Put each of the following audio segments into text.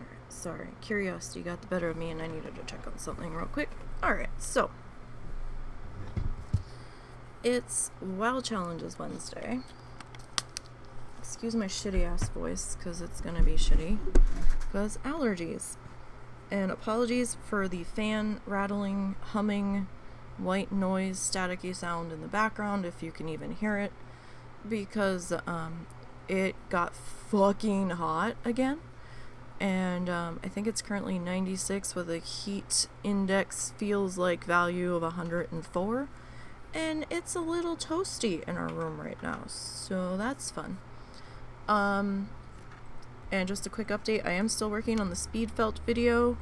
Alright, sorry. Curiosity got the better of me and I needed to check on something real quick. Alright, so. It's WoW Challenges Wednesday. Excuse my shitty ass voice, because it's gonna be shitty. Because allergies. And apologies for the fan rattling, humming, white noise, staticky sound in the background, if you can even hear it. Because, it got fucking hot again. And I think it's currently 96 with a heat index feels like value of 104. And it's a little toasty in our room right now, so that's fun. And just a quick update, I am still working on the speed felt video.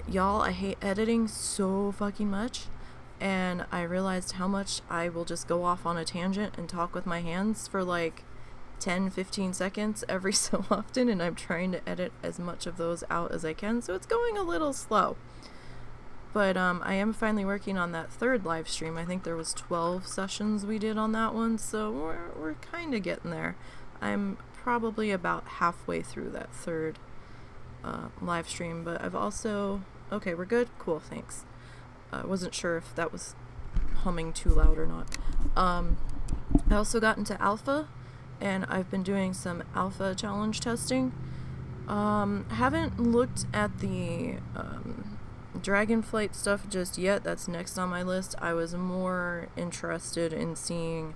Y'all, I hate editing so fucking much. And I realized how much I will just go off on a tangent and talk with my hands for like 10-15 seconds every so often, and I'm trying to edit as much of those out as I can, so it's going a little slow. But I am finally working on that third live stream. I think there was 12 sessions we did on that one, so we're kind of getting there. I'm probably about halfway through that third live stream, but I've also... Okay, we're good? Cool, thanks. I wasn't sure if that was humming too loud or not. I also got into alpha, and I've been doing some alpha challenge testing. Haven't looked at the Dragonflight stuff just yet. That's next on my list. I was more interested in seeing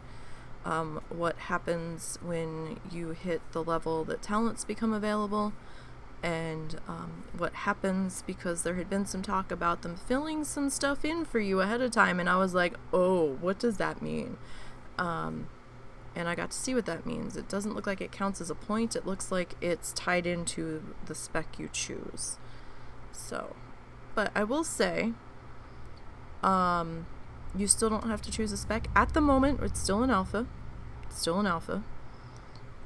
what happens when you hit the level that talents become available, and what happens, because there had been some talk about them filling some stuff in for you ahead of time, and I was like, oh, what does that mean? And I got to see what that means. It doesn't look like it counts as a point. It looks like it's tied into the spec you choose. So, but I will say, you still don't have to choose a spec. At the moment, it's still in alpha. It's still in alpha.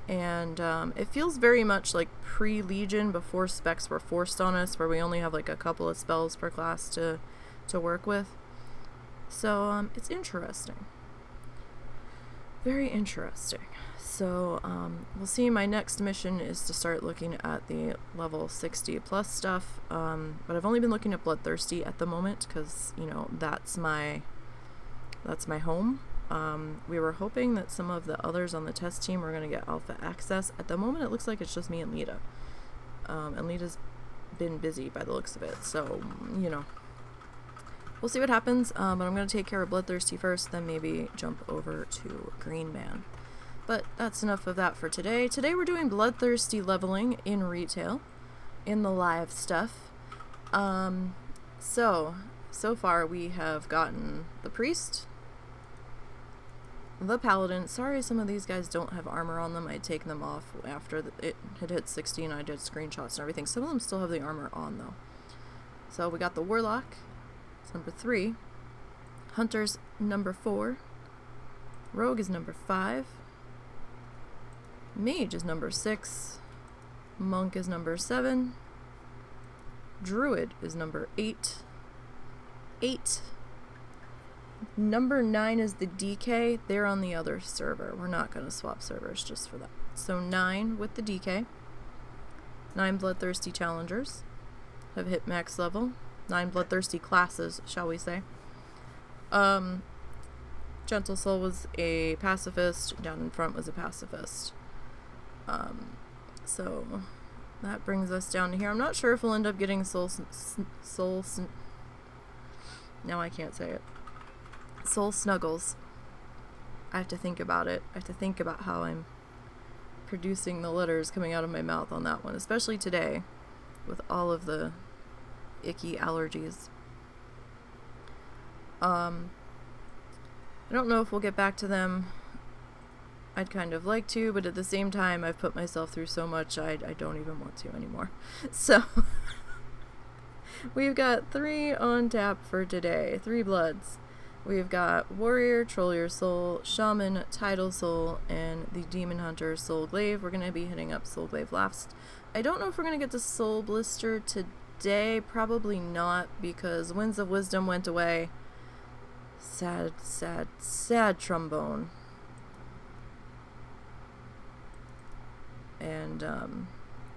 And it feels very much like pre-Legion, before specs were forced on us, where we only have like a couple of spells per class to work with. So, it's interesting. Very interesting. So, we'll see. My next mission is to start looking at the level 60 plus stuff, but I've only been looking at Bloodthirsty at the moment, because, you know, that's my home. We were hoping that some of the others on the test team were going to get alpha access. At the moment, it looks like it's just me and Lita. And Lita's been busy by the looks of it, so, you know. We'll see what happens, but I'm going to take care of Bloodthirsty first, then maybe jump over to Green Man. But that's enough of that for today. Today we're doing Bloodthirsty leveling in retail, in the live stuff. So far we have gotten the Priest, the Paladin. Sorry some of these guys don't have armor on them. I'd taken them off after it had hit 60 and I did screenshots and everything. Some of them still have the armor on though. So we got the Warlock. Number 3, Hunter's number 4, Rogue is number 5, Mage is number 6, Monk is number 7, Druid is number 8, number 9 is the DK. They're on the other server. We're not going to swap servers just for that. So 9 with the DK, 9 Bloodthirsty Challengers have hit max level. 9 Bloodthirsty classes, shall we say. Gentle Soul was a pacifist. Down in front was a pacifist. So that brings us down to here. I'm not sure if we'll end up getting now I can't say it. Soul Snuggles. I have to think about it. I have to think about how I'm producing the letters coming out of my mouth on that one, especially today with all of the icky allergies. I don't know if we'll get back to them. I'd kind of like to, but at the same time, I've put myself through so much, I don't even want to anymore. So, we've got 3 on tap for today. 3 bloods. We've got Warrior, Troll Your Soul, Shaman, Tidal Soul, and the Demon Hunter, Soul Glaive. We're going to be hitting up Soul Glaive last. I don't know if we're going to get to Soul Blister today. Probably not, because Winds of Wisdom went away. Sad, sad, sad trombone. And,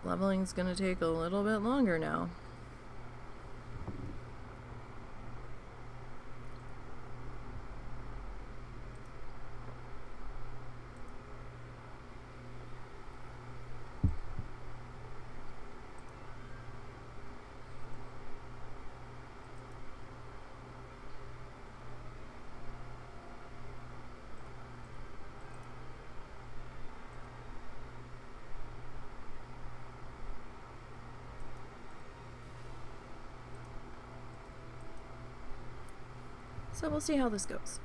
leveling's gonna take a little bit longer now. So we'll see how this goes.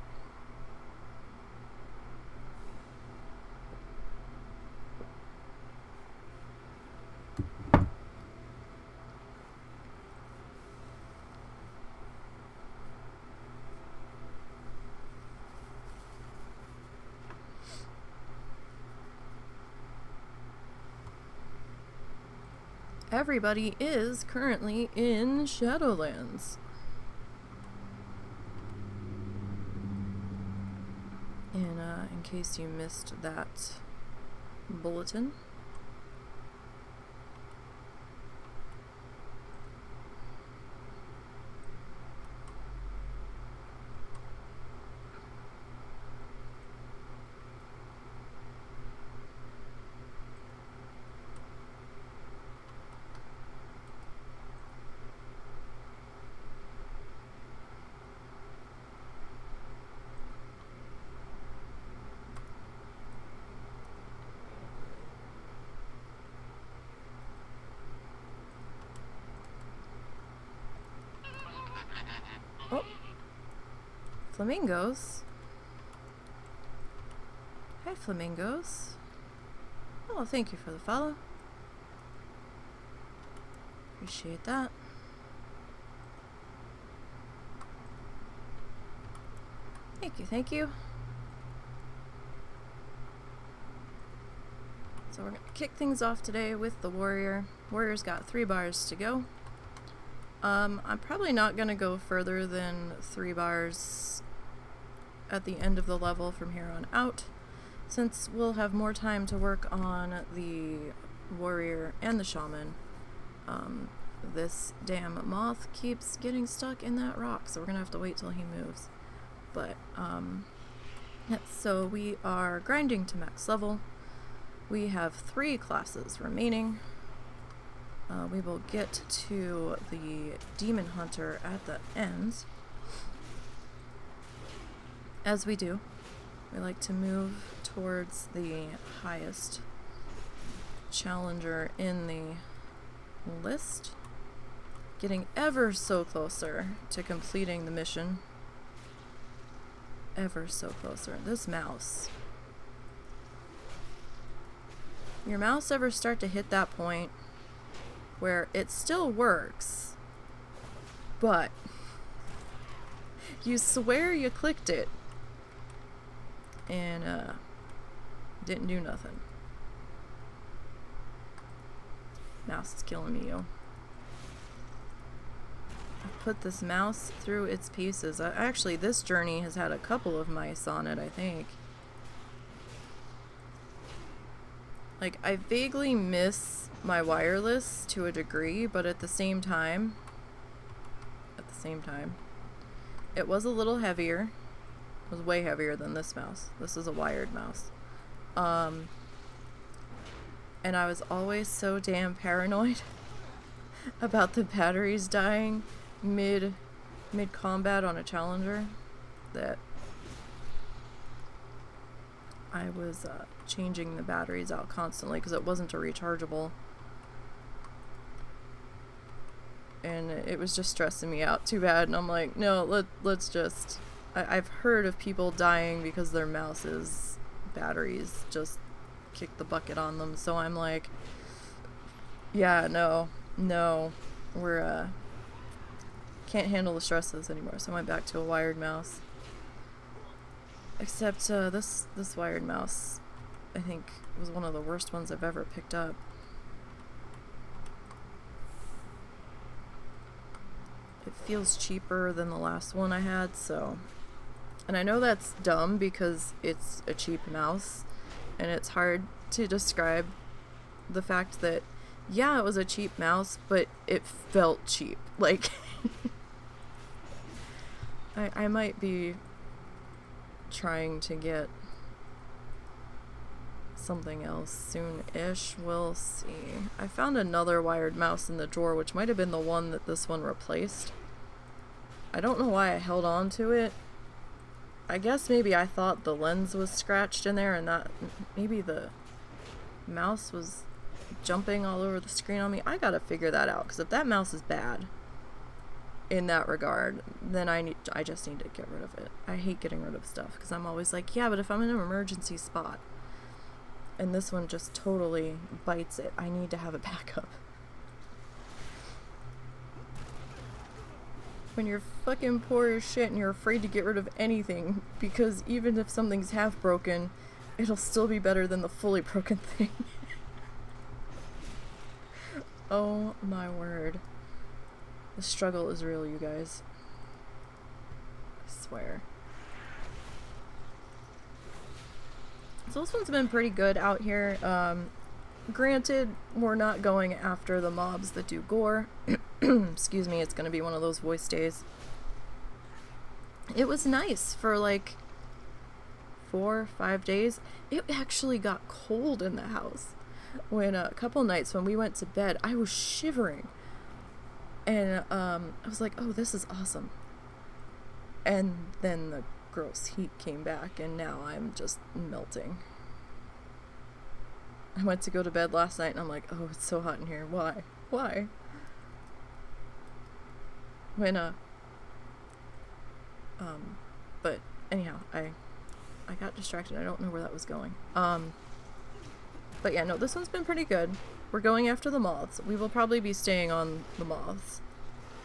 Everybody is currently in Shadowlands. And in case you missed that bulletin. Oh, flamingos. Hi, flamingos. Oh, thank you for the follow. Appreciate that. Thank you, thank you. So we're gonna kick things off today with the warrior. Warrior's got 3 bars to go. I'm probably not going to go further than 3 bars at the end of the level from here on out, since we'll have more time to work on the warrior and the shaman. This damn moth keeps getting stuck in that rock, so we're going to have to wait till he moves. But, yeah, so we are grinding to max level. We have 3 classes remaining. We will get to the Demon Hunter at the end. As we do, we like to move towards the highest challenger in the list, getting ever so closer to completing the mission. Ever so closer. This mouse. Your mouse ever start to hit that point where it still works, but you swear you clicked it and didn't do nothing. Mouse is killing me, yo. I've put this mouse through its pieces. Actually, this journey has had a couple of mice on it, I think. Like, I vaguely miss my wireless to a degree, but at the same time, it was a little heavier. It was way heavier than this mouse. This is a wired mouse. And I was always so damn paranoid about the batteries dying mid-combat on a challenger that I was changing the batteries out constantly because it wasn't a rechargeable. And it was just stressing me out too bad, and I'm like, no, let's just... I've heard of people dying because their mouse's batteries just kicked the bucket on them, so I'm like, yeah, no, we're, can't handle the stresses anymore, so I went back to a wired mouse. Except, this wired mouse, I think, was one of the worst ones I've ever picked up. It feels cheaper than the last one I had, so... And I know that's dumb because it's a cheap mouse, and it's hard to describe the fact that yeah, it was a cheap mouse, but it felt cheap. Like, I might be trying to get something else soon-ish. We'll see. I found another wired mouse in the drawer, which might have been the one that this one replaced. I don't know why I held on to it. I guess maybe I thought the lens was scratched in there and that maybe the mouse was jumping all over the screen on me. I gotta figure that out, because if that mouse is bad in that regard, then I just need to get rid of it. I hate getting rid of stuff, because I'm always like, yeah, but if I'm in an emergency spot and this one just totally bites it, I need to have a backup. When you're fucking poor as shit and you're afraid to get rid of anything, because even if something's half broken, it'll still be better than the fully broken thing. Oh my word. The struggle is real, you guys. I swear. So this one's been pretty good out here. Granted, we're not going after the mobs that do gore. Excuse me, it's gonna be one of those voice days. It was nice for like 4 or 5 days. It actually got cold in the house. When a couple nights when we went to bed, I was shivering. And I was like, oh, this is awesome. And then the gross heat came back, and now I'm just melting. I went to go to bed last night and I'm like, oh, it's so hot in here. Why? Why? But anyhow, I got distracted. I don't know where that was going. But yeah, no, this one's been pretty good. We're going after the moths. We will probably be staying on the moths.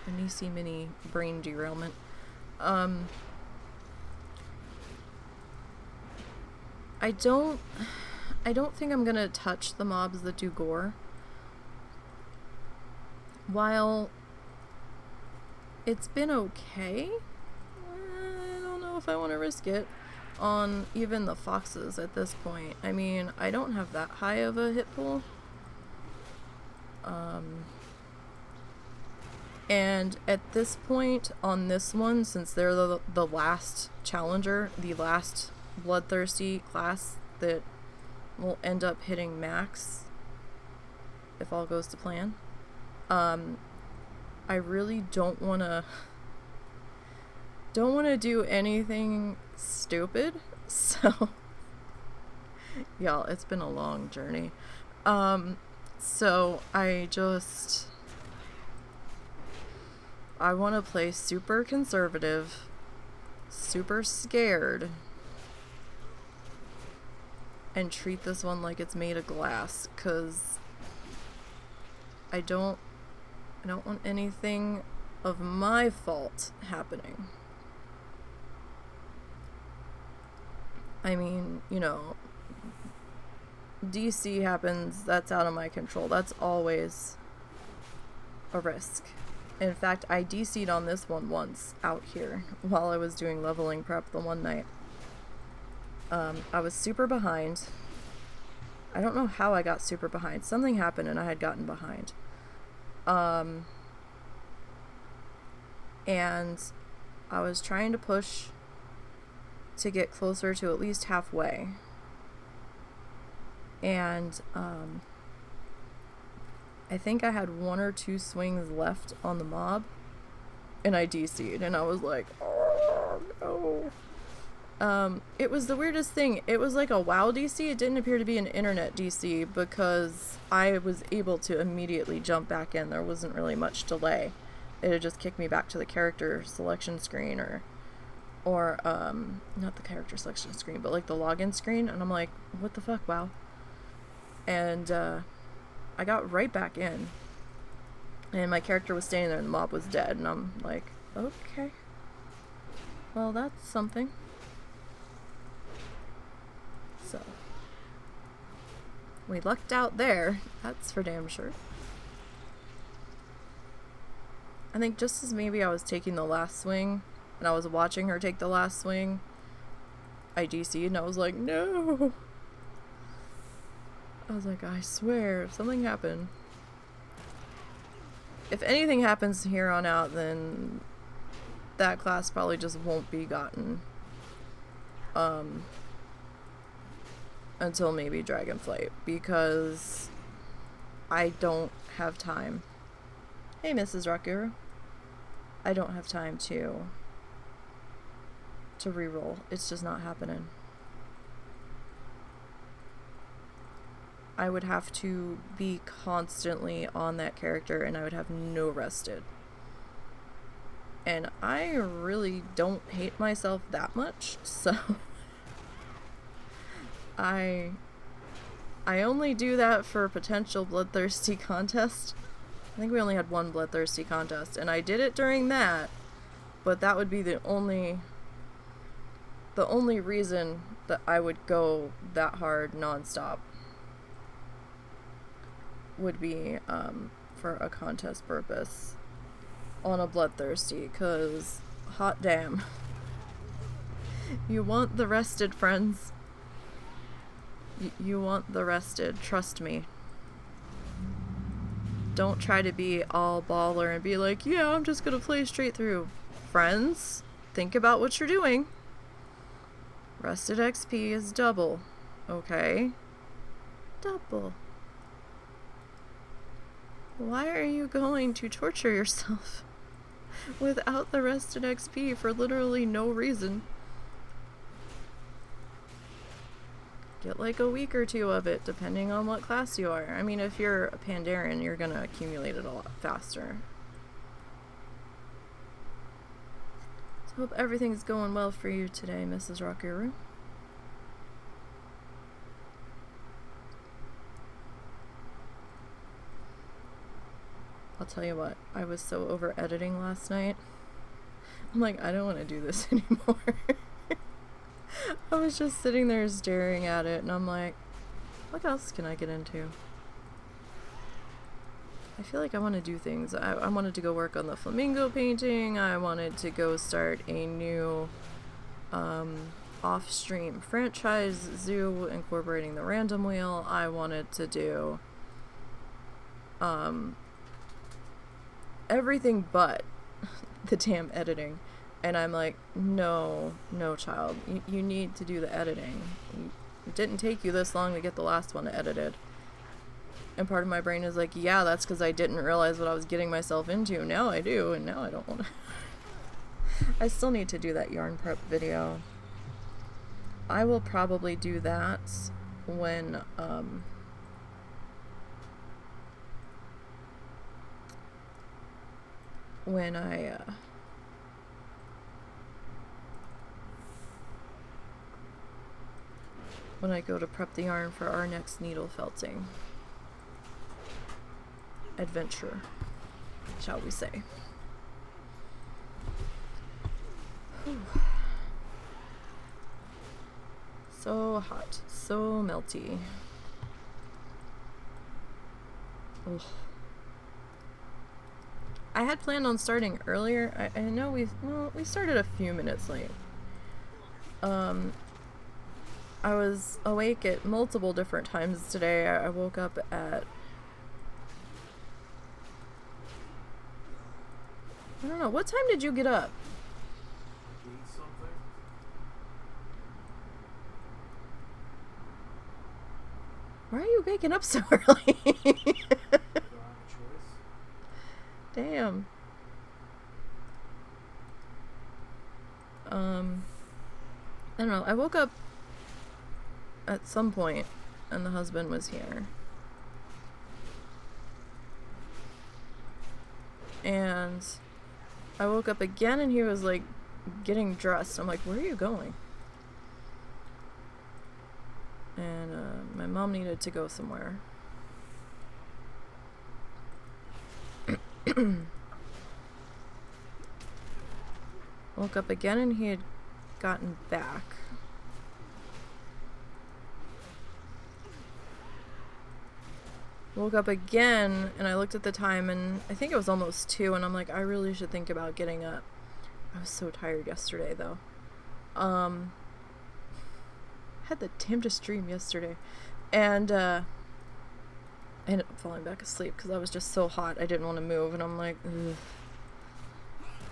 A Nisey mini brain derailment. I don't think I'm gonna touch the mobs that do gore. While it's been okay, I don't know if I want to risk it on even the foxes at this point. I mean, I don't have that high of a hit pool. And at this point on this one, since they're the last challenger, the last bloodthirsty class that will end up hitting max if all goes to plan, I really don't want to do anything stupid. So y'all, it's been a long journey. So I want to play super conservative, super scared, and treat this one like it's made of glass, because I don't want anything of my fault happening. I mean, you know, DC happens, that's out of my control. That's always a risk. In fact, I DC'd on this one once out here while I was doing leveling prep the one night. I was super behind. I don't know how I got super behind. Something happened and I had gotten behind. And I was trying to push to get closer to at least halfway. And I think I had 1 or 2 swings left on the mob, and I DC'd, and I was like, oh no. It was the weirdest thing. It was like a WoW DC. It didn't appear to be an internet DC, because I was able to immediately jump back in. There wasn't really much delay. It had just kicked me back to the character selection screen, or not the character selection screen, but like the login screen, and I'm like, what the fuck, WoW? And I got right back in, and my character was standing there and the mob was dead, and I'm like, okay, well, that's something. So we lucked out there, that's for damn sure. I think just as maybe I was taking the last swing and I was watching her take the last swing, I DC'd, and I was like, no. I was like, I swear, if something happened, if anything happens here on out, then that class probably just won't be gotten until maybe Dragonflight, because I don't have time. Hey, Mrs. Rockguru. I don't have time to reroll. It's just not happening. I would have to be constantly on that character, and I would have no rested. And I really don't hate myself that much, so I only do that for potential bloodthirsty contest. I think we only had one bloodthirsty contest, and I did it during that, but that would be the only reason that I would go that hard nonstop would be for a contest purpose on a bloodthirsty, because hot damn, you want the rested, friends. You want the rested, trust me. Don't try to be all baller and be like, yeah, I'm just gonna play straight through. Friends, think about what you're doing. Rested XP is double, okay? Double. Why are you going to torture yourself without the rested XP for literally no reason? Get like a week or two of it, depending on what class you are. I mean, if you're a Pandaren, you're gonna accumulate it a lot faster. So hope everything's going well for you today, Mrs. Rockguru. I'll tell you what, I was so over editing last night. I'm like, I don't want to do this anymore. I was just sitting there staring at it, and I'm like, what else can I get into? I feel like I want to do things. I wanted to go work on the flamingo painting. I wanted to go start a new off-stream franchise zoo incorporating the random wheel. I wanted to do everything but the damn editing. And I'm like, no, child. You need to do the editing. It didn't take you this long to get the last one edited. And part of my brain is like, yeah, that's because I didn't realize what I was getting myself into. Now I do, and now I don't want to. I still need to do that yarn prep video. I will probably do that when, when I go to prep the yarn for our next needle felting adventure, shall we say. Whew. So hot, so melty. Ugh. I had planned on starting earlier. I know we started a few minutes late. I was awake at multiple different times today. I woke up at, I don't know, what time did you get up? Why are you waking up so early? Damn. I don't know. I woke up at some point and the husband was here. And I woke up again and he was like getting dressed. I'm like, where are you going? And my mom needed to go somewhere. Woke up again and he had gotten back. Woke up again and I looked at the time and I think it was almost 2 and I'm like, I really should think about getting up. I was so tired yesterday though. Had the damnedest dream yesterday. And I I ended up falling back asleep because I was just so hot. I didn't want to move, and I'm like, ugh.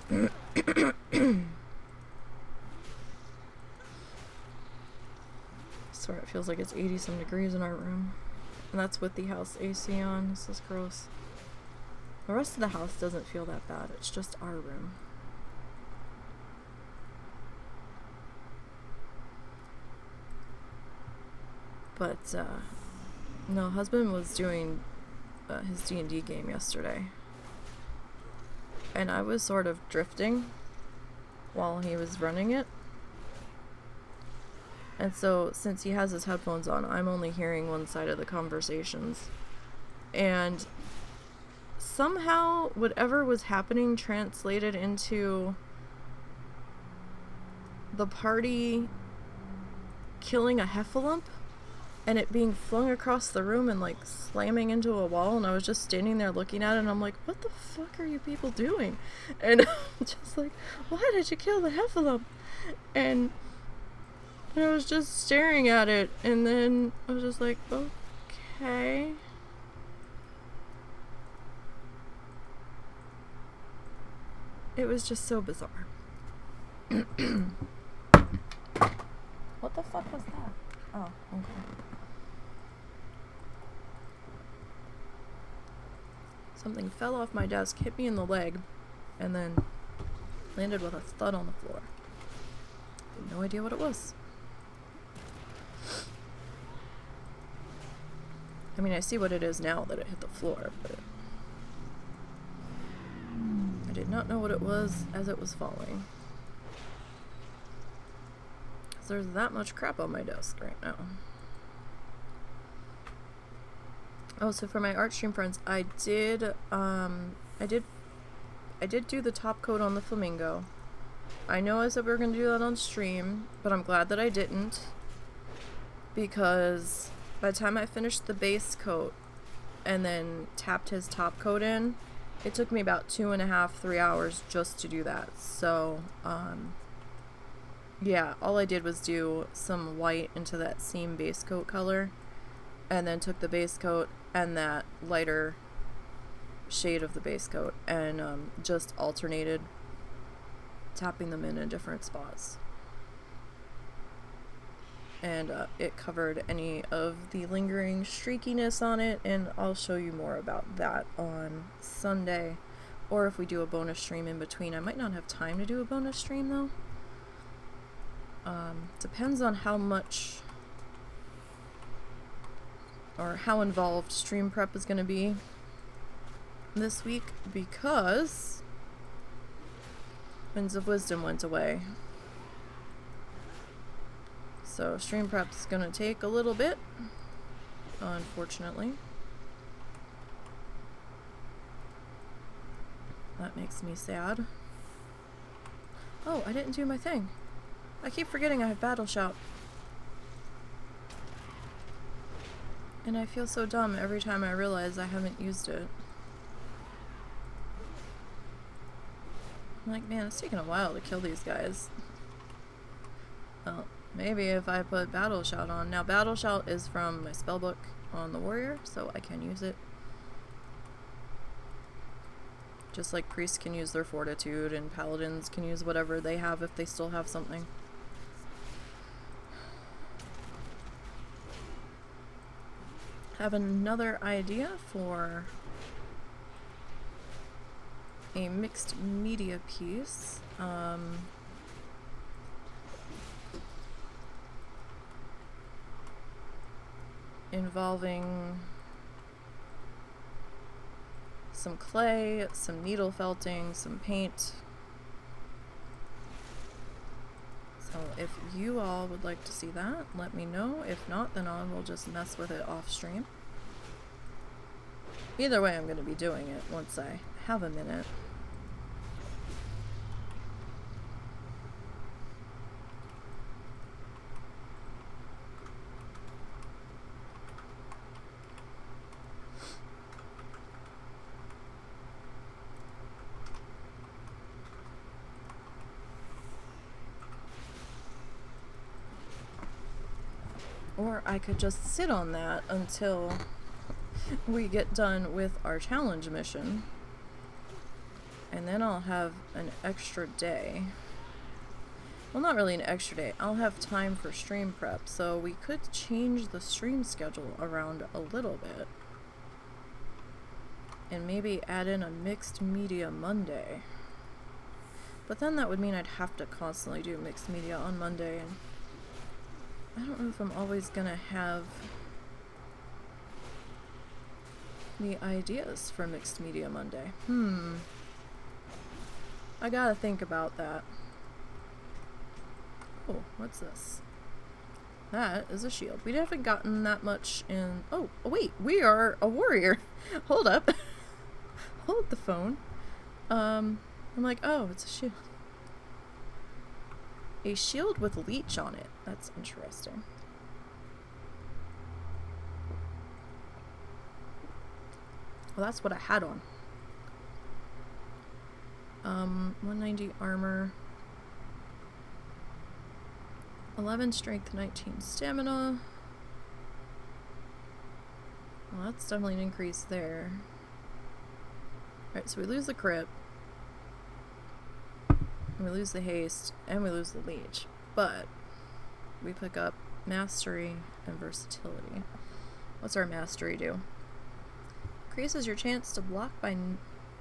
I swear it feels like it's 80 some degrees in our room. And that's with the house AC on. This is gross. The rest of the house doesn't feel that bad. It's just our room. But, no, husband was doing his D&D game yesterday. And I was sort of drifting while he was running it. And so, since he has his headphones on, I'm only hearing one side of the conversations. And somehow, whatever was happening translated into the party killing a heffalump and it being flung across the room and, like, slamming into a wall. And I was just standing there looking at it, and I'm like, what the fuck are you people doing? And I'm just like, why did you kill the heffalump? And I was just staring at it, and then I was just like, okay. It was just so bizarre. What the fuck was that? Oh, okay. Something fell off my desk, hit me in the leg, and then landed with a thud on the floor. Had no idea what it was. I mean, I see what it is now that it hit the floor, but I did not know what it was as it was falling. 'Cause there's that much crap on my desk right now. Oh, so for my art stream friends, I did do the top coat on the flamingo. I know I said we were going to do that on stream, but I'm glad that I didn't, because by the time I finished the base coat and then tapped his top coat in, it took me about 2.5-3 hours just to do that. So, yeah, all I did was do some white into that seam base coat color, and then took the base coat and that lighter shade of the base coat and just alternated tapping them in different spots. And it covered any of the lingering streakiness on it, and I'll show you more about that on Sunday, or if we do a bonus stream in between. I might not have time to do a bonus stream though. Depends on how much or how involved stream prep is going to be this week, because Winds of Wisdom went away. So stream prep's gonna take a little bit, unfortunately. That makes me sad. Oh, I didn't do my thing. I keep forgetting I have Battle Shout. And I feel so dumb every time I realize I haven't used it. I'm like, man, it's taking a while to kill these guys. Well, maybe if I put Battle Shout on. Now, Battle Shout is from my spellbook on the warrior, so I can use it. Just like priests can use their fortitude, and paladins can use whatever they have if they still have something. Have another idea for a mixed media piece. Involving some clay, some needle felting, some paint. So if you all would like to see that, let me know. If not, then I will just mess with it off stream. Either way, I'm going to be doing it once I have a minute. Or I could just sit on that until we get done with our challenge mission. And then I'll have an extra day. Well, not really an extra day. I'll have time for stream prep, so we could change the stream schedule around a little bit. And maybe add in a mixed media Monday. But then that would mean I'd have to constantly do mixed media on Monday, and I don't know if I'm always gonna have the ideas for mixed media Monday. I gotta think about that. Oh, what's this? That is a shield. We haven't gotten that much in... Oh, wait, we are a warrior. Hold up. Hold the phone. I'm like, oh, it's a shield. A shield with leech on it. That's interesting. Well, that's what I had on. 190 armor. 11 strength, 19 stamina. Well, that's definitely an increase there. Alright, so we lose the crit. And we lose the haste. And we lose the leech. But we pick up mastery and versatility. What's our mastery do? Increases your chance to block by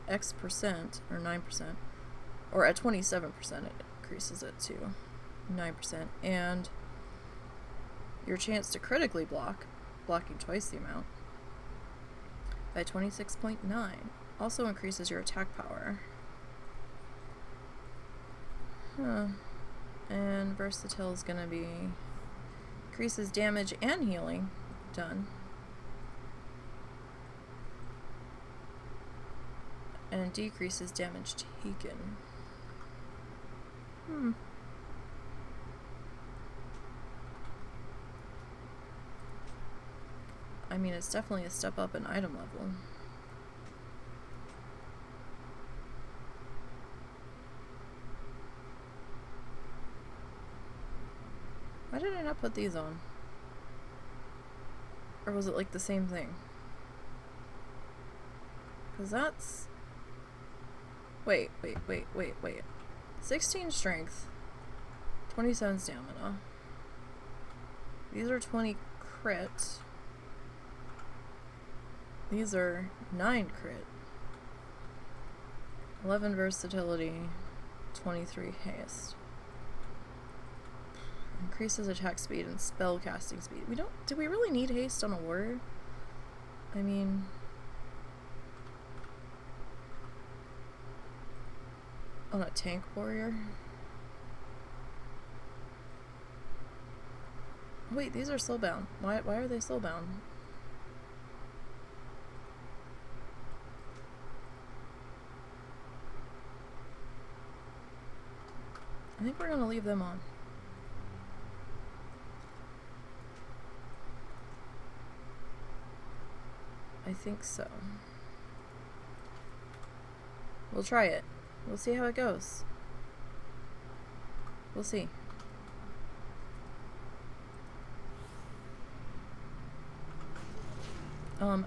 X%, or 9%. Or at 27% it increases it to 9%. And your chance to critically block, blocking twice the amount, by 26.9. Also increases your attack power. And versatile is gonna be increases damage and healing. Done. And decreases damage taken. I mean, it's definitely a step up in item level. Why did I not put these on? Or was it like the same thing? Because that's... Wait. 16 strength, 27 stamina. These are 20 crit. These are 9 crit. 11 versatility, 23 haste. Increases attack speed and spell casting speed. Do we really need haste on a warrior? I mean... On a tank warrior? Wait, these are slowbound. Why are they slowbound? I think we're gonna leave them on. I think so. We'll try it. We'll see how it goes. We'll see.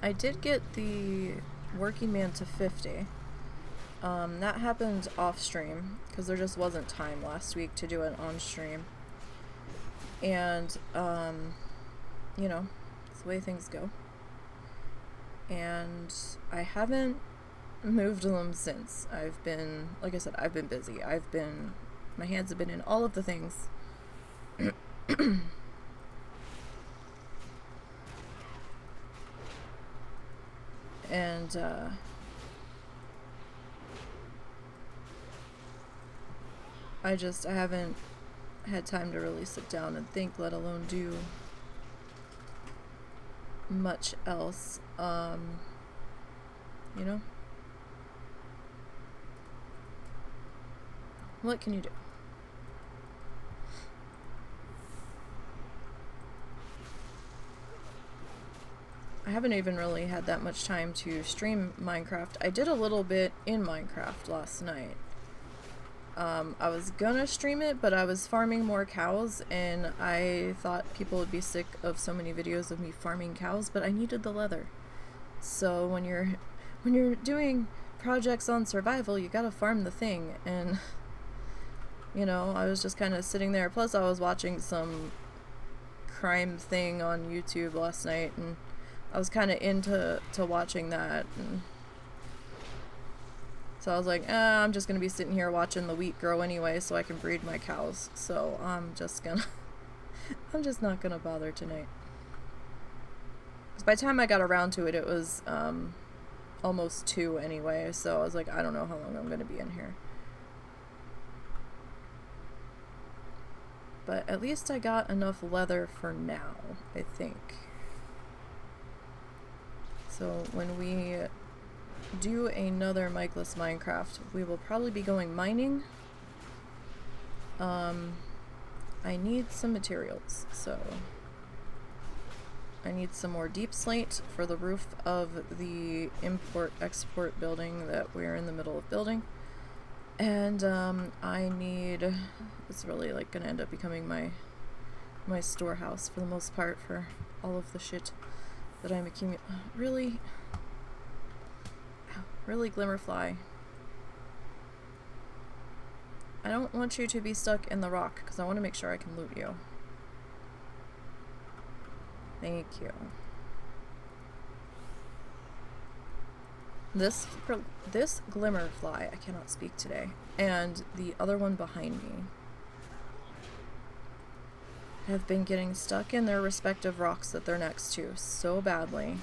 I did get the working man to 50. That happened off stream because there just wasn't time last week to do it on stream. And, you know, it's the way things go. And I haven't moved them since. I've been, like I said, I've been busy. My hands have been in all of the things. And, I haven't had time to really sit down and think, let alone do much else. You know? What can you do? I haven't even really had that much time to stream Minecraft. I did a little bit in Minecraft last night. I was gonna stream it, but I was farming more cows, and I thought people would be sick of so many videos of me farming cows, but I needed the leather. So when you're doing projects on survival, you gotta farm the thing. And you know, I was just kind of sitting there. Plus, I was watching some crime thing on YouTube last night, and I was kind of into watching that. And so I was like, I'm just gonna be sitting here watching the wheat grow anyway, so I can breed my cows. So I'm just not gonna bother tonight. 'Cause by the time I got around to it, it was almost 2 anyway. So I was like, I don't know how long I'm gonna be in here. But at least I got enough leather for now, I think. So when we do another Mikeless Minecraft, we will probably be going mining. I need some materials, so I need some more deep slate for the roof of the import-export building that we're in the middle of building. And I need, it's really like gonna end up becoming my storehouse for the most part for all of the shit that I'm accumulating. Really, Glimmerfly. I don't want you to be stuck in the rock because I want to make sure I can loot you. Thank you. This Glimmerfly, I cannot speak today, and the other one behind me have been getting stuck in their respective rocks that they're next to so badly.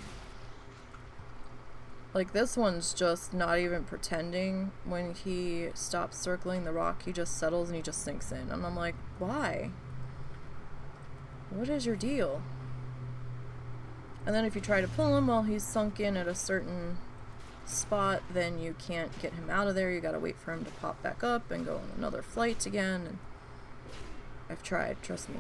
Like, this one's just not even pretending. When he stops circling the rock, he just settles and he just sinks in. And I'm like, why? What is your deal? And then if you try to pull him while he's sunk in at a certain spot, then you can't get him out of there. You gotta wait for him to pop back up and go on another flight again. And I've tried, trust me.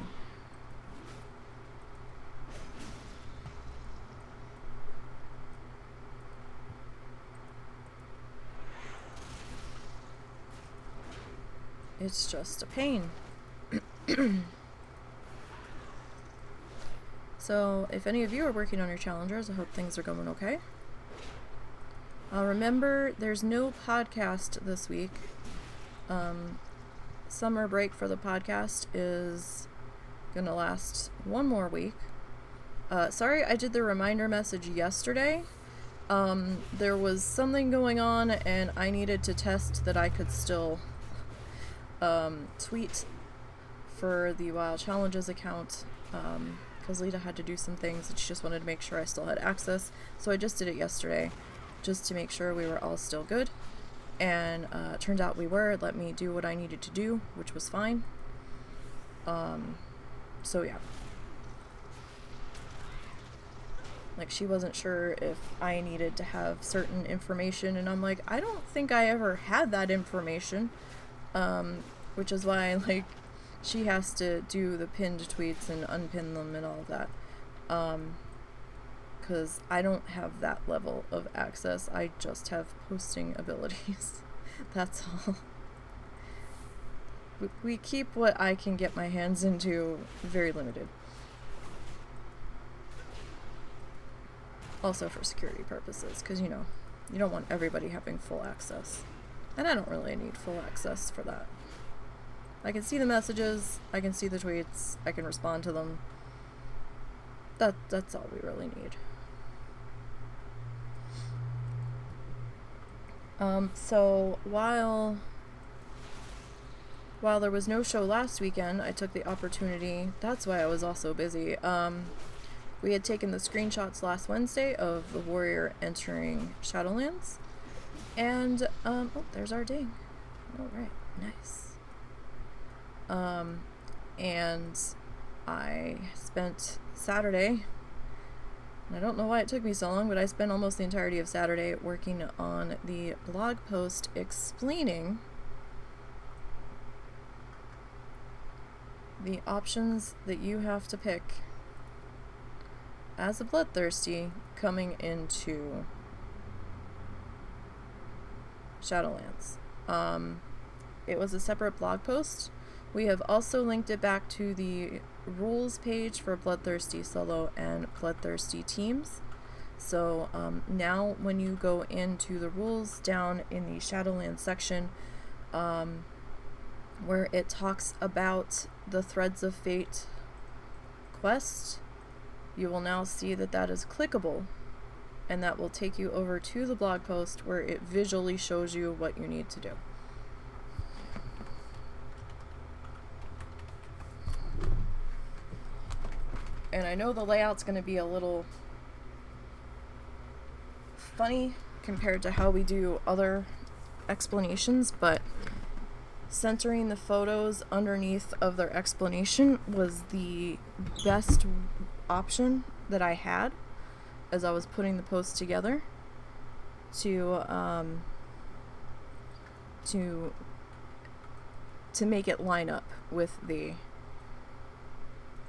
It's just a pain. So, if any of you are working on your challengers, I hope things are going okay. Remember, there's no podcast this week. Summer break for the podcast is gonna last 1 more week. Sorry I did the reminder message yesterday. There was something going on and I needed to test that I could still tweet for the WoW Challenges account, because Lita had to do some things and she just wanted to make sure I still had access. So I just did it yesterday, just to make sure we were all still good. And turned out we were. It let me do what I needed to do, which was fine. So yeah. Like, she wasn't sure if I needed to have certain information, and I'm like, I don't think I ever had that information. Which is why, like, she has to do the pinned tweets and unpin them and all of that. Because I don't have that level of access. I just have posting abilities. That's all. We keep what I can get my hands into very limited. Also for security purposes, because, you know, you don't want everybody having full access. And I don't really need full access for that. I can see the messages, I can see the tweets, I can respond to them. That's all we really need. So while there was no show last weekend, I took the opportunity, that's why I was also busy. We had taken the screenshots last Wednesday of the warrior entering Shadowlands. And, oh, there's our ding. Alright, nice. And I spent Saturday, and I don't know why it took me so long, but I spent almost the entirety of Saturday working on the blog post explaining the options that you have to pick as a bloodthirsty coming into Shadowlands. It was a separate blog post. We have also linked it back to the rules page for Bloodthirsty Solo and Bloodthirsty Teams. So now when you go into the rules down in the Shadowlands section, where it talks about the Threads of Fate quest, you will now see that that is clickable, and that will take you over to the blog post where it visually shows you what you need to do. And I know the layout's going to be a little funny compared to how we do other explanations, but centering the photos underneath of their explanation was the best option that I had as I was putting the post together to make it line up with the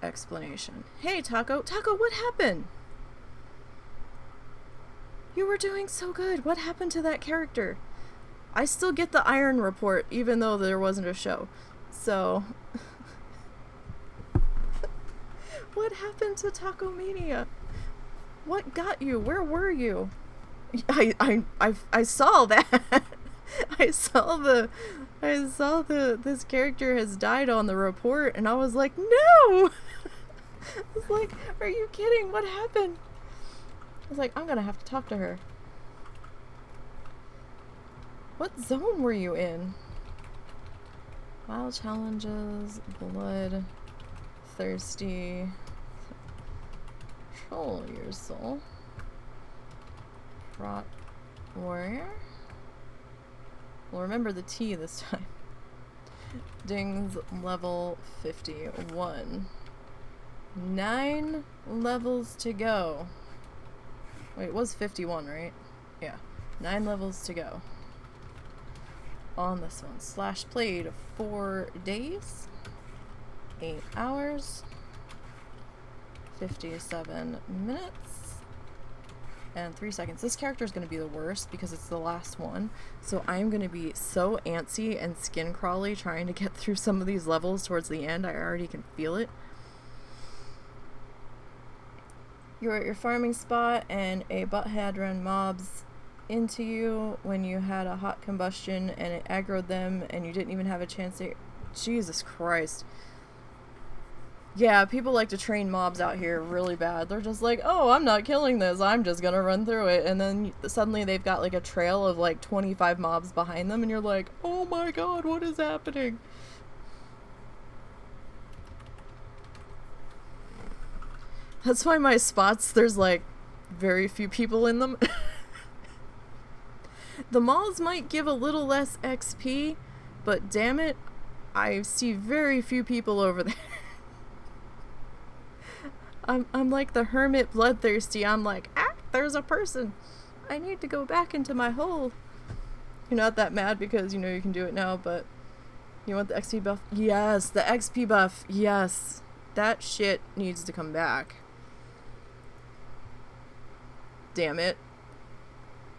explanation. Hey, Taco, what happened? You were doing so good. What happened to that character? I still get the Iron Report even though there wasn't a show. So what happened to Taco Mania? What got you? Where were you? I saw that. I saw this character has died on the report, and I was like, no! I was like, are you kidding? What happened? I was like, I'm gonna have to talk to her. What zone were you in? Wild challenges, blood, thirsty, control your soul, rot warrior. Well, remember the T this time. Ding's level 51. 9 levels to go. Wait, it was 51, right? Yeah. 9 levels to go. On this one. Slash played 4 days. 8 hours. 57 minutes. And 3 seconds. This character is going to be the worst because it's the last one. So I'm going to be so antsy and skin crawly trying to get through some of these levels towards the end. I already can feel it. You're at your farming spot and a butthead ran mobs into you when you had a hot combustion and it aggroed them and you didn't even have a chance to... Jesus Christ. Yeah, people like to train mobs out here really bad. They're just like, oh, I'm not killing this. I'm just gonna run through it. And then suddenly they've got like a trail of like 25 mobs behind them and you're like, oh my god, what is happening? That's why my spots, there's like very few people in them. The malls might give a little less XP, but damn it, I see very few people over there. I'm like the hermit bloodthirsty. I'm like, there's a person. I need to go back into my hole. You're not that mad because you know you can do it now, but you want the XP buff? Yes, the XP buff. Yes. That shit needs to come back. Damn it.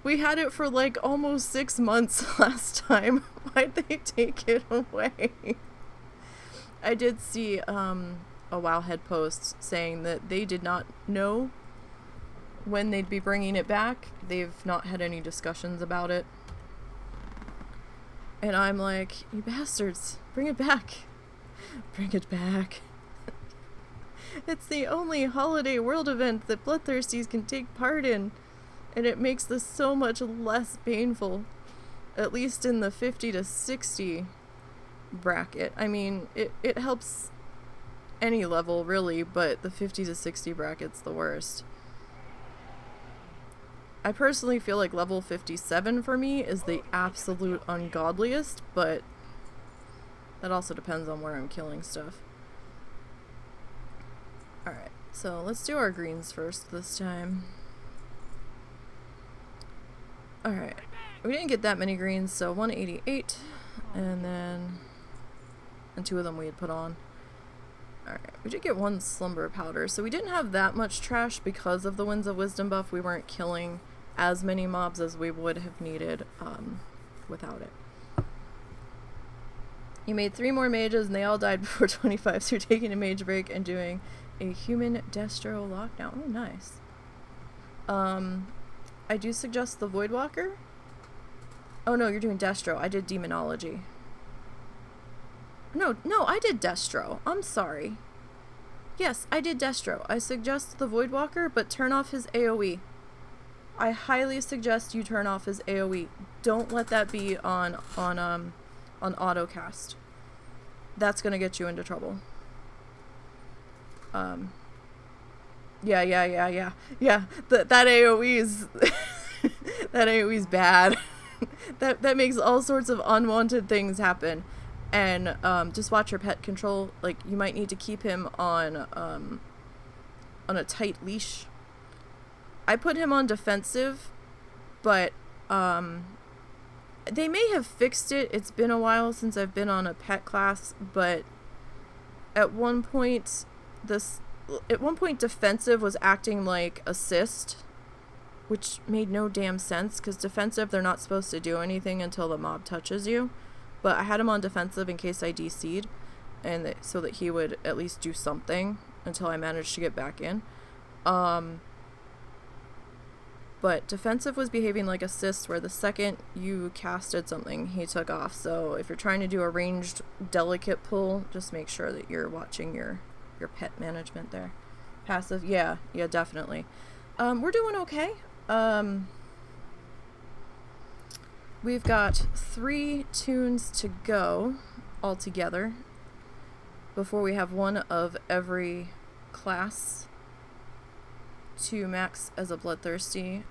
We had it for like almost 6 months last time. Why'd they take it away? I did see a Wowhead post saying that they did not know when they'd be bringing it back. They've not had any discussions about it. And I'm like, you bastards, bring it back. Bring it back. It's the only holiday world event that Bloodthirsties can take part in, and it makes this so much less painful, at least in the 50 to 60 bracket. I mean, it helps any level, really, but the 50 to 60 bracket's the worst. I personally feel like level 57 for me is the absolute ungodliest, but that also depends on where I'm killing stuff. Alright, so let's do our greens first this time. Alright, we didn't get that many greens, so 188, and 2 of them we had put on. Alright, we did get 1 slumber powder, so we didn't have that much trash because of the Winds of Wisdom buff. We weren't killing as many mobs as we would have needed without it. You made 3 more mages and they all died before 25, so you're taking a mage break and doing a human destro lockdown. Oh, nice. I do suggest the Voidwalker. Oh no, you're doing Destro. I did Demonology. No, I did Destro. I'm sorry. Yes, I did Destro. I suggest the Voidwalker, but turn off his AoE. I highly suggest you turn off his AoE. Don't let that be on autocast. That's gonna get you into trouble. Yeah. That AoE's that AoE's bad. that makes all sorts of unwanted things happen. And just watch your pet control. Like, you might need to keep him on a tight leash. I put him on defensive, but they may have fixed it. It's been a while since I've been on a pet class, but at one point defensive was acting like assist, which made no damn sense, because defensive, they're not supposed to do anything until the mob touches you. But I had him on defensive in case I DC'd, and so that he would at least do something until I managed to get back in. But defensive was behaving like assist, where the second you casted something, he took off. So if you're trying to do a ranged delicate pull, just make sure that you're watching your pet management there. Passive, yeah, definitely. We're doing okay. We've got 3 tunes to go altogether before we have one of every class to max as a Bloodthirsty.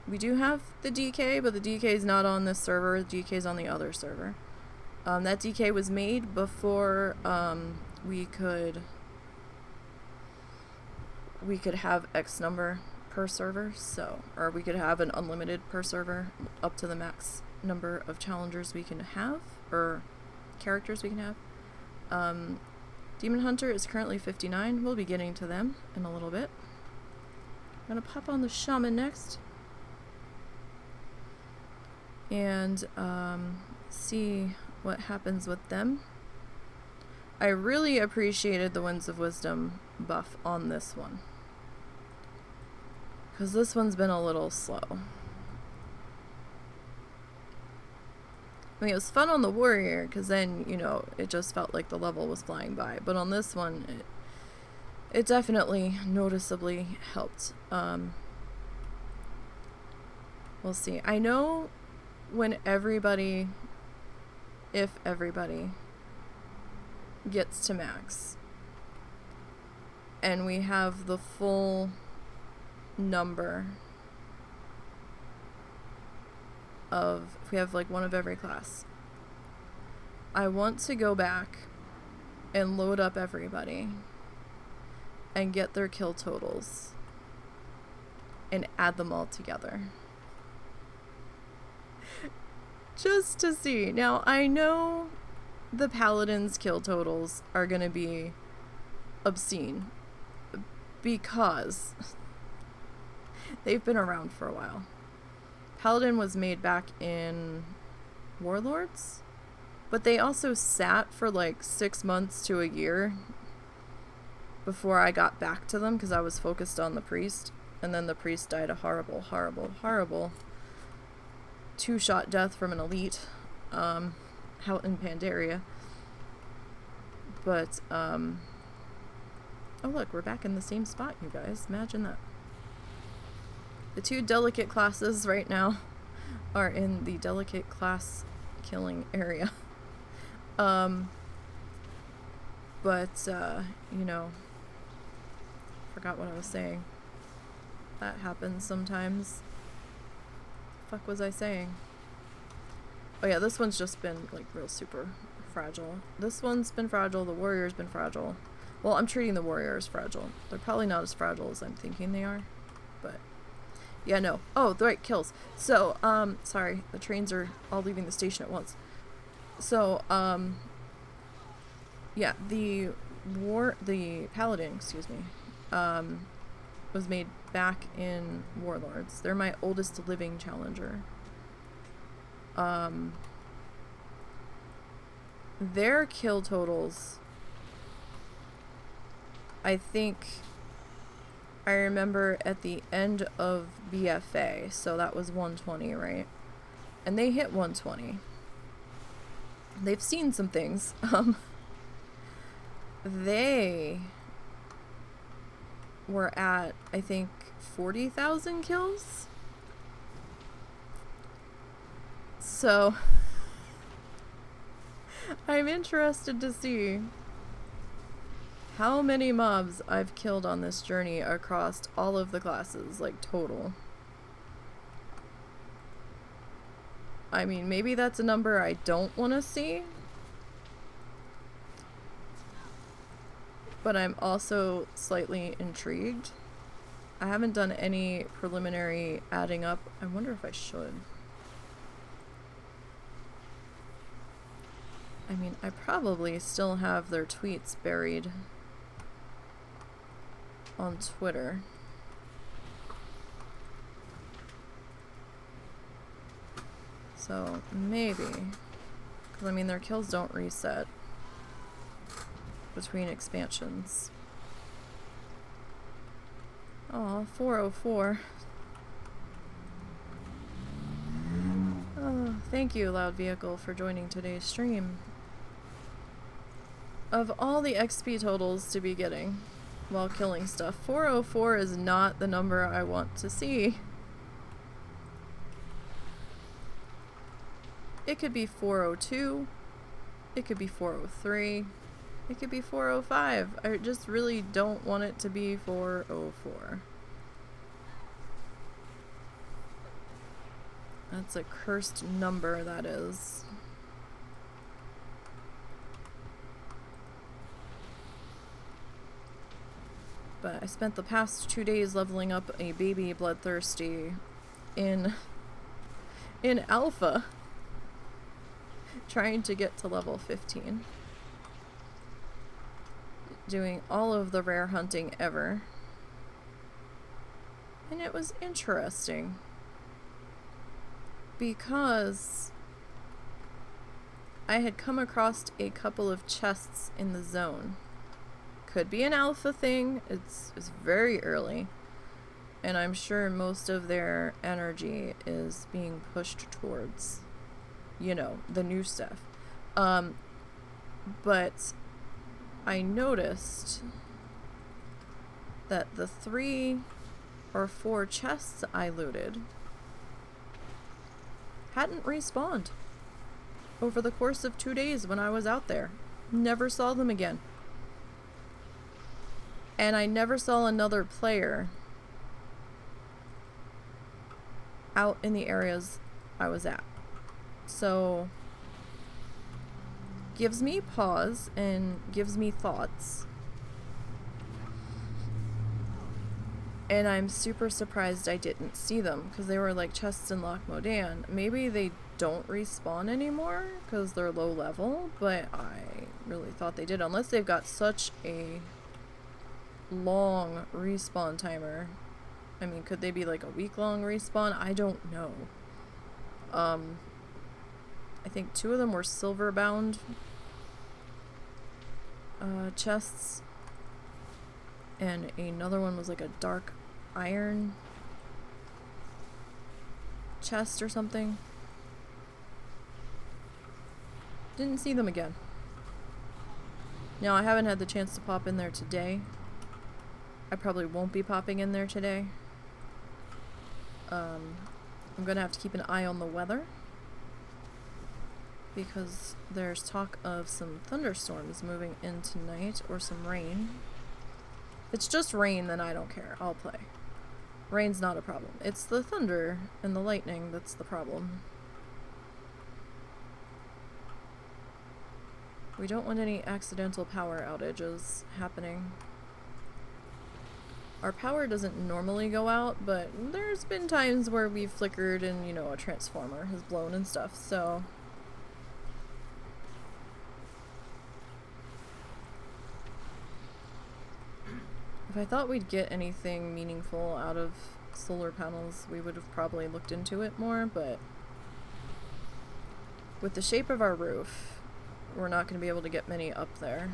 We do have the DK, but the DK is not on this server. The DK is on the other server. That DK was made before we could have X number per server, or we could have an unlimited per server up to the max number of challengers we can have, or characters we can have. Demon Hunter is currently 59. We'll be getting to them in a little bit. I'm gonna pop on the Shaman next and see what happens with them. I really appreciated the Winds of Wisdom buff on this one, because this one's been a little slow. I mean, it was fun on the Warrior, because then, it just felt like the level was flying by. But on this one, it definitely noticeably helped. We'll see. I know when if everybody gets to max, and we have the full number of, if we have like one of every class, I want to go back and load up everybody and get their kill totals and add them all together just to see. Now, I know the Paladins' kill totals are gonna be obscene because they've been around for a while. Paladin was made back in Warlords, but they also sat for like 6 months to a year before I got back to them, because I was focused on the priest, and then the priest died a horrible 2-shot death from an elite out in Pandaria. But oh look, we're back in the same spot, you guys. Imagine that. The 2 delicate classes right now are in the delicate class killing area. Forgot what I was saying. That happens sometimes. Fuck was I saying? Oh yeah, this one's just been like real super fragile. This one's been fragile. The Warrior's been fragile. Well, I'm treating the Warrior as fragile. They're probably not as fragile as I'm thinking they are, but yeah, no. Oh, the right, kills. So, sorry, the trains are all leaving the station at once. So, yeah, the Paladin, excuse me, was made back in Warlords. They're my oldest living challenger. Their kill totals, I think, I remember at the end of BFA, so that was 120, right? And they hit 120. They've seen some things. They were at, I think, 40,000 kills. So I'm interested to see how many mobs I've killed on this journey across all of the classes, like total. I mean, maybe that's a number I don't want to see. But I'm also slightly intrigued. I haven't done any preliminary adding up. I wonder if I should. I mean, I probably still have their tweets buried on Twitter. So, maybe. Because, I mean, their kills don't reset between expansions. Aw, 404. Oh, thank you, Loud Vehicle, for joining today's stream. Of all the XP totals to be getting while killing stuff, 404 is not the number I want to see. It could be 402. It could be 403. It could be 405. I just really don't want it to be 404. That's a cursed number, that is. But I spent the past 2 days leveling up a baby bloodthirsty in alpha, trying to get to level 15. Doing all of the rare hunting ever. And it was interesting. Because I had come across a couple of chests in the zone. Could be an alpha thing. It's very early. And I'm sure most of their energy is being pushed towards, you know, the new stuff. But I noticed that the 3 or 4 chests I looted hadn't respawned over the course of 2 days when I was out there. Never saw them again. And I never saw another player out in the areas I was at. So, gives me pause and gives me thoughts. And I'm super surprised I didn't see them, because they were like chests in Loch Modan. Maybe they don't respawn anymore because they're low level, but I really thought they did, unless they've got such a long respawn timer. I mean, could they be like a week-long respawn? I don't know. I think 2 of them were silver-bound chests, and another one was like a dark iron chest or something. Didn't see them again. Now, I haven't had the chance to pop in there today. I probably won't be popping in there today. I'm gonna have to keep an eye on the weather, because there's talk of some thunderstorms moving in tonight, or some rain. If it's just rain, then I don't care. I'll play. Rain's not a problem. It's the thunder and the lightning that's the problem. We don't want any accidental power outages happening. Our power doesn't normally go out, but there's been times where we've flickered and, you know, a transformer has blown and stuff, so... If I thought we'd get anything meaningful out of solar panels, we would have probably looked into it more, but... with the shape of our roof, we're not going to be able to get many up there.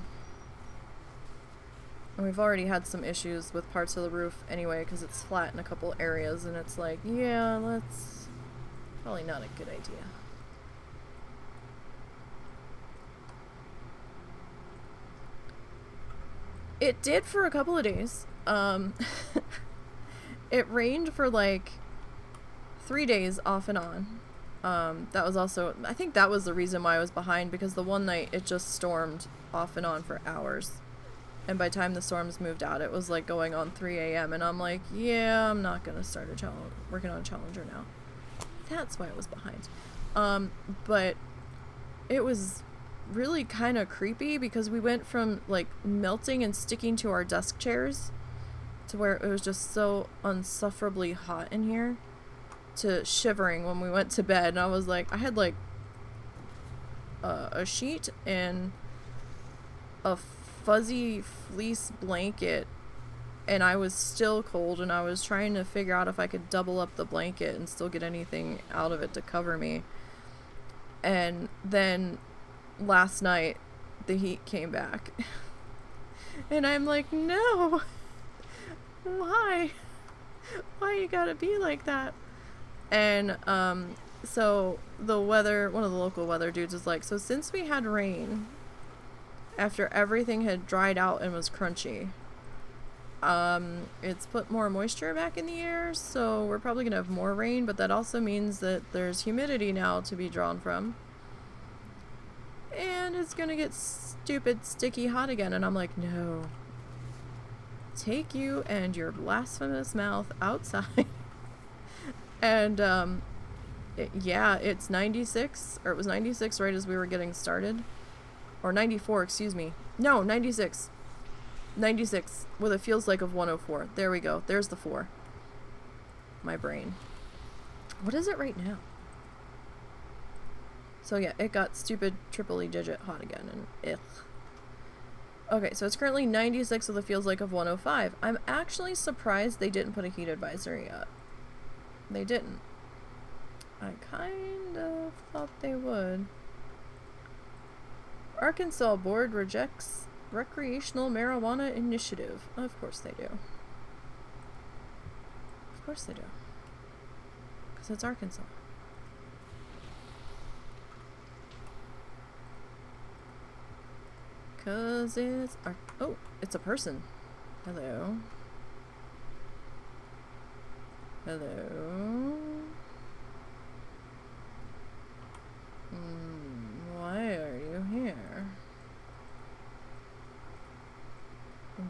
And we've already had some issues with parts of the roof anyway, because it's flat in a couple areas, and it's like, yeah, let's... Probably not a good idea. It did for a couple of days. It rained for like 3 days off and on. That was also, I think that was the reason why I was behind, because the one night it just stormed off and on for hours. And by the time the storms moved out, it was like going on 3 a.m. And I'm like, yeah, I'm not going to start a challenge, working on a challenger now. That's why I was behind. But it was really kind of creepy, because we went from like melting and sticking to our desk chairs to where it was just so unsufferably hot in here, to shivering when we went to bed. And I was like, I had like a sheet and a fuzzy fleece blanket, and I was still cold, and I was trying to figure out if I could double up the blanket and still get anything out of it to cover me. And then last night the heat came back and I'm like, no, why you gotta be like that? And so the weather, one of the local weather dudes is like, so since we had rain after everything had dried out and was crunchy, it's put more moisture back in the air, so we're probably gonna have more rain, but that also means that there's humidity now to be drawn from, and it's gonna get stupid sticky hot again. And I'm like, no, take you and your blasphemous mouth outside. And yeah, it's 96, or it was 96 right as we were getting started, or 94, excuse me, no, 96 with a feels like of 104. There we go. There's the 4. My brain. What is it right now? So yeah, it got stupid triple digit hot again, and ugh. Okay, so it's currently 96 with a feels like of 105. I'm actually surprised they didn't put a heat advisory up. They didn't. I kind of thought they would. Arkansas board rejects recreational marijuana initiative. Of course they do. Of course they do. Because it's Arkansas. Because it's... oh, it's a person. Hello. Hello. Why are you here?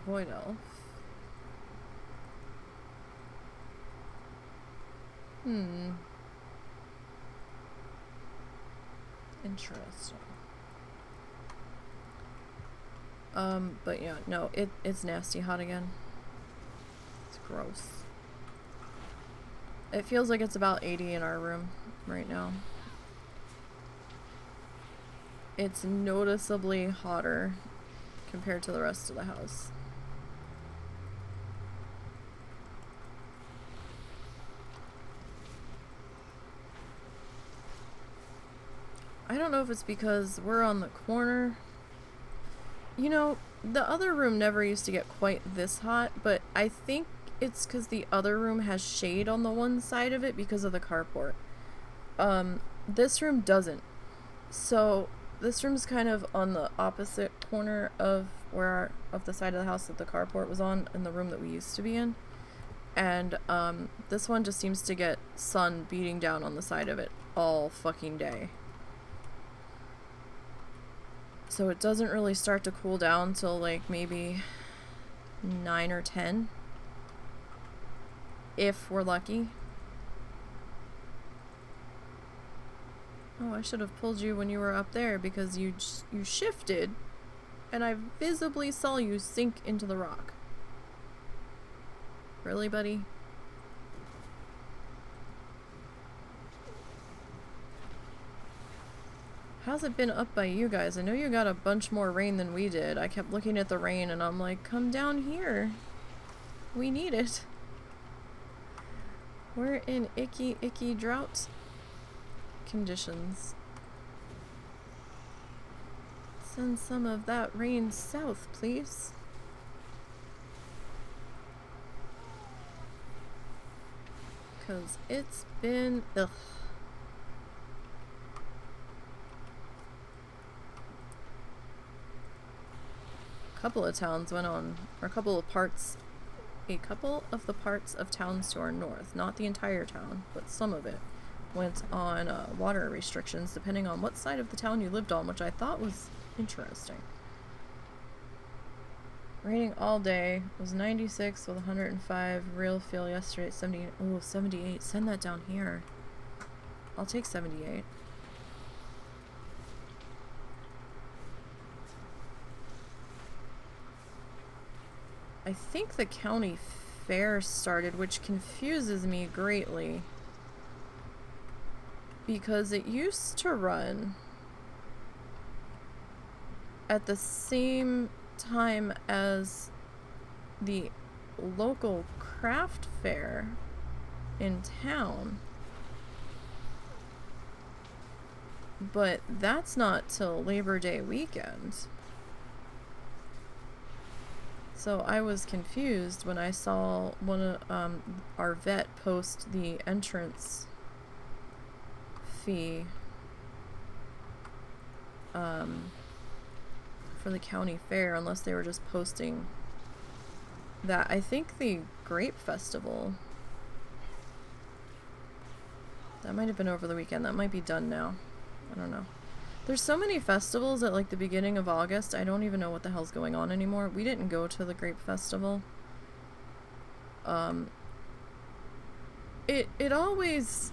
Void elf. Interesting. But yeah, no, it's nasty hot again. It's gross. It feels like it's about 80 in our room right now. It's noticeably hotter compared to the rest of the house. I don't know if it's because we're on the corner. You know, the other room never used to get quite this hot, but I think it's because the other room has shade on the one side of it because of the carport. This room doesn't. So this room's kind of on the opposite corner of of the side of the house that the carport was on, in the room that we used to be in. And this one just seems to get sun beating down on the side of it all fucking day. So it doesn't really start to cool down till like maybe 9 or 10. If we're lucky. Oh, I should have pulled you when you were up there, because you shifted and I visibly saw you sink into the rock. Really, buddy? How's it been up by you guys? I know you got a bunch more rain than we did. I kept looking at the rain and I'm like, come down here. We need it. We're in icky, icky drought conditions. Send some of that rain south, please. because it's been, ugh. A couple of towns went on, or a couple of the parts of towns to our north, not the entire town, but some of it, went on water restrictions depending on what side of the town you lived on, which I thought was interesting. Raining all day. It was 96 with 105 real feel yesterday at 70. Oh, 78. Send that down here. I'll take 78. I think the county fair started, which confuses me greatly. Because it used to run at the same time as the local craft fair in town, but that's not till Labor Day weekend. So I was confused when I saw one of our vet post the entrance fee for the county fair, unless they were just posting that. I think the grape festival, that might have been over the weekend. That might be done now. I don't know. There's so many festivals at like the beginning of August, I don't even know what the hell's going on anymore. We didn't go to the grape festival. It always,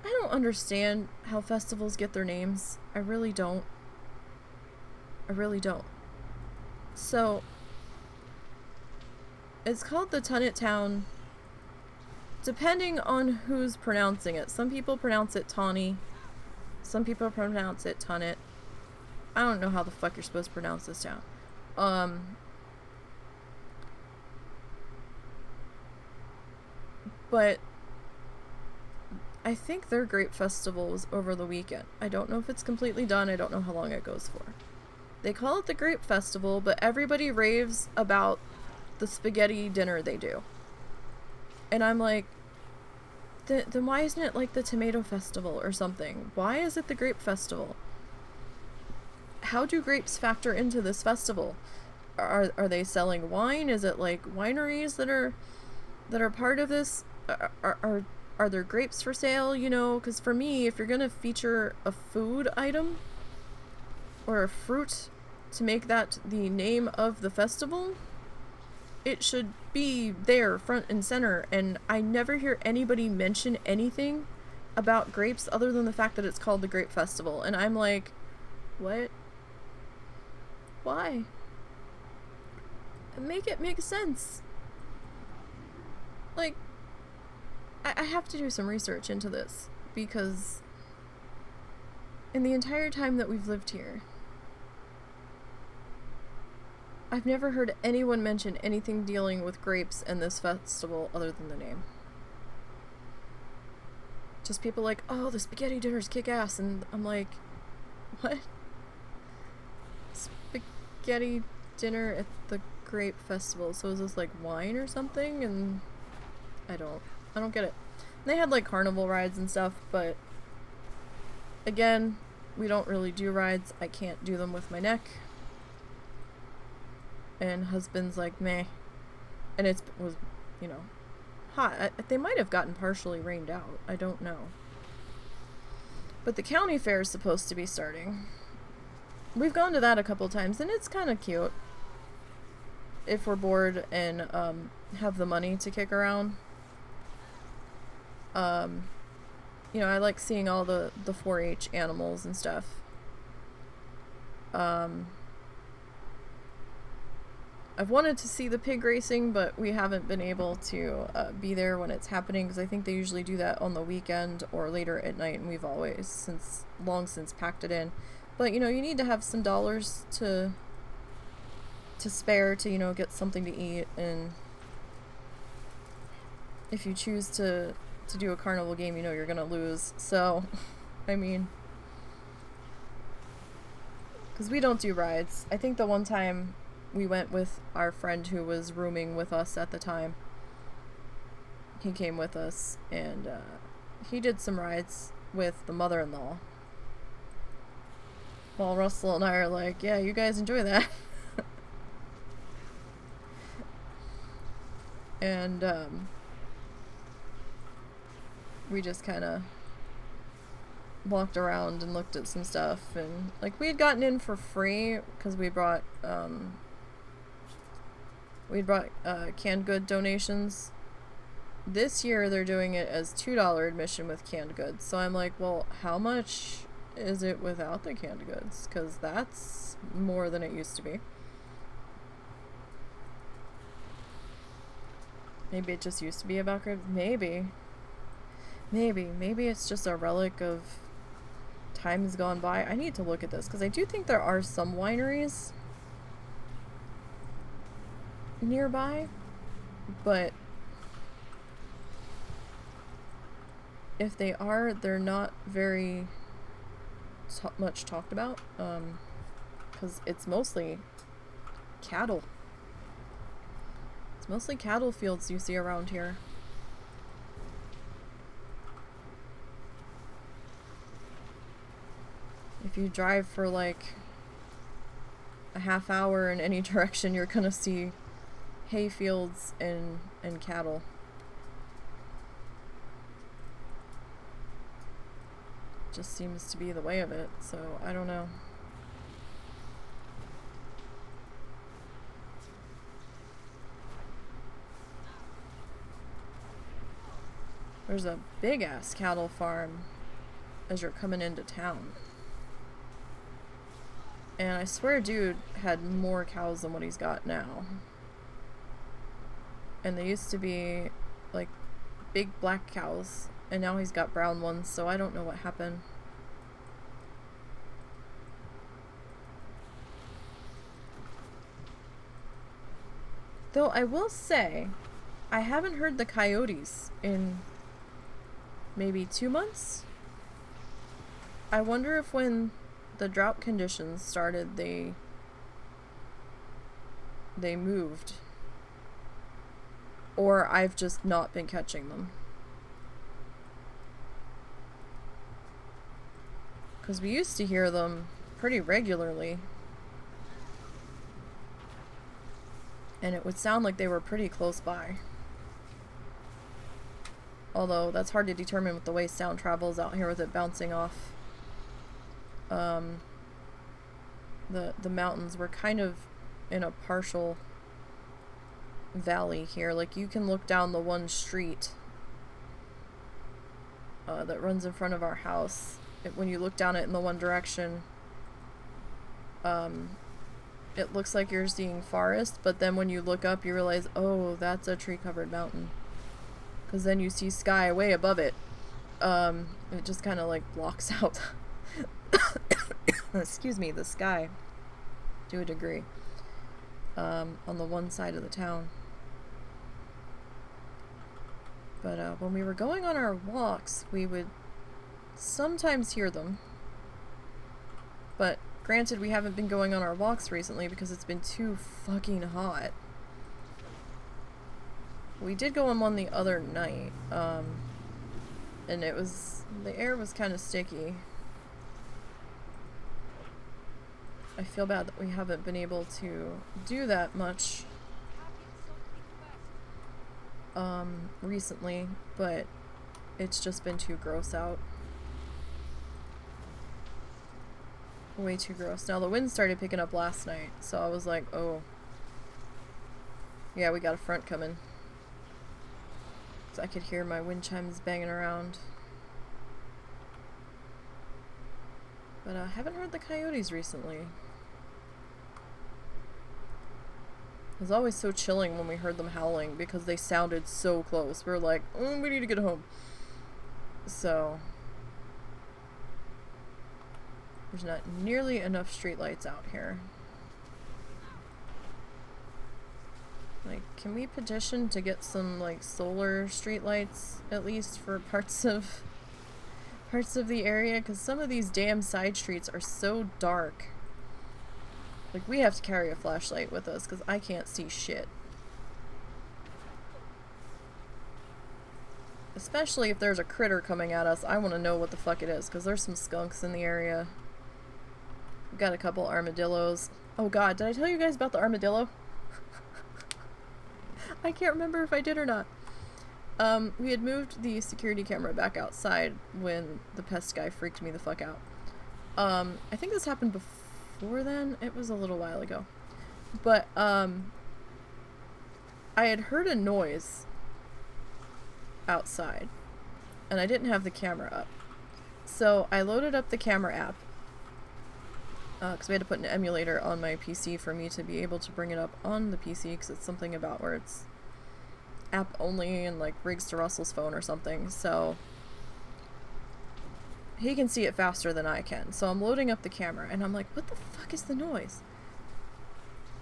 I don't understand how festivals get their names. I really don't. I really don't. So, it's called the Tunnet Town, depending on who's pronouncing it. Some people pronounce it Tawny. Some people pronounce it Tunnet. I don't know how the fuck you're supposed to pronounce this town. But I think their grape festival was over the weekend. I don't know if it's completely done. I don't know how long it goes for. They call it the grape festival, but everybody raves about the spaghetti dinner they do. And I'm like, then why isn't it like the tomato festival or something? Why is it the grape festival? How do grapes factor into this festival? Are they selling wine? Is it like wineries that are part of this? Are there grapes for sale, you know? Because for me, if you're going to feature a food item or a fruit to make that the name of the festival, it should be there front and center. And I never hear anybody mention anything about grapes other than the fact that it's called the Grape Festival. And I'm like, what? Why? Make it make sense. Like, I have to do some research into this, because in the entire time that we've lived here, I've never heard anyone mention anything dealing with grapes and this festival other than the name. Just people like, oh, the spaghetti dinner's kick-ass, and I'm like, what? Spaghetti dinner at the grape festival, so is this like wine or something? And I don't get it. They had like carnival rides and stuff, but again, we don't really do rides. I can't do them with my neck. And husband's like, meh. And it was, you know, hot. They might have gotten partially rained out. I don't know. But the county fair is supposed to be starting. We've gone to that a couple times, and it's kind of cute. If we're bored and have the money to kick around. You know, I like seeing all the 4-H animals and stuff. I've wanted to see the pig racing, but we haven't been able to be there when it's happening, because I think they usually do that on the weekend or later at night, and we've always long since packed it in. But, you know, you need to have some dollars to spare to, you know, get something to eat, and if you choose to do a carnival game, you know you're gonna lose. So, I mean, because we don't do rides. I think the one time we went with our friend who was rooming with us at the time, he came with us, and he did some rides with the mother-in-law. While Russell and I are like, yeah, you guys enjoy that. And we just kind of walked around and looked at some stuff, and like we had gotten in for free because we brought canned good donations. This year they're doing it as $2 admission with canned goods, so I'm like, well, how much is it without the canned goods? Because that's more than it used to be. Maybe it just used to be about crib. Maybe it's just a relic of times gone by. I need to look at this because I do think there are some wineries nearby, but if they are, they're not very much talked about, because it's mostly cattle. It's mostly cattle fields you see around here. If you drive for like a half hour in any direction, you're gonna see hay fields and cattle. Just seems to be the way of it, so I don't know. There's a big ass cattle farm as you're coming into town. And I swear dude had more cows than what he's got now. And they used to be like big black cows, and now he's got brown ones, so I don't know what happened. Though I will say, I haven't heard the coyotes in maybe 2 months. I wonder if when the drought conditions started, they moved. Or I've just not been catching them. Because we used to hear them pretty regularly. And it would sound like they were pretty close by. Although that's hard to determine with the way sound travels out here with it bouncing off the mountains. We're kind of in a partial valley here. Like you can look down the one street that runs in front of our house. When you look down it in the one direction, it looks like you're seeing forest, but then when you look up you realize, oh, that's a tree-covered mountain. Because then you see sky way above it. It just kind of like blocks out excuse me, the sky to a degree on the one side of the town. But when we were going on our walks, we would sometimes hear them. But granted, we haven't been going on our walks recently because it's been too fucking hot. We did go on one the other night, and the air was kind of sticky. I feel bad that we haven't been able to do that much recently, but it's just been too gross out. Way too gross. Now the wind started picking up last night, so I was like, oh yeah, we got a front coming. So I could hear my wind chimes banging around. But I haven't heard the coyotes recently. It was always so chilling when we heard them howling because they sounded so close. We were like, oh, we need to get home. So there's not nearly enough streetlights out here. Like, can we petition to get some like solar streetlights at least for parts of the area? Because some of these damn side streets are so dark. Like, we have to carry a flashlight with us because I can't see shit. Especially if there's a critter coming at us, I want to know what the fuck it is, because there's some skunks in the area. We've got a couple armadillos. Oh god, did I tell you guys about the armadillo? I can't remember if I did or not. We had moved the security camera back outside when the pest guy freaked me the fuck out. I think this happened before then. It was a little while ago. But, I had heard a noise outside, and I didn't have the camera up. So I loaded up the camera app, because we had to put an emulator on my PC for me to be able to bring it up on the PC, because it's something about where it's app only and like rigs to Russell's phone or something, so he can see it faster than I can. So I'm loading up the camera and I'm like, what the fuck is the noise?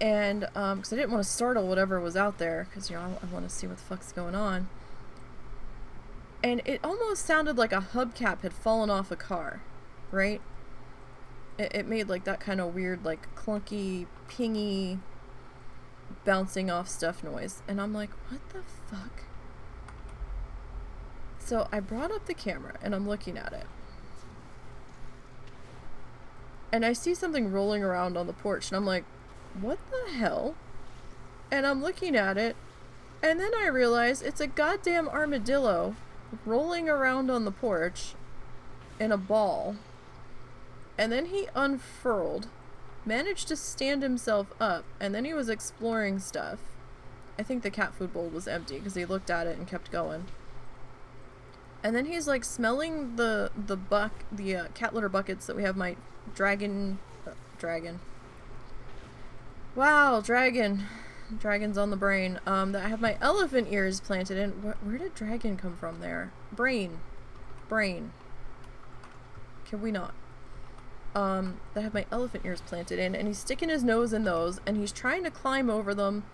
And because I didn't want to startle whatever was out there, because you know, I want to see what the fuck's going on. And it almost sounded like a hubcap had fallen off a car, right? It made like that kind of weird, like clunky, pingy, bouncing off stuff noise. And I'm like, what the fuck? So I brought up the camera and I'm looking at it. And I see something rolling around on the porch and I'm like, what the hell? And I'm looking at it and then I realize it's a goddamn armadillo rolling around on the porch in a ball. And then he unfurled, managed to stand himself up, and then he was exploring stuff. I think the cat food bowl was empty because he looked at it and kept going. And then he's like smelling the cat litter buckets that we have my dragon. Wow, dragon's on the brain. That I have my elephant ears planted in. Where did dragon come from there? Brain. Can we not? That I have my elephant ears planted in, and he's sticking his nose in those, and he's trying to climb over them.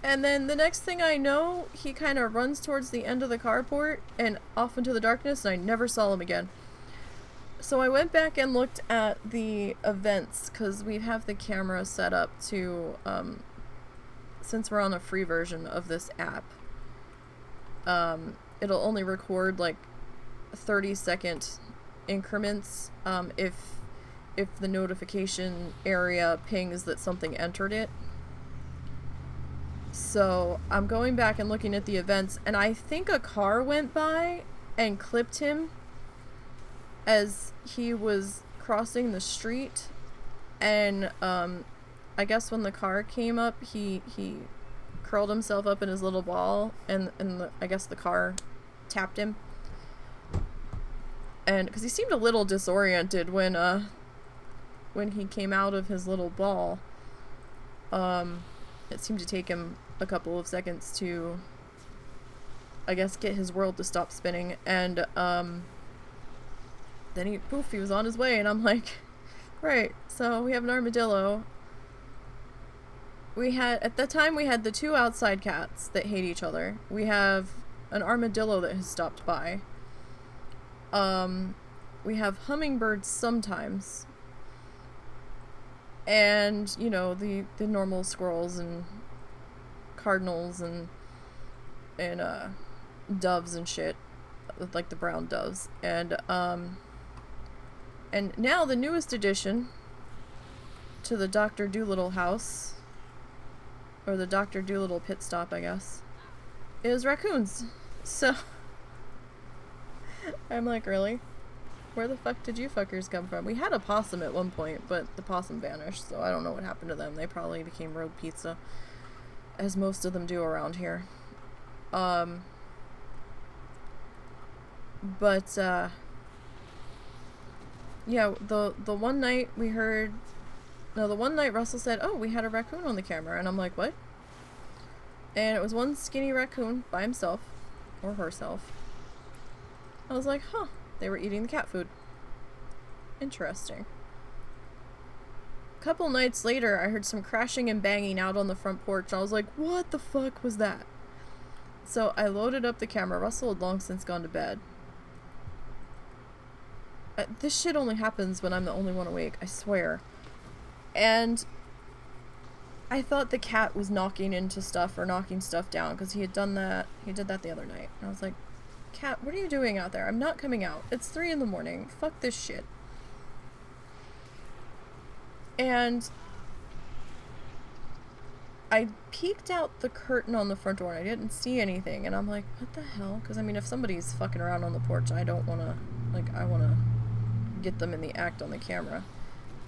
And then the next thing I know, he kind of runs towards the end of the carport and off into the darkness, and I never saw him again. So I went back and looked at the events, because we have the camera set up to, since we're on a free version of this app, it'll only record like 30-second increments, if the notification area pings that something entered it. So I'm going back and looking at the events, and I think a car went by and clipped him as he was crossing the street, and I guess when the car came up, he curled himself up in his little ball, and I guess the car tapped him. And because he seemed a little disoriented when he came out of his little ball, it seemed to take him a couple of seconds to, I guess, get his world to stop spinning. And then he was on his way, and I'm like, right, so we have an armadillo. At that time, we had the two outside cats that hate each other. We have an armadillo that has stopped by. We have hummingbirds sometimes. And, you know, the normal squirrels and cardinals and doves and shit. Like the brown doves. And now the newest addition to the Dr. Dolittle house, or the Dr. Dolittle pit stop, I guess, is raccoons. So I'm like, really? Where the fuck did you fuckers come from? We had a possum at one point, but the possum vanished, so I don't know what happened to them. They probably became road pizza, as most of them do around here. But yeah, the one night we heard, no, the one night Russell said, oh, we had a raccoon on the camera, and I'm like, what? And it was one skinny raccoon by himself, or herself. I was like, huh, they were eating the cat food. Interesting. A couple nights later, I heard some crashing and banging out on the front porch. I was like, what the fuck was that? So I loaded up the camera. Russell had long since gone to bed. This shit only happens when I'm the only one awake, I swear. And I thought the cat was knocking into stuff or knocking stuff down, because he had done that. He did that the other night. And I was like, Cat, what are you doing out there? I'm not coming out. It's 3 in the morning. Fuck this shit. And I peeked out the curtain on the front door and I didn't see anything. And I'm like, what the hell? Because, I mean, if somebody's fucking around on the porch, I don't want to, like, I want to get them in the act on the camera.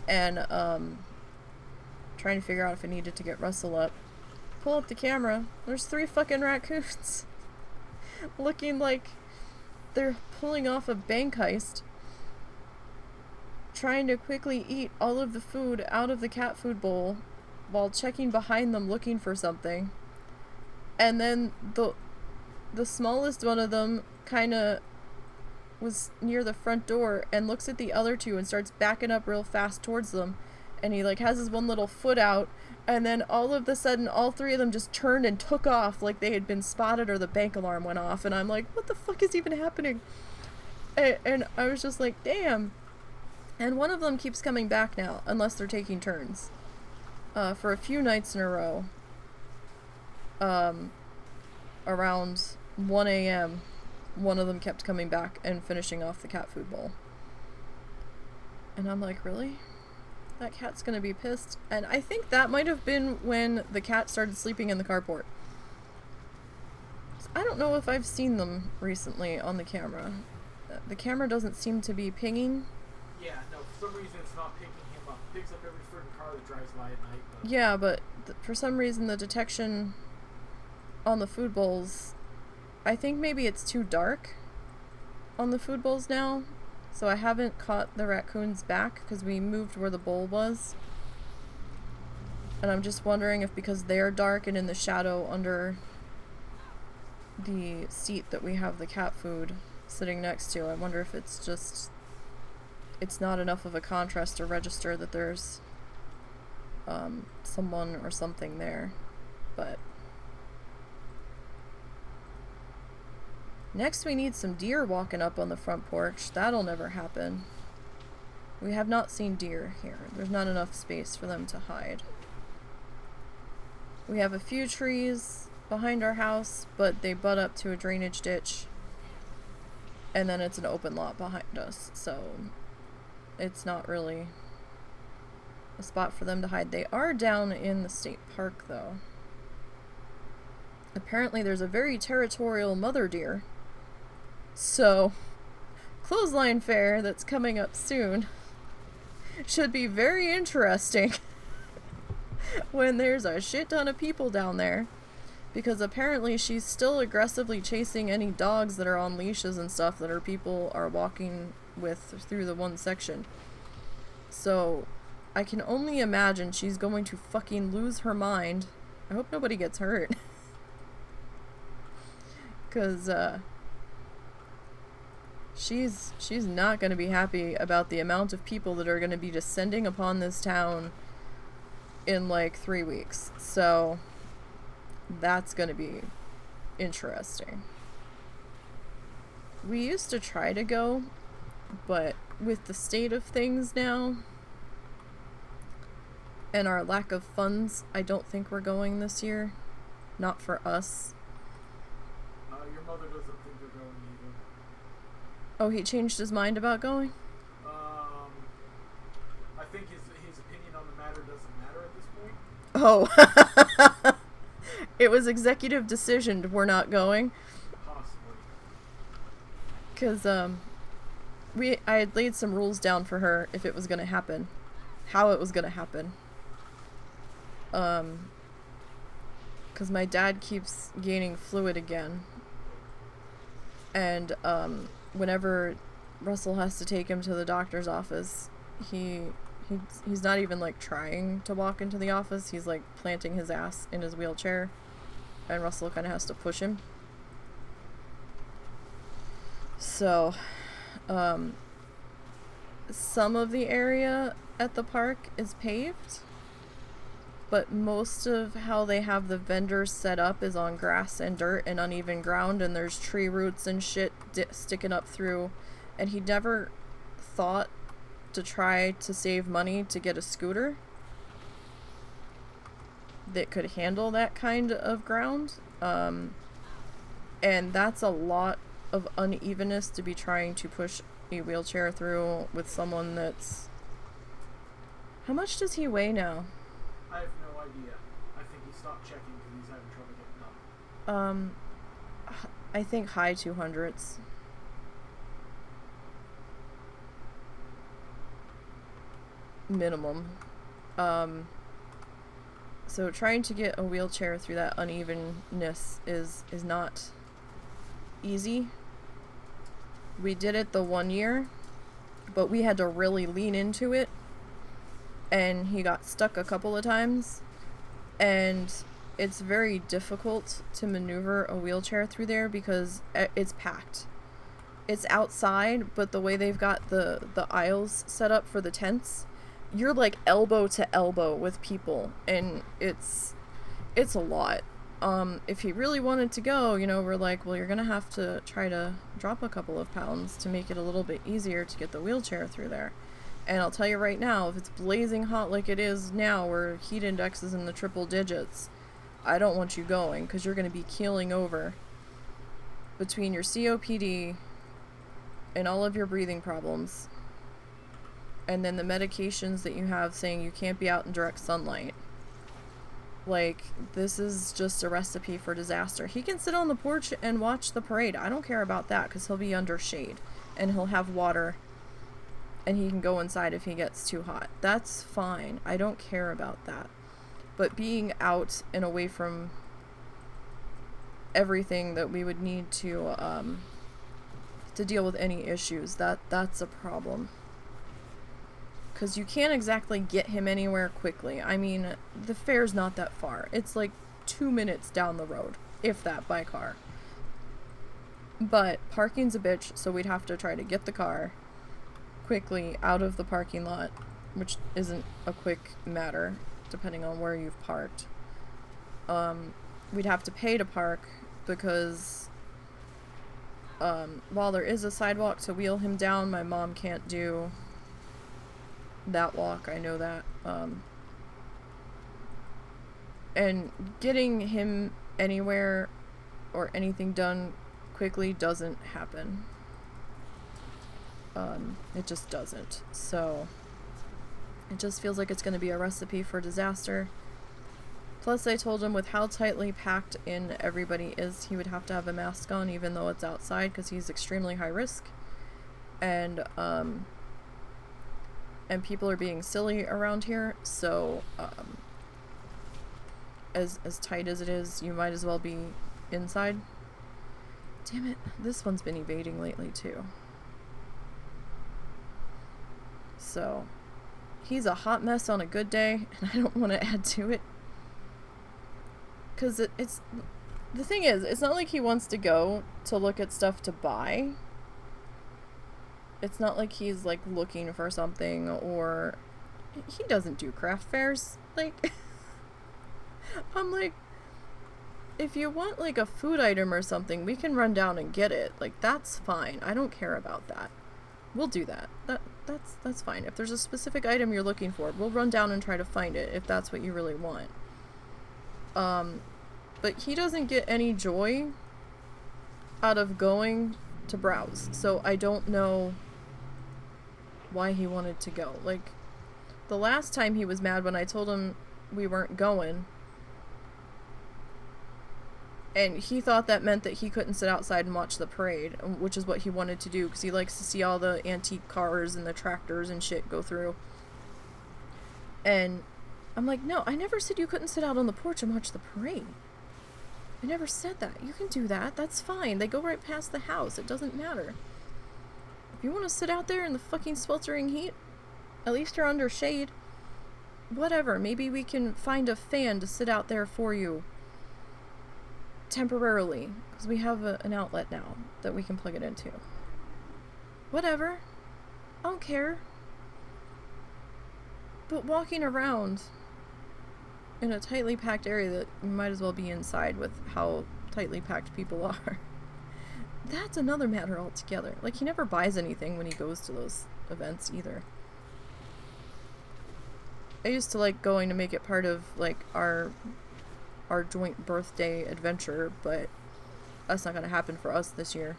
And, trying to figure out if I needed to get Russell up. Pull up the camera. There's 3 fucking raccoons. Looking like they're pulling off a bank heist. Trying to quickly eat all of the food out of the cat food bowl while checking behind them looking for something. And then the smallest one of them kind of was near the front door and looks at the other 2 and starts backing up real fast towards them. And he like has his one little foot out, and then all of a sudden all 3 of them just turned and took off like they had been spotted or the bank alarm went off. And I'm like, what the fuck is even happening? And I was just like, damn. And one of them keeps coming back now, unless they're taking turns. For a few nights in a row. Around 1 a.m., one of them kept coming back and finishing off the cat food bowl. And I'm like, really? That cat's gonna be pissed. And I think that might have been when the cat started sleeping in the carport. So I don't know if I've seen them recently on the camera. The camera doesn't seem to be pinging. Yeah, no, for some reason it's not picking him up. It picks up every freaking car that drives by at night. But... Yeah, but for some reason the detection on the food bowls, I think maybe it's too dark on the food bowls now. So I haven't caught the raccoons back because we moved where the bowl was. And I'm just wondering if because they're dark and in the shadow under the seat that we have the cat food sitting next to, I wonder if it's just, it's not enough of a contrast to register that there's someone or something there. But next we need some deer walking up on the front porch. That'll never happen. We have not seen deer here. There's not enough space for them to hide. We have a few trees behind our house, but they butt up to a drainage ditch. And then it's an open lot behind us, so it's not really a spot for them to hide. They are down in the state park, though. Apparently there's a very territorial mother deer. So, clothesline fair that's coming up soon should be very interesting when there's a shit ton of people down there, because apparently she's still aggressively chasing any dogs that are on leashes and stuff that her people are walking with through the one section. So I can only imagine she's going to fucking lose her mind. I hope nobody gets hurt. Because she's not going to be happy about the amount of people that are going to be descending upon this town in like 3 weeks. So that's going to be interesting. We used to try to go, but with the state of things now and our lack of funds, I don't think we're going this year. Not for us. Your mother doesn't think they're going either. Oh, he changed his mind about going? I think his opinion on the matter doesn't matter at this point. Oh. It was executive decision, we're not going. Possibly. Because, I had laid some rules down for her if it was going to happen. How it was going to happen. Because my dad keeps gaining fluid again. And, whenever Russell has to take him to the doctor's office, he's not even, like, trying to walk into the office. He's, like, planting his ass in his wheelchair. And Russell kind of has to push him. So, some of the area at the park is paved, but most of how they have the vendors set up is on grass and dirt and uneven ground, and there's tree roots and shit sticking up through, and he never thought to try to save money to get a scooter that could handle that kind of ground. And that's a lot of unevenness to be trying to push a wheelchair through with someone that's... How much does he weigh now? I have no idea. I think he stopped checking because he's having trouble getting up. I think high 200s. Minimum. So trying to get a wheelchair through that unevenness is not easy. We did it the 1 year, but we had to really lean into it, and he got stuck a couple of times, and it's very difficult to maneuver a wheelchair through there because it's packed. It's outside, but the way they've got the aisles set up for the tents, you're like elbow to elbow with people, and it's a lot. If he really wanted to go, you know, we're like, well, you're gonna have to try to drop a couple of pounds to make it a little bit easier to get the wheelchair through there. And I'll tell you right now, if it's blazing hot like it is now, where heat index is in the triple digits, I don't want you going, because you're gonna be keeling over between your COPD and all of your breathing problems, and then the medications that you have saying you can't be out in direct sunlight. Like, this is just a recipe for disaster. He can sit on the porch and watch the parade. I don't care about that, because he'll be under shade, and he'll have water, and he can go inside if he gets too hot. That's fine. I don't care about that. But being out and away from everything that we would need to deal with any issues, that's a problem. Because you can't exactly get him anywhere quickly. I mean, the fair's not that far. It's like 2 minutes down the road, if that, by car. But parking's a bitch, so we'd have to try to get the car quickly out of the parking lot, which isn't a quick matter, depending on where you've parked. We'd have to pay to park, because while there is a sidewalk to wheel him down, my mom can't do that walk. I know that. And getting him anywhere or anything done quickly doesn't happen. It just doesn't. So it just feels like it's going to be a recipe for disaster. Plus, I told him with how tightly packed in everybody is, he would have to have a mask on even though it's outside, because he's extremely high risk. And people are being silly around here, so as tight as it is, you might as well be inside. Damn it, this one's been evading lately too. So he's a hot mess on a good day, and I don't want to add to it, because it's the thing is, it's not like he wants to go to look at stuff to buy. It's not like he's, like, looking for something, or... He doesn't do craft fairs. Like, I'm like, if you want, like, a food item or something, we can run down and get it. Like, that's fine. I don't care about that. We'll do that. That's fine. If there's a specific item you're looking for, we'll run down and try to find it, if that's what you really want. But he doesn't get any joy out of going to browse, so I don't know why he wanted to go. Like, the last time he was mad when I told him we weren't going, and he thought that meant that he couldn't sit outside and watch the parade, which is what he wanted to do, because he likes to see all the antique cars and the tractors and shit go through. And I'm like, no, I never said you couldn't sit out on the porch and watch the parade. I never said that. You can do that. That's fine. They go right past the house. It doesn't matter. If you want to sit out there in the fucking sweltering heat, at least you're under shade. Whatever. Maybe we can find a fan to sit out there for you temporarily, because we have an outlet now that we can plug it into. Whatever. I don't care. But walking around in a tightly packed area that you might as well be inside with how tightly packed people are, that's another matter altogether. Like, he never buys anything when he goes to those events either. I used to like going to make it part of, like, our joint birthday adventure, but that's not gonna happen for us this year.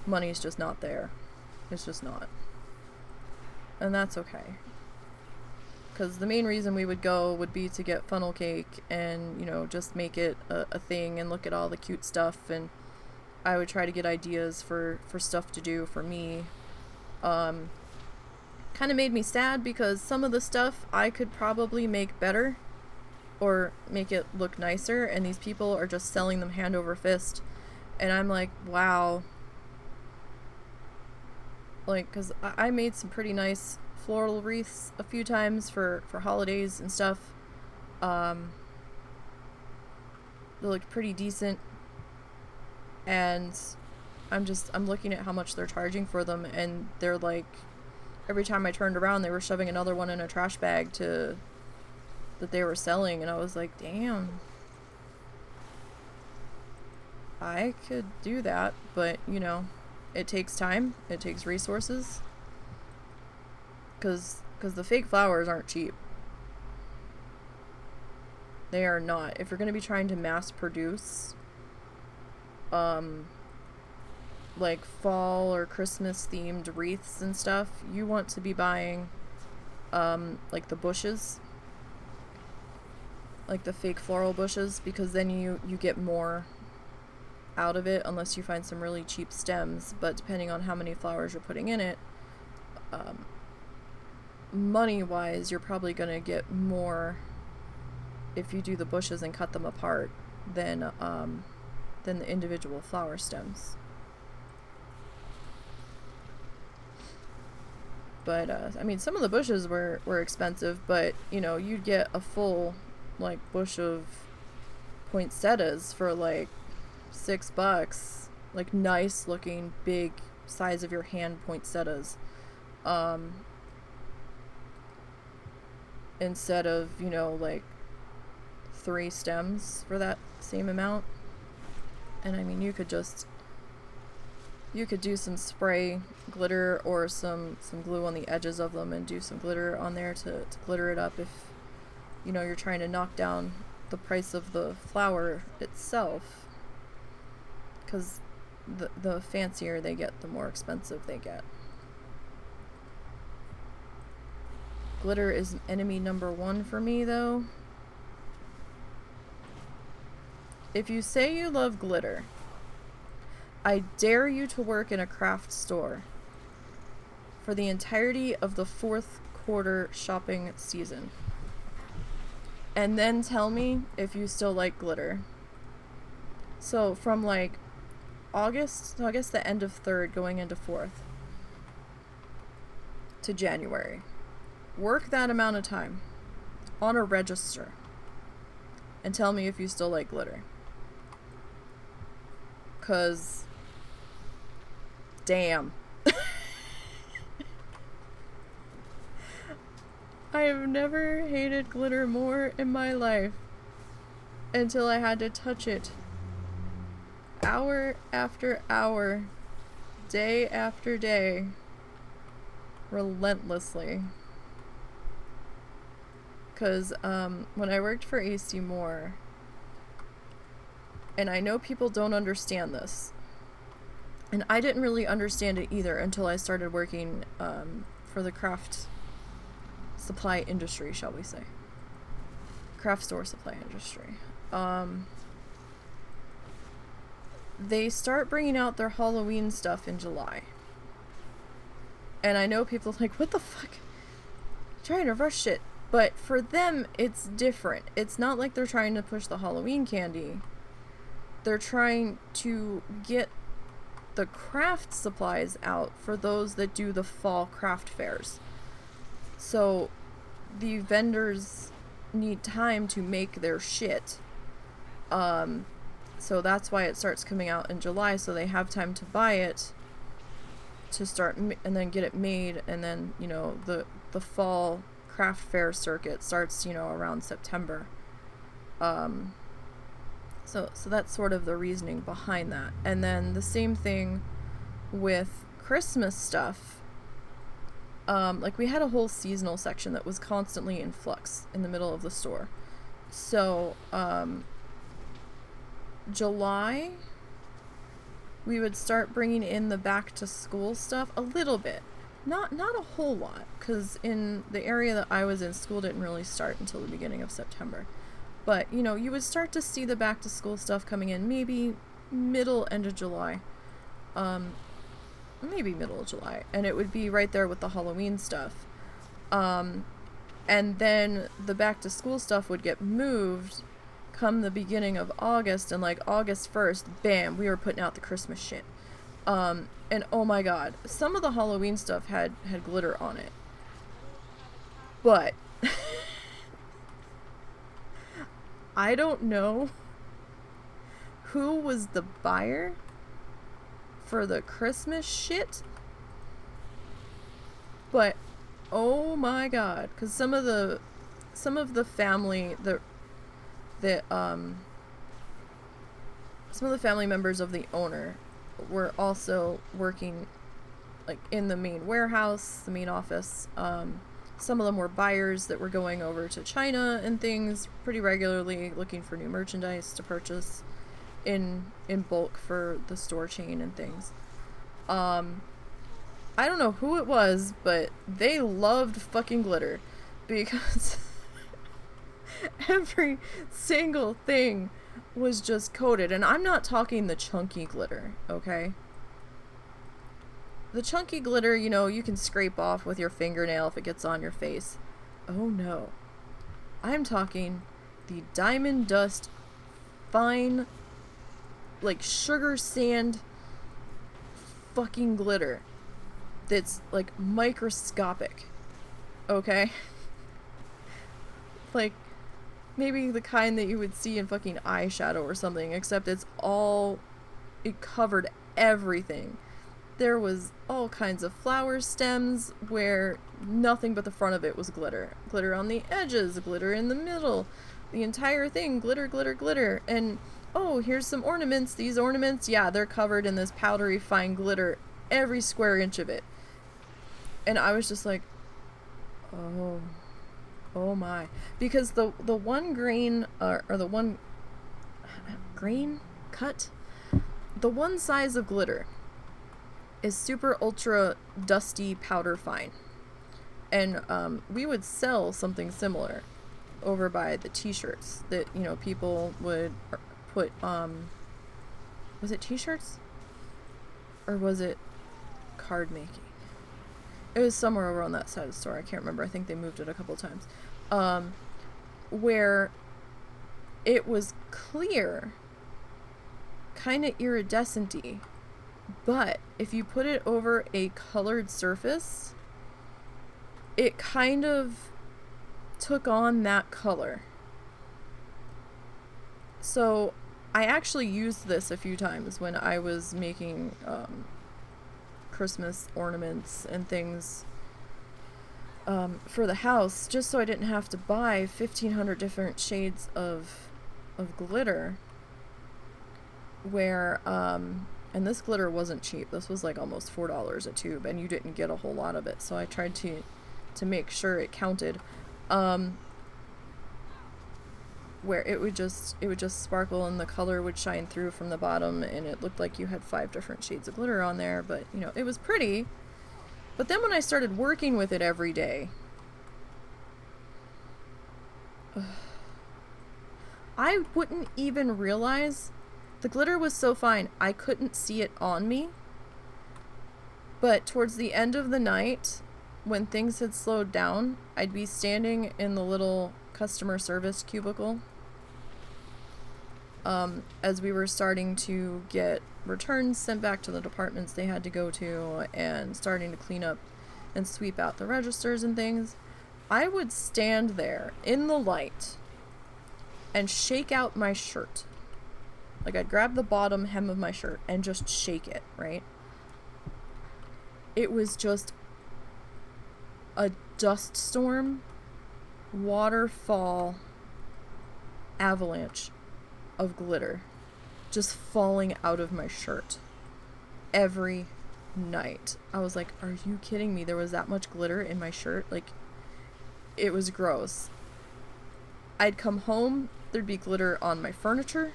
money's just not there. It's just not. And that's okay. Because the main reason we would go would be to get funnel cake and, you know, just make it a thing and look at all the cute stuff. And I would try to get ideas for stuff to do for me. Kind of made me sad because some of the stuff I could probably make better or make it look nicer, and these people are just selling them hand over fist. And I'm like, wow. Like, because I made some pretty nice floral wreaths a few times for holidays and stuff. They looked pretty decent. And I'm looking at how much they're charging for them, and they're like, every time I turned around, they were shoving another one in a trash bag that they were selling, and I was like, damn. I could do that, but, you know, it takes time, it takes resources, because the fake flowers aren't cheap. They are not. If you're going to be trying to mass produce, like fall or Christmas themed wreaths and stuff, you want to be buying, like the bushes, like the fake floral bushes, because then you get more out of it, unless you find some really cheap stems. But depending on how many flowers you're putting in it, money wise, you're probably going to get more if you do the bushes and cut them apart than the individual flower stems. But I mean, some of the bushes were expensive, but you know, you'd get a full like bush of poinsettias for like $6, like nice looking big size of your hand poinsettias, instead of, you know, like 3 stems for that same amount. And I mean, you could do some spray glitter or some glue on the edges of them and do some glitter on there to glitter it up if, you know, you're trying to knock down the price of the flower itself. Because the fancier they get, the more expensive they get. Glitter is enemy number 1 for me, though. If you say you love glitter, I dare you to work in a craft store for the entirety of the 4th quarter shopping season. And then tell me if you still like glitter. So from like August, so I guess the end of 3rd going into 4th to January. Work that amount of time on a register and tell me if you still like glitter. 'Cause damn. I have never hated glitter more in my life until I had to touch it hour after hour, day after day, relentlessly. Because when I worked for AC Moore, and I know people don't understand this, and I didn't really understand it either until I started working for the craft supply industry, shall we say. Craft store supply industry. They start bringing out their Halloween stuff in July. And I know people are like, what the fuck? Trying to rush shit. But for them, it's different. It's not like they're trying to push the Halloween candy. They're trying to get the craft supplies out for those that do the fall craft fairs. So the vendors need time to make their shit. So that's why it starts coming out in July, so they have time to buy it to start and then get it made, and then, you know, the fall craft fair circuit starts, you know, around September. So that's sort of the reasoning behind that. And then the same thing with Christmas stuff. Like we had a whole seasonal section that was constantly in flux in the middle of the store. So, July we would start bringing in the back to school stuff a little bit. Not a whole lot, because in the area that I was in, school didn't really start until the beginning of September. But, you know, you would start to see the back to school stuff coming in maybe end of July. Maybe middle of July. And it would be right there with the Halloween stuff. And then the back to school stuff would get moved come the beginning of August, and like August 1st, bam, we were putting out the Christmas shit. And oh my god, some of the Halloween stuff had glitter on it. But I don't know who was the buyer for the Christmas shit. But oh my god, cuz some of the family some of the family members of the owner were also working like in the main warehouse, the main office. Some of them were buyers that were going over to China and things pretty regularly, looking for new merchandise to purchase in bulk for the store chain and things. I don't know who it was, but they loved fucking glitter, because every single thing was just coated. And I'm not talking the chunky glitter, okay? The chunky glitter, you know, you can scrape off with your fingernail if it gets on your face. Oh no. I'm talking the diamond dust, fine, like sugar sand fucking glitter that's like microscopic, okay? Like maybe the kind that you would see in fucking eyeshadow or something, except it covered everything. There was all kinds of flower stems where nothing but the front of it was glitter. Glitter on the edges, glitter in the middle, the entire thing, glitter, glitter, glitter. And oh, here's some ornaments. These ornaments, yeah, they're covered in this powdery fine glitter, every square inch of it. And I was just like, oh my. Because the one grain, or the one grain cut, the one size of glitter is super ultra dusty powder fine. And we would sell something similar over by the t-shirts that, you know, people would put, was it t-shirts? Or was it card making? It was somewhere over on that side of the store. I can't remember. I think they moved it a couple times. Where it was clear, kind of iridescent-y, but if you put it over a colored surface, it kind of took on that color. So I actually used this a few times when I was making Christmas ornaments and things for the house, just so I didn't have to buy 1,500 different shades of glitter. Where and this glitter wasn't cheap. This was like almost $4 a tube, and you didn't get a whole lot of it. So I tried to make sure it counted. Where it would just sparkle and the color would shine through from the bottom, and it looked like you had 5 different shades of glitter on there, but you know, it was pretty. But then when I started working with it every day, I wouldn't even realize the glitter was so fine I couldn't see it on me. But towards the end of the night, when things had slowed down, I'd be standing in the little customer service cubicle as we were starting to get returns sent back to the departments they had to go to, and starting to clean up and sweep out the registers and things. I would stand there in the light and shake out my shirt. Like, I'd grab the bottom hem of my shirt and just shake it, right? It was just a dust storm, waterfall, avalanche of glitter just falling out of my shirt every night. I was like, are you kidding me? There was that much glitter in my shirt? Like, it was gross. I'd come home, there'd be glitter on my furniture.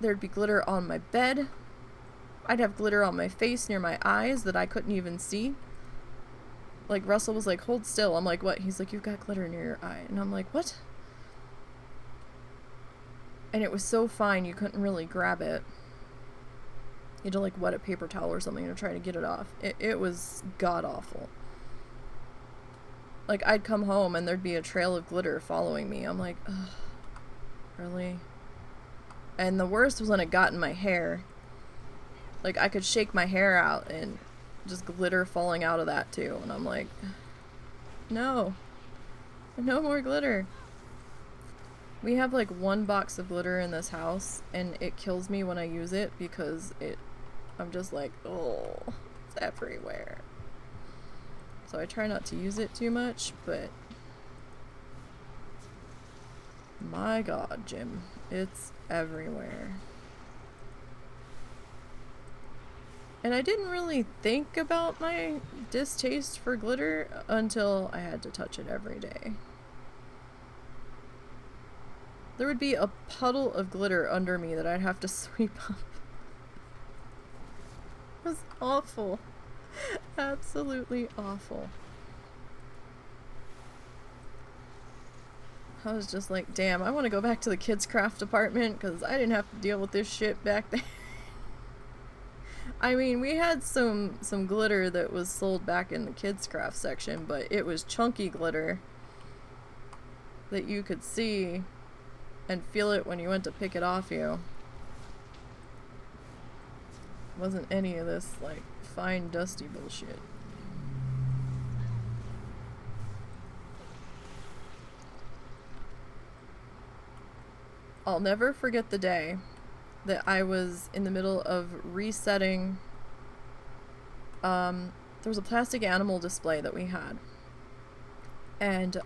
There'd be glitter on my bed. I'd have glitter on my face near my eyes that I couldn't even see. Like, Russell was like, hold still. I'm like, what? He's like, you've got glitter near your eye. And I'm like, what? And it was so fine, you couldn't really grab it. You had to, like, wet a paper towel or something to try to get it off. It was god-awful. Like, I'd come home and there'd be a trail of glitter following me. I'm like, ugh, really? And the worst was when it got in my hair. Like, I could shake my hair out and just glitter falling out of that too. And I'm like, no. No more glitter. We have like one box of glitter in this house, and it kills me when I use it because I'm just like, oh, it's everywhere. So I try not to use it too much, but my god, Jim, it's everywhere. And I didn't really think about my distaste for glitter until I had to touch it every day. There would be a puddle of glitter under me that I'd have to sweep up. It was awful. Absolutely awful. I was just like, damn, I want to go back to the kids' craft department because I didn't have to deal with this shit back there. I mean, we had some glitter that was sold back in the kids' craft section, but it was chunky glitter that you could see and feel it when you went to pick it off you. It wasn't any of this, like, fine, dusty bullshit. I'll never forget the day that I was in the middle of resetting. There was a plastic animal display that we had. And,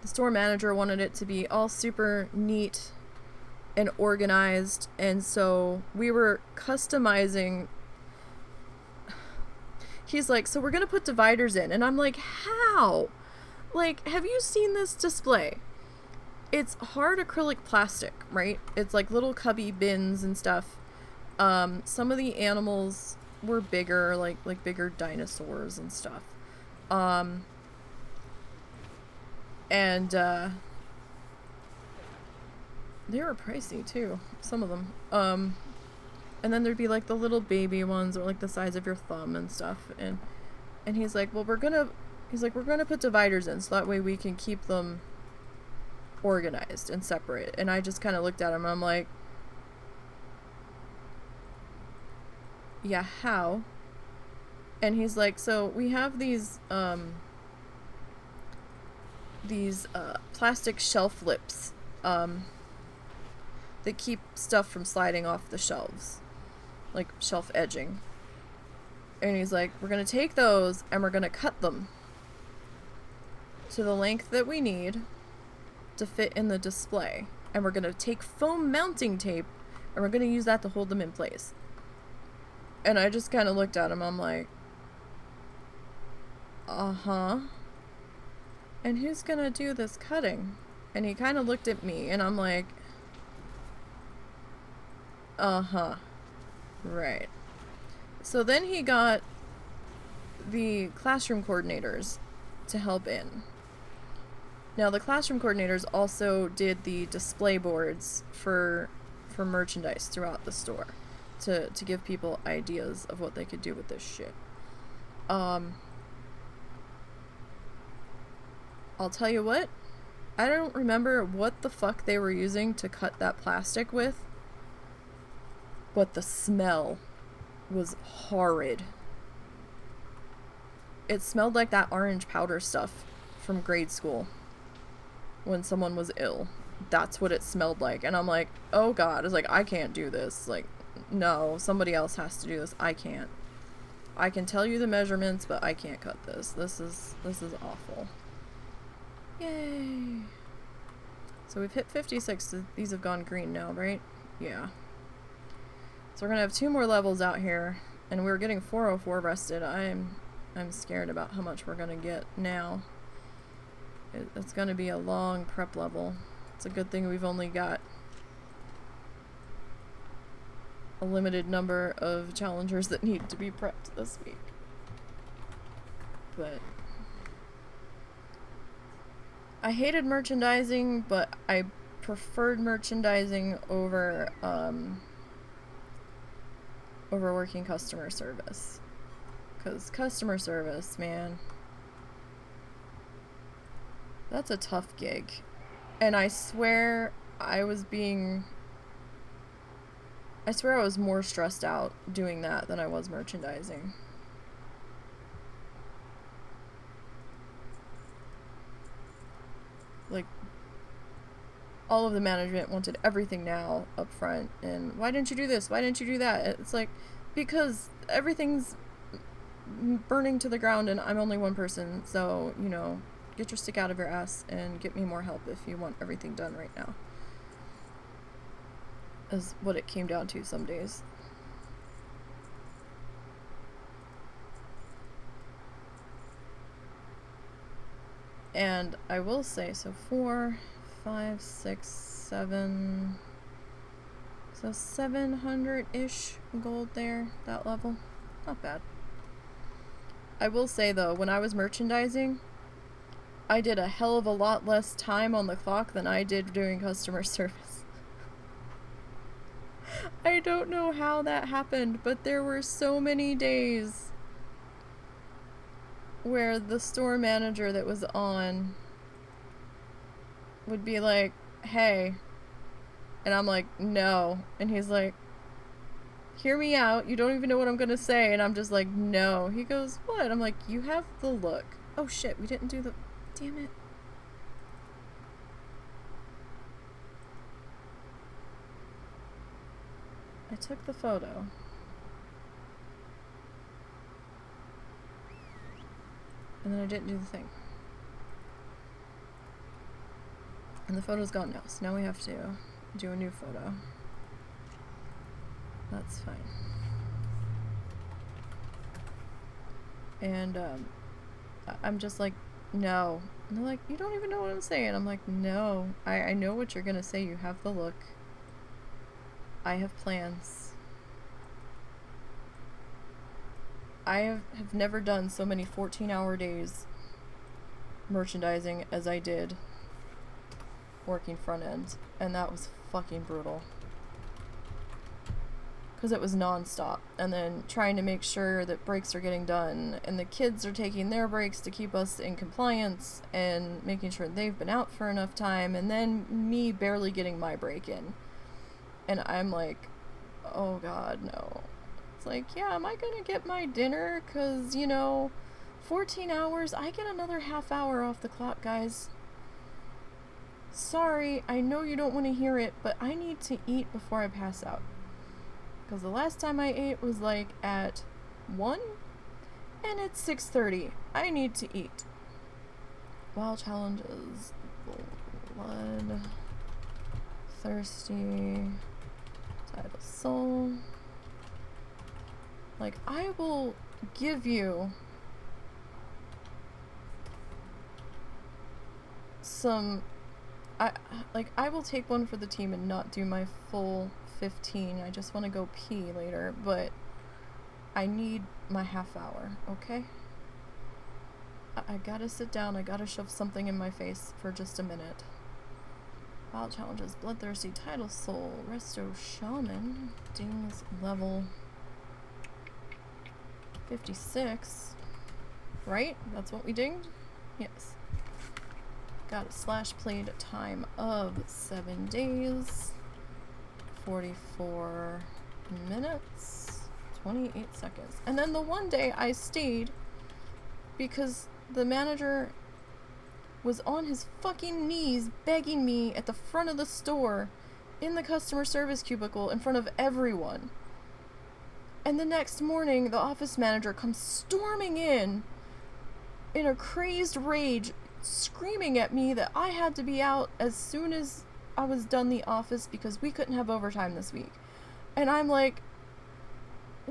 the store manager wanted it to be all super neat and organized, and so we were customizing. He's like, so we're gonna put dividers in, and I'm like, how? Like, have you seen this display? It's hard acrylic plastic, right? It's like little cubby bins and stuff. Some of the animals were bigger, like bigger dinosaurs and stuff. And they were pricey too, some of them. And then there'd be like the little baby ones or like the size of your thumb and stuff. And he's like, well, we're gonna put dividers in so that way we can keep them organized and separate. And I just kind of looked at him and I'm like, yeah, how? And he's like, so we have these plastic shelf lips that keep stuff from sliding off the shelves, like shelf edging. And he's like, we're gonna take those and we're gonna cut them to the length that we need to fit in the display, and we're gonna take foam mounting tape and we're gonna use that to hold them in place. And I just kind of looked at him, I'm like, uh-huh. And who's gonna do this cutting? And he kind of looked at me, and I'm like, uh-huh. Right. So then he got the classroom coordinators to help in. Now, the classroom coordinators also did the display boards for merchandise throughout the store to give people ideas of what they could do with this shit. I'll tell you what, I don't remember what the fuck they were using to cut that plastic with, but the smell was horrid. It smelled like that orange powder stuff from grade school when someone was ill. That's what it smelled like. And I'm like, oh god. I was like, I can't do this. Like, no, somebody else has to do this. I can't. I can tell you the measurements, but I can't cut this. This is awful. Yay. So we've hit 56. These have gone green now, right? Yeah. So we're gonna have 2 more levels out here, and we're getting 404 rested. I'm scared about how much we're gonna get now. It's gonna be a long prep level. It's a good thing we've only got a limited number of challengers that need to be prepped this week. But I hated merchandising, but I preferred merchandising over working customer service. 'Cause customer service, man, that's a tough gig. And I swear I was more stressed out doing that than I was merchandising. Like, all of the management wanted everything now up front, and why didn't you do this? Why didn't you do that? It's like, because everything's burning to the ground and I'm only one person, so, you know, get your stick out of your ass and get me more help if you want everything done right now. Is what it came down to some days. And I will say, so 4, 5, 6, 7, so 700-ish gold there, that level. Not bad. I will say though, when I was merchandising, I did a hell of a lot less time on the clock than I did doing customer service. I don't know how that happened, but there were so many days where the store manager that was on would be like, hey, and I'm like, no, and he's like, hear me out, you don't even know what I'm gonna say, and I'm just like, no. He goes, what? I'm like, you have the look. Oh shit, we didn't do the, damn it. I took the photo. And then I didn't do the thing. And the photo's gone now, so now we have to do a new photo. That's fine. And I'm just like, no. And they're like, you don't even know what I'm saying. I'm like, no. I know what you're gonna say. You have the look. I have plans. I have never done so many 14-hour days merchandising as I did working front end, and that was fucking brutal. Because it was non-stop, and then trying to make sure that breaks are getting done, and the kids are taking their breaks to keep us in compliance, and making sure they've been out for enough time, and then me barely getting my break in. And I'm like, oh god, no. It's like, yeah, am I gonna get my dinner? 'Cause, you know, 14 hours, I get another half hour off the clock, guys. Sorry, I know you don't want to hear it, but I need to eat before I pass out. Because the last time I ate was like at 1, and it's 6:30. I need to eat. WoW challenges. Blood. Thirsty. Title soul. Like, I will give you some... I will take one for the team and not do my full 15. I just want to go pee later, but I need my half hour, okay? I gotta sit down, I gotta shove something in my face for just a minute. Wild challenges, bloodthirsty, title soul, resto shaman, dings level 56, right? That's what we dinged? Yes. Got a slash played time of 7 days, 44 minutes, 28 seconds. And then the one day I stayed because the manager was on his fucking knees begging me at the front of the store in the customer service cubicle in front of everyone. And the next morning, the office manager comes storming in a crazed rage, screaming at me that I had to be out as soon as I was done the office because we couldn't have overtime this week. And I'm like,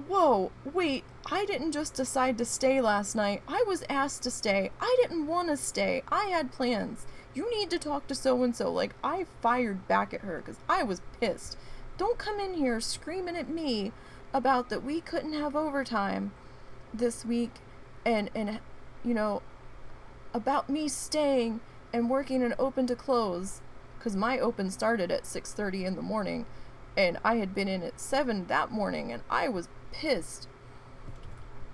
whoa, wait, I didn't just decide to stay last night. I was asked to stay. I didn't want to stay. I had plans. You need to talk to so-and-so. Like, I fired back at her because I was pissed. don't come in here screaming at me about that we couldn't have overtime this week and you know, about me staying and working an open to close, because my open started at 6:30 in the morning and I had been in at 7 that morning and I was pissed.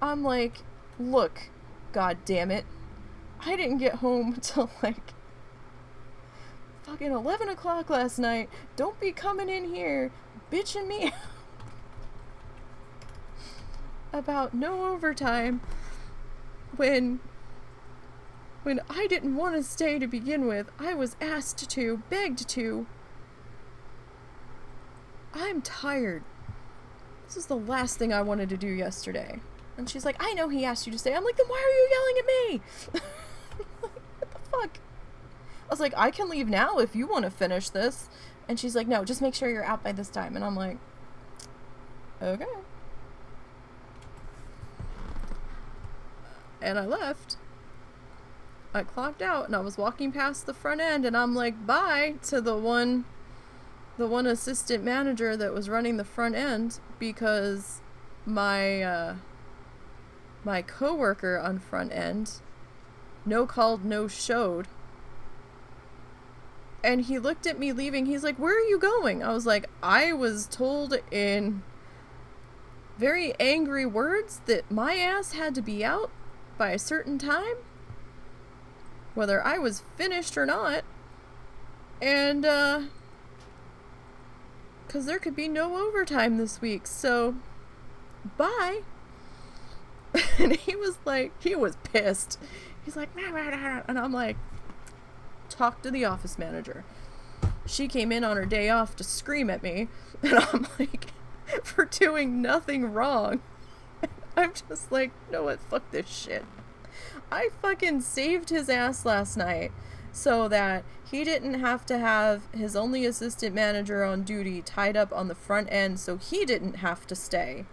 I'm like, look, god damn it, I didn't get home till like fucking 11 o'clock last night. Don't be coming in here bitching me about no overtime when I didn't want to stay to begin with. I was asked to, begged to. I'm tired. This is the last thing I wanted to do yesterday. And she's like, I know he asked you to stay. I'm like, then why are you yelling at me? What the fuck? I was like, I can leave now if you want to finish this. And she's like, no, just make sure you're out by this time. And I'm like, okay. And I left. I clocked out and I was walking past the front end and I'm like, bye to the one assistant manager that was running the front end, because my coworker on front end no called, no showed. And he looked at me leaving. He's like, where are you going? I was like, I was told in very angry words that my ass had to be out by a certain time, whether I was finished or not, and because there could be no overtime this week, so bye. And he was pissed. He's like, nah, nah, nah. And I'm like, talk to the office manager. She came in on her day off to scream at me, and I'm like, for doing nothing wrong. I'm just like, you know what, fuck this shit. I fucking saved his ass last night so that he didn't have to have his only assistant manager on duty tied up on the front end, so he didn't have to stay.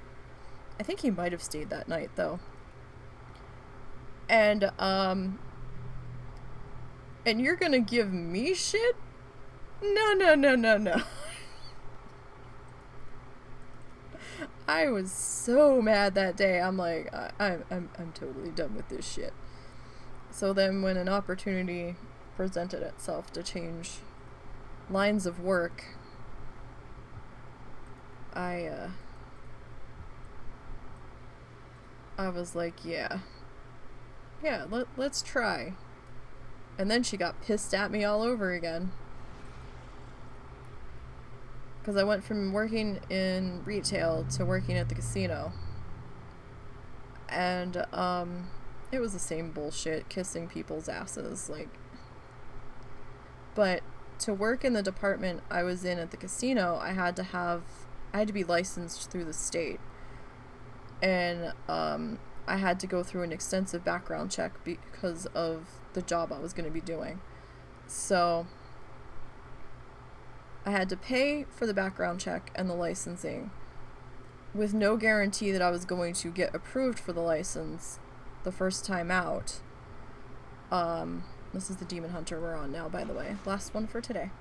I think he might have stayed that night, though. And you're gonna give me shit? No, no, no, no, no. I was so mad that day. I'm like, I'm totally done with this shit. So then when an opportunity presented itself to change lines of work, I was like, yeah, let's try. And then she got pissed at me all over again. Because I went from working in retail to working at the casino. And, it was the same bullshit, kissing people's asses, like. But to work in the department I was in at the casino, I had to be licensed through the state. And, I had to go through an extensive background check because of the job I was going to be doing. So I had to pay for the background check and the licensing with no guarantee that I was going to get approved for the license the first time out. This is the Demon Hunter we're on now, by the way. Last one for today.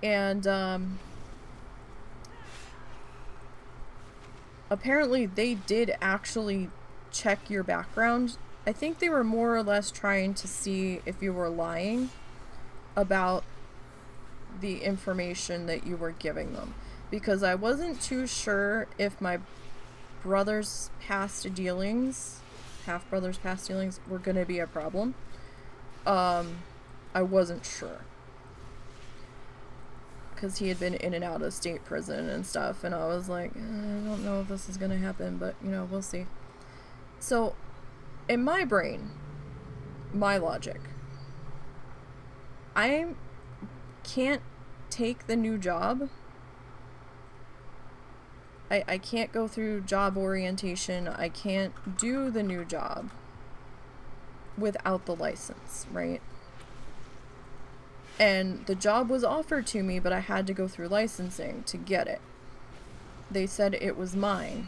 And apparently they did actually check your background. I think they were more or less trying to see if you were lying about the information that you were giving them, because I wasn't too sure if my brother's past dealings, half-brother's past dealings, were going to be a problem. I wasn't sure, because he had been in and out of state prison and stuff, and I was like, I don't know if this is going to happen, but, you know, we'll see. So, in my brain, my logic, I can't take the new job. I can't go through job orientation. I can't do the new job without the license, right? And the job was offered to me, but I had to go through licensing to get it. They said it was mine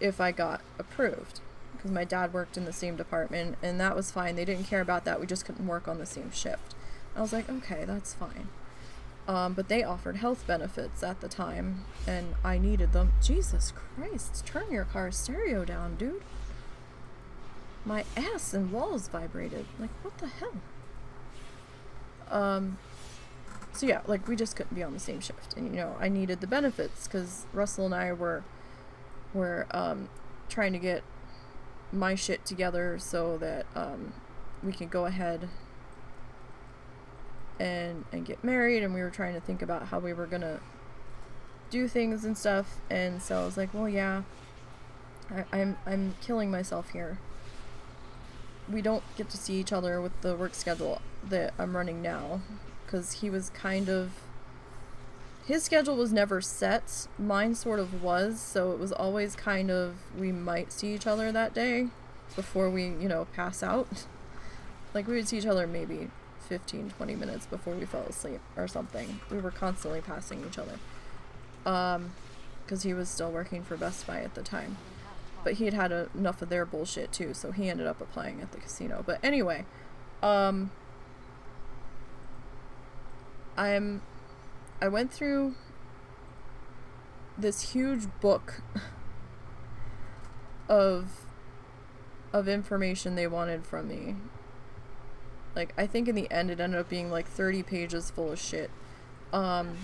if I got approved, because my dad worked in the same department, and that was fine. They didn't care about that. We just couldn't work on the same shift. I was like, okay, that's fine. But they offered health benefits at the time, and I needed them. Jesus Christ, turn your car stereo down, dude. My ass and walls vibrated. Like, what the hell? So yeah, like, we just couldn't be on the same shift. And, you know, I needed the benefits, because Russell and I were trying to get my shit together so that, we could go ahead and get married, and we were trying to think about how we were gonna do things and stuff. And so I was like, well, yeah, I'm killing myself here. We don't get to see each other with the work schedule that I'm running now, because he was kind of, his schedule was never set, mine sort of was, so it was always kind of, we might see each other that day before we, you know, pass out. Like, we would see each other maybe 15-20 minutes before we fell asleep or something. We were constantly passing each other, because he was still working for Best Buy at the time, but he had enough of their bullshit too, so he ended up applying at the casino. But anyway, I went through this huge book of information they wanted from me. Like, I think in the end it ended up being like 30 pages full of shit. And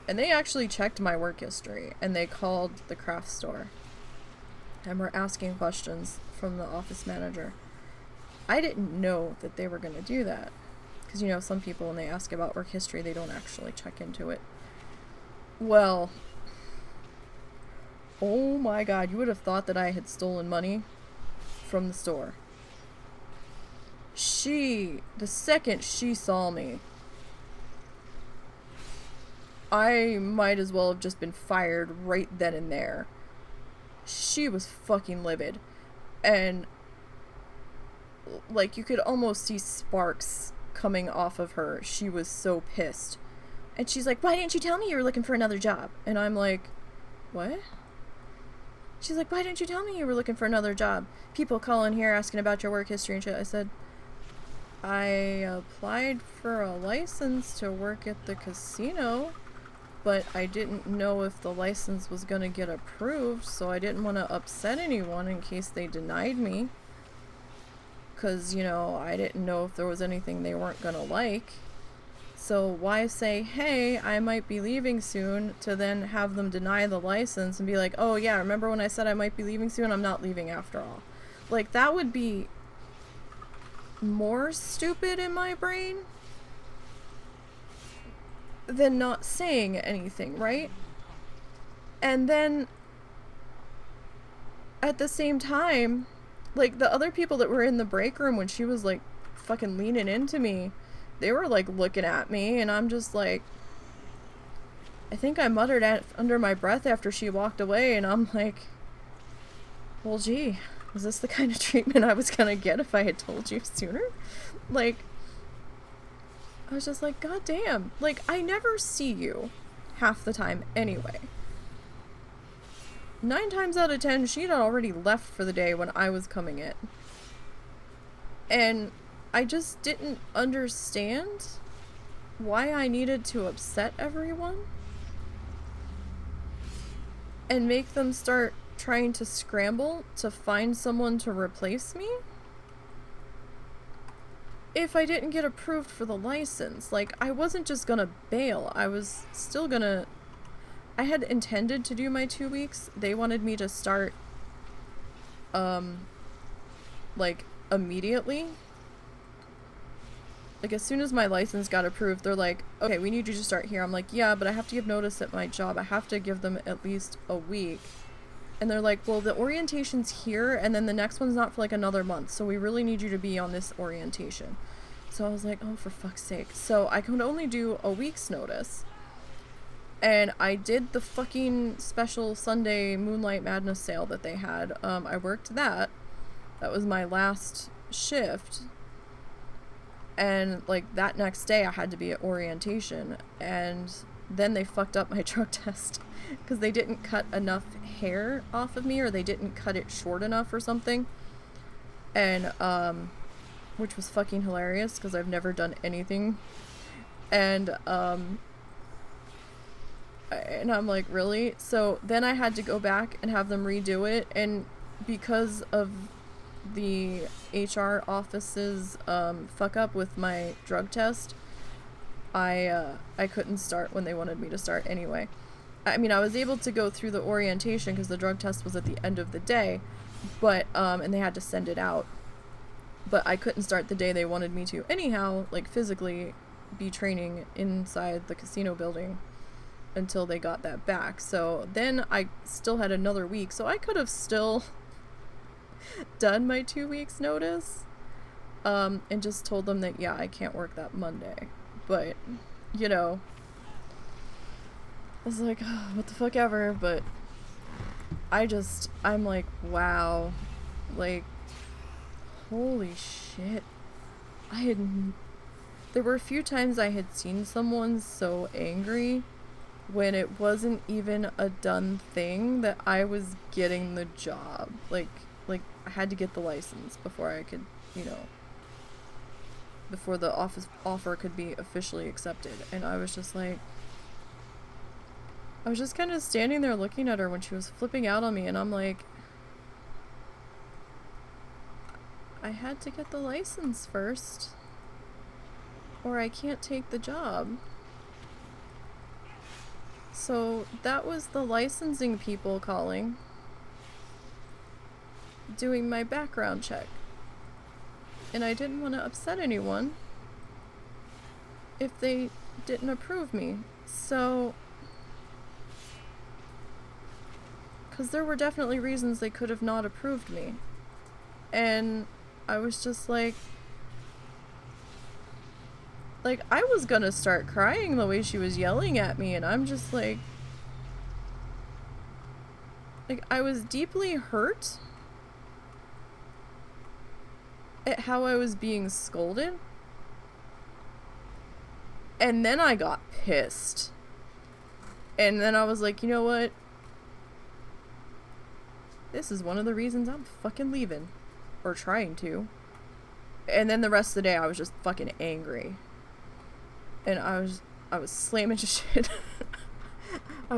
they actually checked my work history, and they called the craft store and were asking questions from the office manager. I didn't know that they were going to do that, because, you know, some people, when they ask about work history, they don't actually check into it. Well, oh my god, you would have thought that I had stolen money from the store. The second she saw me, I might as well have just been fired right then and there. She was fucking livid. And, like, you could almost see sparks coming off of her. She was so pissed. And she's like, why didn't you tell me you were looking for another job? And I'm like, what? She's like, why didn't you tell me you were looking for another job? People call in here asking about your work history and shit. I said, I applied for a license to work at the casino, but I didn't know if the license was going to get approved, so I didn't want to upset anyone in case they denied me. Because, you know, I didn't know if there was anything they weren't going to like. So why say, hey, I might be leaving soon, to then have them deny the license and be like, oh yeah, remember when I said I might be leaving soon? I'm not leaving after all. Like, that would be more stupid in my brain than not saying anything, right? And then at the same time, like, the other people that were in the break room when she was like fucking leaning into me, they were like looking at me, and I'm just like, I think I muttered under my breath after she walked away, and I'm like, well, gee, is this the kind of treatment I was gonna get if I had told you sooner? Like, I was just like, god damn. Like, I never see you half the time anyway. 9 times out of 10, she'd already left for the day when I was coming in. And I just didn't understand why I needed to upset everyone and make them start trying to scramble to find someone to replace me if I didn't get approved for the license. Like, I wasn't just gonna bail. I was still gonna... I had intended to do my 2 weeks. They wanted me to start, like, immediately. Like, as soon as my license got approved, they're like, okay, we need you to start here. I'm like, yeah, but I have to give notice at my job. I have to give them at least a week. And they're like, well, the orientation's here, and then the next one's not for like another month, so we really need you to be on this orientation. So I was like, oh, for fuck's sake. So I could only do a week's notice. And I did the fucking special Sunday Moonlight Madness sale that they had. I worked that. That was my last shift. And, like, that next day I had to be at orientation. And then they fucked up my drug test because they didn't cut enough hair off of me, or they didn't cut it short enough or something. And, which was fucking hilarious because I've never done anything. And, And I'm like, really? So then I had to go back and have them redo it, and because of the HR office's fuck up with my drug test, I couldn't start when they wanted me to start anyway. I mean, I was able to go through the orientation because the drug test was at the end of the day, but and they had to send it out. But I couldn't start the day they wanted me to anyhow, like physically be training inside the casino building until they got that back. So then I still had another week, so I could have still done my 2 weeks notice and just told them that, yeah, I can't work that Monday. But, you know, I was like, oh, what the fuck ever. But I'm like, wow, like, holy shit. There were a few times I had seen someone so angry when it wasn't even a done thing that I was getting the job. Like I had to get the license before I could, you know, before the offer could be officially accepted. And I was just like, I was just kind of standing there looking at her when she was flipping out on me, and I'm like, I had to get the license first, or I can't take the job. So that was the licensing people calling, doing my background check. And I didn't want to upset anyone if they didn't approve me. So, because there were definitely reasons they could have not approved me. And I was just like I was gonna start crying the way she was yelling at me, and I'm just like I was deeply hurt at how I was being scolded. And then I got pissed. And then I was like, you know what? This is one of the reasons I'm fucking leaving. Or trying to. And then the rest of the day I was just fucking angry. And I was slamming shit. I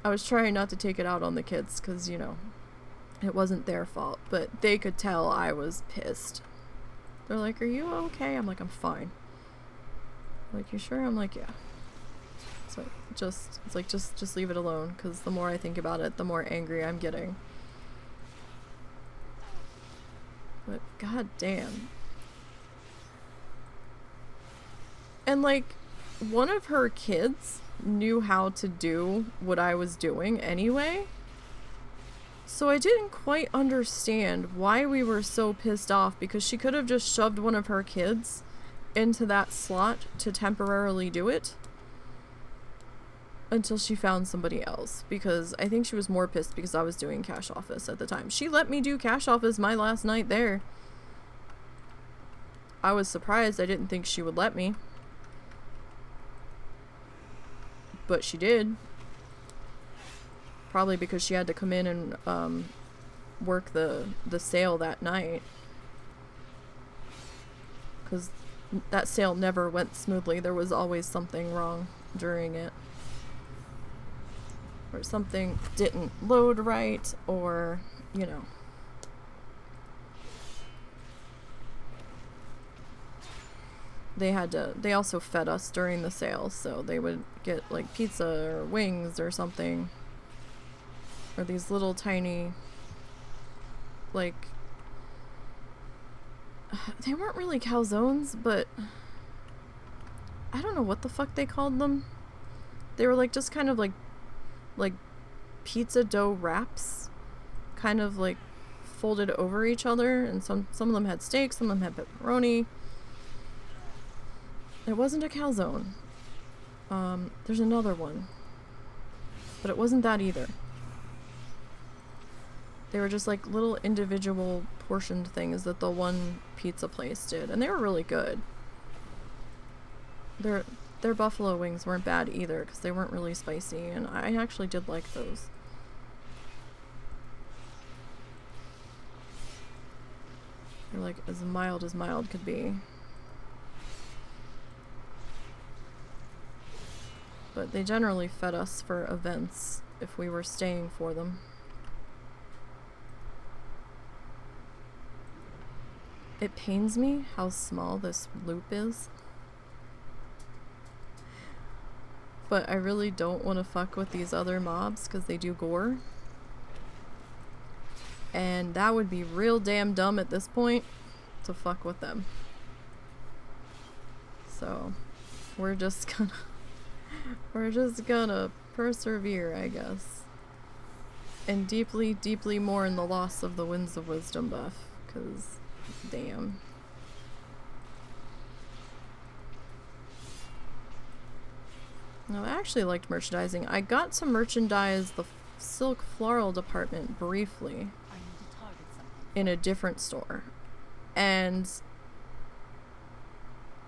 was trying not to take it out on the kids because, you know, it wasn't their fault. But they could tell I was pissed. They're like, are you okay? I'm like, I'm fine. Like, you sure? I'm like, yeah. So just leave it alone, because the more I think about it, the more angry I'm getting. But god damn. And like, one of her kids knew how to do what I was doing anyway. So I didn't quite understand why we were so pissed off, because she could have just shoved one of her kids into that slot to temporarily do it until she found somebody else, because I think she was more pissed because I was doing cash office at the time. She let me do cash office my last night there. I was surprised. I didn't think she would let me, but she did. Probably because she had to come in and work the sale that night, because that sale never went smoothly. There was always something wrong during it, or something didn't load right, or, you know. They also fed us during the sale, so they would get like pizza or wings or something. Or these little tiny, like, they weren't really calzones, but I don't know what the fuck they called them. They were like just kind of like pizza dough wraps, kind of like folded over each other, and some of them had steak, some of them had pepperoni. It wasn't a calzone. There's another one, but it wasn't that either. They were just like little individual portioned things that the one pizza place did, and they were really good. Their buffalo wings weren't bad either, because they weren't really spicy, and I actually did like those. They're like as mild could be. But they generally fed us for events if we were staying for them. It pains me how small this loop is. But I really don't want to fuck with these other mobs because they do gore. And that would be real damn dumb at this point to fuck with them. So we're just gonna persevere, I guess. And deeply, deeply mourn the loss of the Winds of Wisdom buff, because damn. No, I actually liked merchandising. I got to merchandise the silk floral department briefly in a different store. And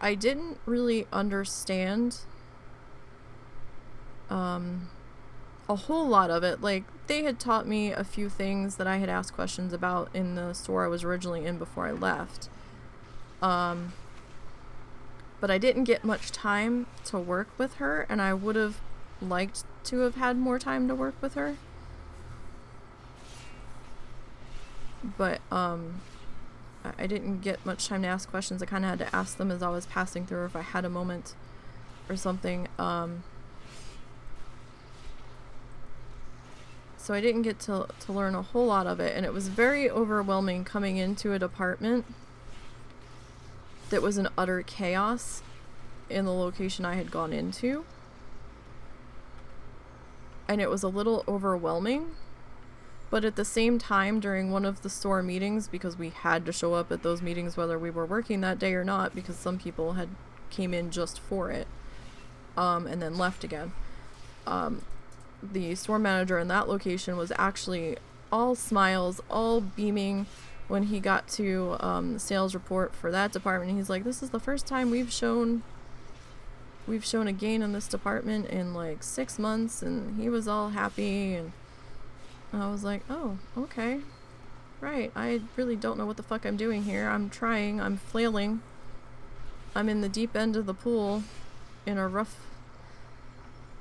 I didn't really understand a whole lot of it. Like, they had taught me a few things that I had asked questions about in the store I was originally in before I left. But I didn't get much time to work with her, and I would have liked to have had more time to work with her. But, I didn't get much time to ask questions. I kind of had to ask them as I was passing through if I had a moment or something. So I didn't get to learn a whole lot of it, and it was very overwhelming coming into a department that was an utter chaos in the location I had gone into. And it was a little overwhelming. But at the same time, during one of the store meetings, because we had to show up at those meetings whether we were working that day or not, because some people had came in just for it, and then left again. The store manager in that location was actually all smiles, all beaming when he got to the sales report for that department. He's like, this is the first time we've shown a gain in this department in like 6 months, and he was all happy. And I was like, oh, okay, right, I really don't know what the fuck I'm doing here. I'm trying, I'm flailing, I'm in the deep end of the pool in a rough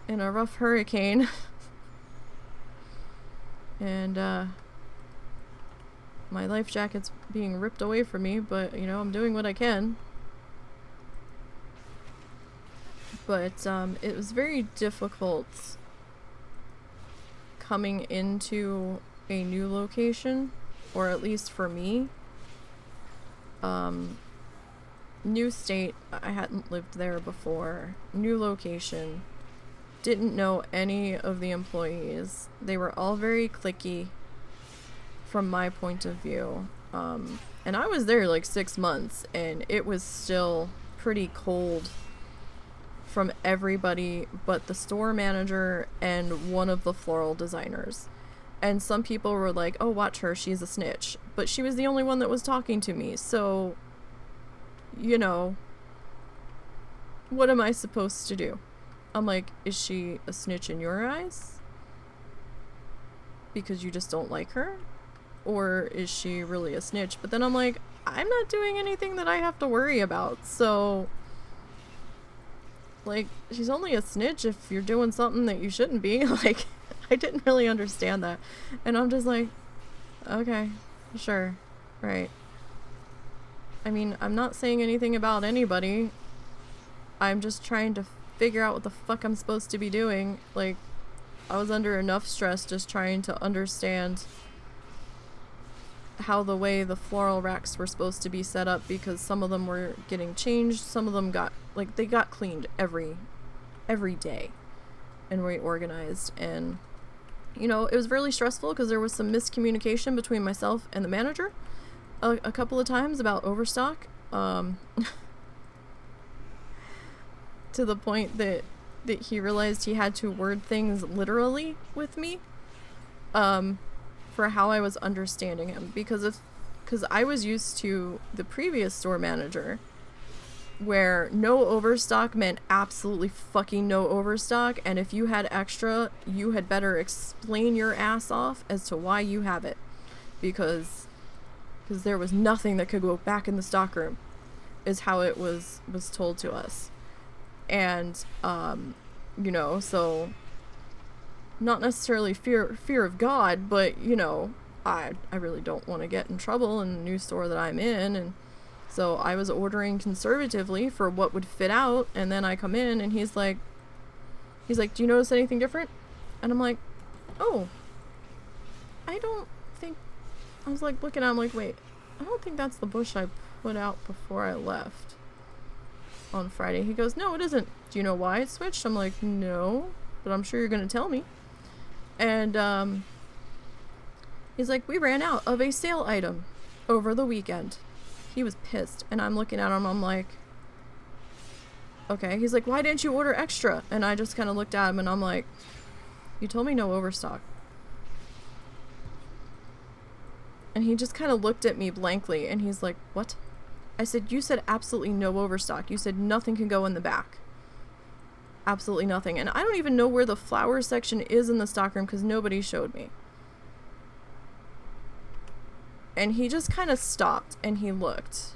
hurricane. And my life jacket's being ripped away from me, but you know, I'm doing what I can. But it was very difficult coming into a new location, or at least for me. New state, I hadn't lived there before. New location, didn't know any of the employees. They were all very cliquey from my point of view. And I was there like 6 months, and it was still pretty cold from everybody but the store manager and one of the floral designers. And some people were like, oh, watch her, she's a snitch. But she was the only one that was talking to me, so, you know, what am I supposed to do? I'm like, is she a snitch in your eyes? Because you just don't like her? Or is she really a snitch? But then I'm like, I'm not doing anything that I have to worry about, so, like, she's only a snitch if you're doing something that you shouldn't be. Like, I didn't really understand that. And I'm just like, okay, sure, right. I mean, I'm not saying anything about anybody. I'm just trying to figure out what the fuck I'm supposed to be doing. Like, I was under enough stress just trying to understand how the way the floral racks were supposed to be set up, because some of them were getting changed, some of them got, like, they got cleaned every day and reorganized. And, you know, it was really stressful because there was some miscommunication between myself and the manager a couple of times about overstock, to the point that he realized he had to word things literally with me, for how I was understanding him, because I was used to the previous store manager where no overstock meant absolutely fucking no overstock, and if you had extra, you had better explain your ass off as to why you have it, because there was nothing that could go back in the stockroom, is how it was told to us. And you know, so not necessarily fear of God, but, you know, I really don't want to get in trouble in the new store that I'm in, and so I was ordering conservatively for what would fit out, and then I come in and he's like, do you notice anything different? And I'm like, oh, I don't think, I was like looking at him like, wait, I don't think that's the bush I put out before I left on Friday. He goes, no, it isn't. Do you know why it switched? I'm like, no, but I'm sure you're going to tell me. And he's like, we ran out of a sale item over the weekend. He was pissed, and I'm looking at him, I'm like, okay. He's like, why didn't you order extra? And I just kind of looked at him, and I'm like, you told me no overstock. And he just kind of looked at me blankly, and he's like, what? I said, you said absolutely no overstock. You said nothing can go in the back. Absolutely nothing. And I don't even know where the flower section is in the stockroom because nobody showed me. And he just kind of stopped, and he looked.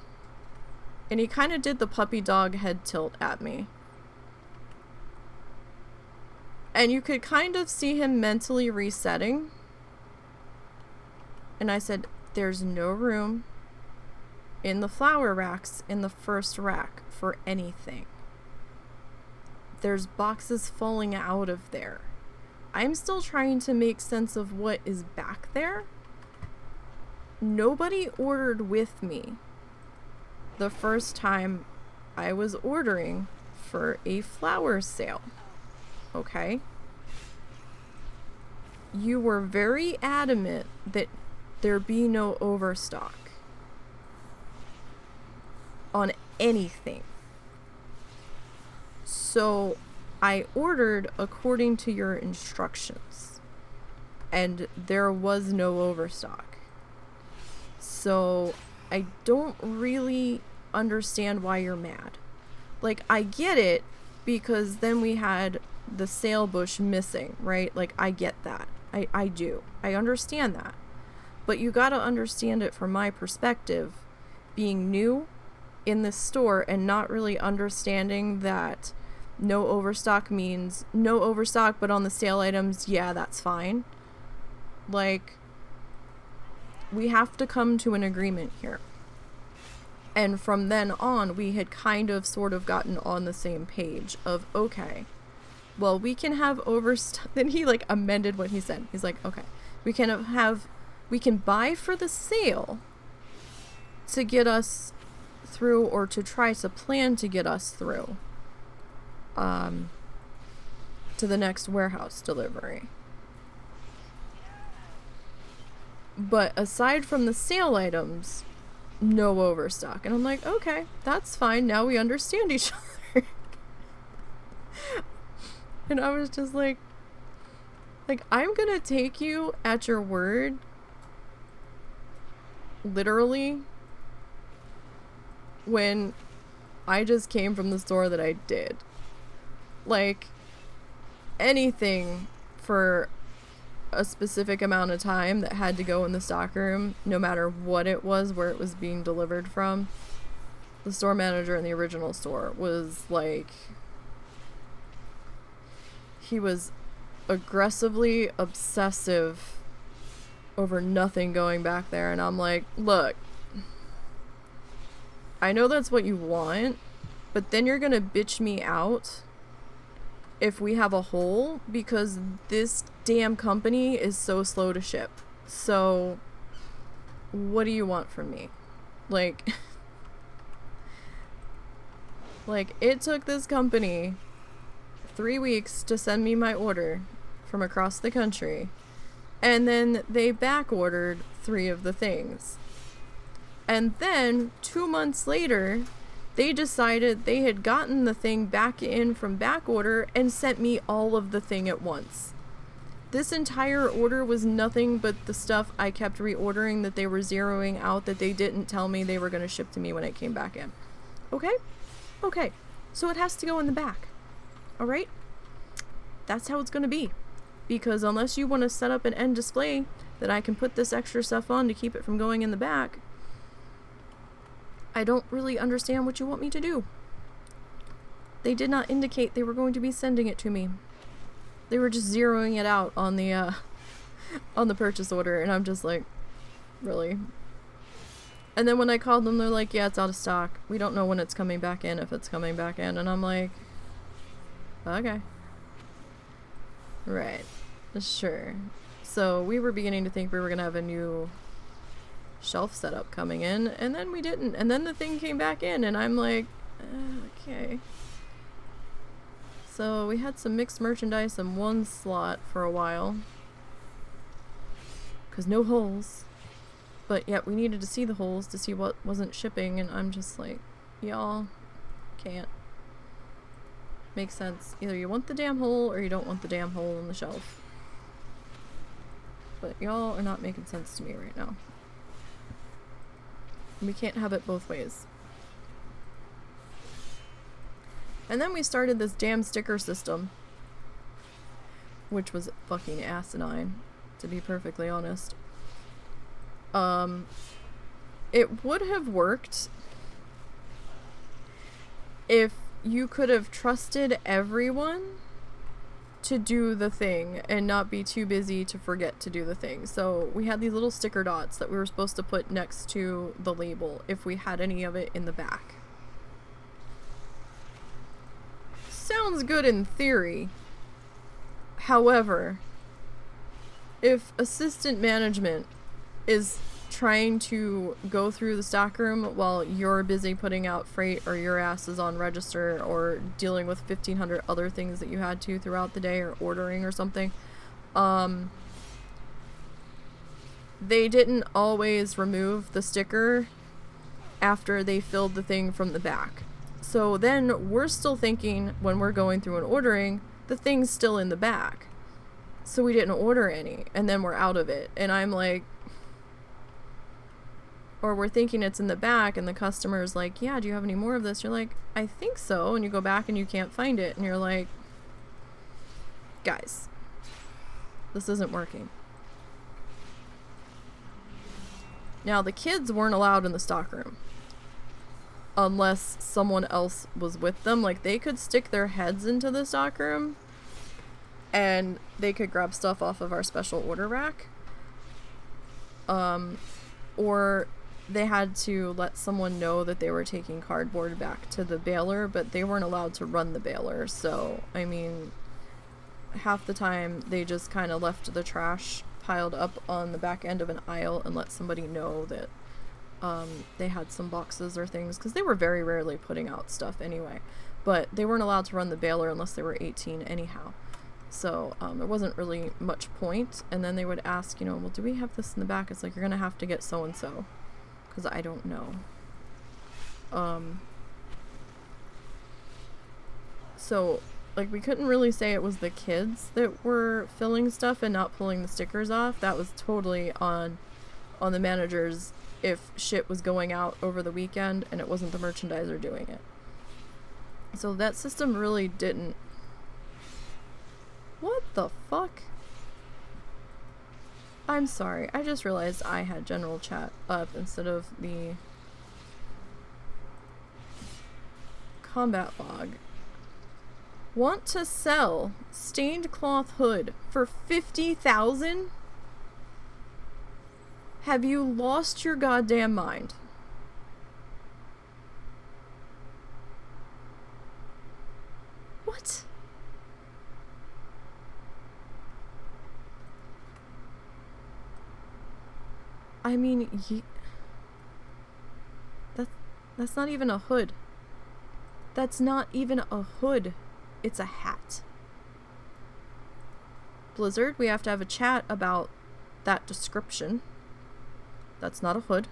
And he kind of did the puppy dog head tilt at me. And you could kind of see him mentally resetting. And I said, there's no room in the flower racks in the first rack for anything. There's boxes falling out of there. I'm still trying to make sense of what is back there. Nobody ordered with me the first time I was ordering for a flower sale. Okay? You were very adamant that there be no overstock on anything. So I ordered according to your instructions, and there was no overstock. So I don't really understand why you're mad. Like, I get it, because then we had the sale bush missing, right? Like, I get that. I do. I understand that. But you gotta understand it from my perspective, being new in this store and not really understanding that no overstock means no overstock, but on the sale items, yeah, that's fine. Like, we have to come to an agreement here. And from then on, we had kind of sort of gotten on the same page of, okay, well, we can have overstock. Then he like amended what he said. He's like, okay, we can buy for the sale to get us through, or to try to plan to get us through to the next warehouse delivery. But aside from the sale items, no overstock. And I'm like, okay, that's fine. Now we understand each other. And I was just like, I'm gonna take you at your word, literally, when I just came from the store that I did. Like, anything for a specific amount of time that had to go in the stockroom, no matter what it was, where it was being delivered from, the store manager in the original store was like, he was aggressively obsessive over nothing going back there. And I'm like, look, I know that's what you want, but then you're gonna bitch me out if we have a hole, because this damn company is so slow to ship. So what do you want from me? Like, it took this company 3 weeks to send me my order from across the country, and then they back ordered 3 of the things. And then 2 months later, they decided they had gotten the thing back in from back order and sent me all of the thing at once. This entire order was nothing but the stuff I kept reordering that they were zeroing out that they didn't tell me they were going to ship to me when it came back in. Okay? Okay. So it has to go in the back. Alright? That's how it's going to be. Because unless you want to set up an end display that I can put this extra stuff on to keep it from going in the back, I don't really understand what you want me to do. they did not indicate they were going to be sending it to me. They were just zeroing it out on the purchase order, and I'm just like, really? And then when I called them, they're like, yeah, it's out of stock. We don't know when it's coming back in, if it's coming back in. And I'm like, okay. Right. Sure. So we were beginning to think we were going to have a new shelf setup coming in, and then we didn't. And then the thing came back in, and I'm like, okay. So we had some mixed merchandise in one slot for a while. Because no holes. But yet we needed to see the holes to see what wasn't shipping, and I'm just like, y'all can't. Makes sense. Either you want the damn hole or you don't want the damn hole in the shelf. But y'all are not making sense to me right now. We can't have it both ways. And then we started this damn sticker system, which was fucking asinine, to be perfectly honest. It would have worked if you could have trusted everyone to do the thing and not be too busy to forget to do the thing. So we had these little sticker dots that we were supposed to put next to the label if we had any of it in the back. Sounds good in theory. However, if assistant management is trying to go through the stockroom while you're busy putting out freight, or your ass is on register, or dealing with 1,500 other things that you had to throughout the day, or ordering or something, they didn't always remove the sticker after they filled the thing from the back. So then we're still thinking, when we're going through and ordering, the thing's still in the back. So we didn't order any, and then we're out of it. And I'm like, or we're thinking it's in the back, and the customer's like, yeah, do you have any more of this? You're like, I think so. And you go back and you can't find it. And you're like, guys, this isn't working. Now, the kids weren't allowed in the stockroom unless someone else was with them. Like, they could stick their heads into the stockroom and they could grab stuff off of our special order rack. Or they had to let someone know that they were taking cardboard back to the baler, but they weren't allowed to run the baler. So, I mean, half the time they just kind of left the trash piled up on the back end of an aisle and let somebody know that they had some boxes or things, because they were very rarely putting out stuff anyway. But they weren't allowed to run the baler unless they were 18 anyhow. So there wasn't really much point. And then they would ask, you know, well, do we have this in the back? It's like, you're going to have to get so-and-so, because I don't know. So, like, we couldn't really say it was the kids that were filling stuff and not pulling the stickers off. That was totally on the managers if shit was going out over the weekend and it wasn't the merchandiser doing it. So that system really didn't... What the fuck? I'm sorry, I just realized I had general chat up instead of the combat log. Want to sell stained cloth hood for 50,000? Have you lost your goddamn mind? What? I mean, that's not even a hood. That's not even a hood. It's a hat. Blizzard, we have to have a chat about that description. That's not a hood.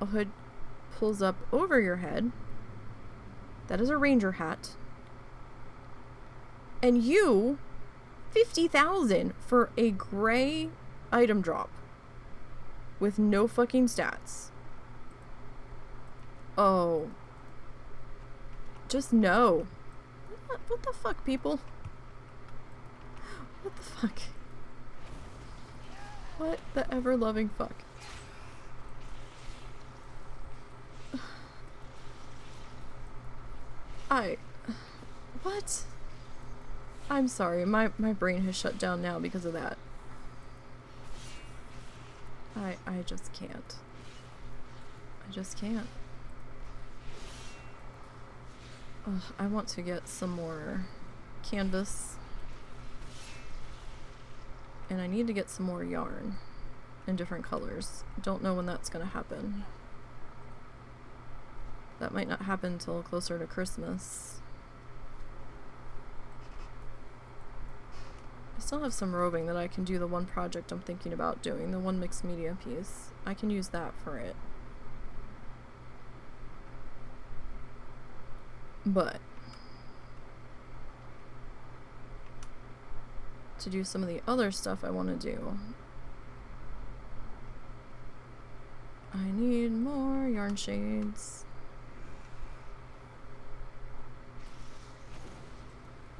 A hood pulls up over your head. That is a ranger hat. And you, 50,000 for a gray item drop with no fucking stats. Oh. Just no. What the fuck, people? What the fuck? What the ever-loving fuck? What? I'm sorry, my brain has shut down now because of that. I just can't. I just can't. Ugh, I want to get some more canvas. And I need to get some more yarn in different colors. Don't know when that's gonna happen. That might not happen till closer to Christmas. I still have some roving that I can do the one project I'm thinking about doing, the one mixed media piece. I can use that for it. But to do some of the other stuff I want to do, I need more yarn shades.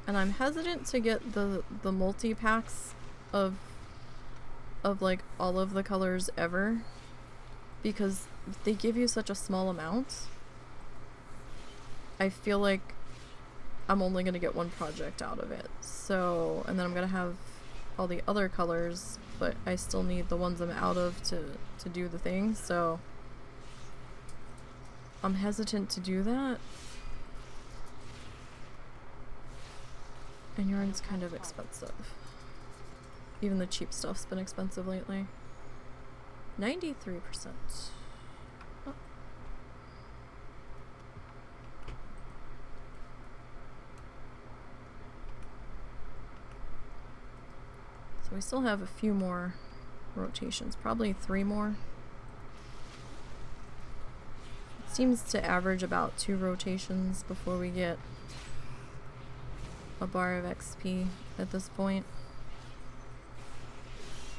And I'm hesitant to get the multi-packs of like all of the colors ever, because they give you such a small amount. I feel like I'm only gonna get one project out of it. So, and then I'm gonna have all the other colors, but I still need the ones I'm out of to do the thing, so I'm hesitant to do that. And yarn's kind of expensive. Even the cheap stuff's been expensive lately. 93%. Oh. So we still have a few more rotations, probably 3 more. It seems to average about 2 rotations before we get a bar of XP at this point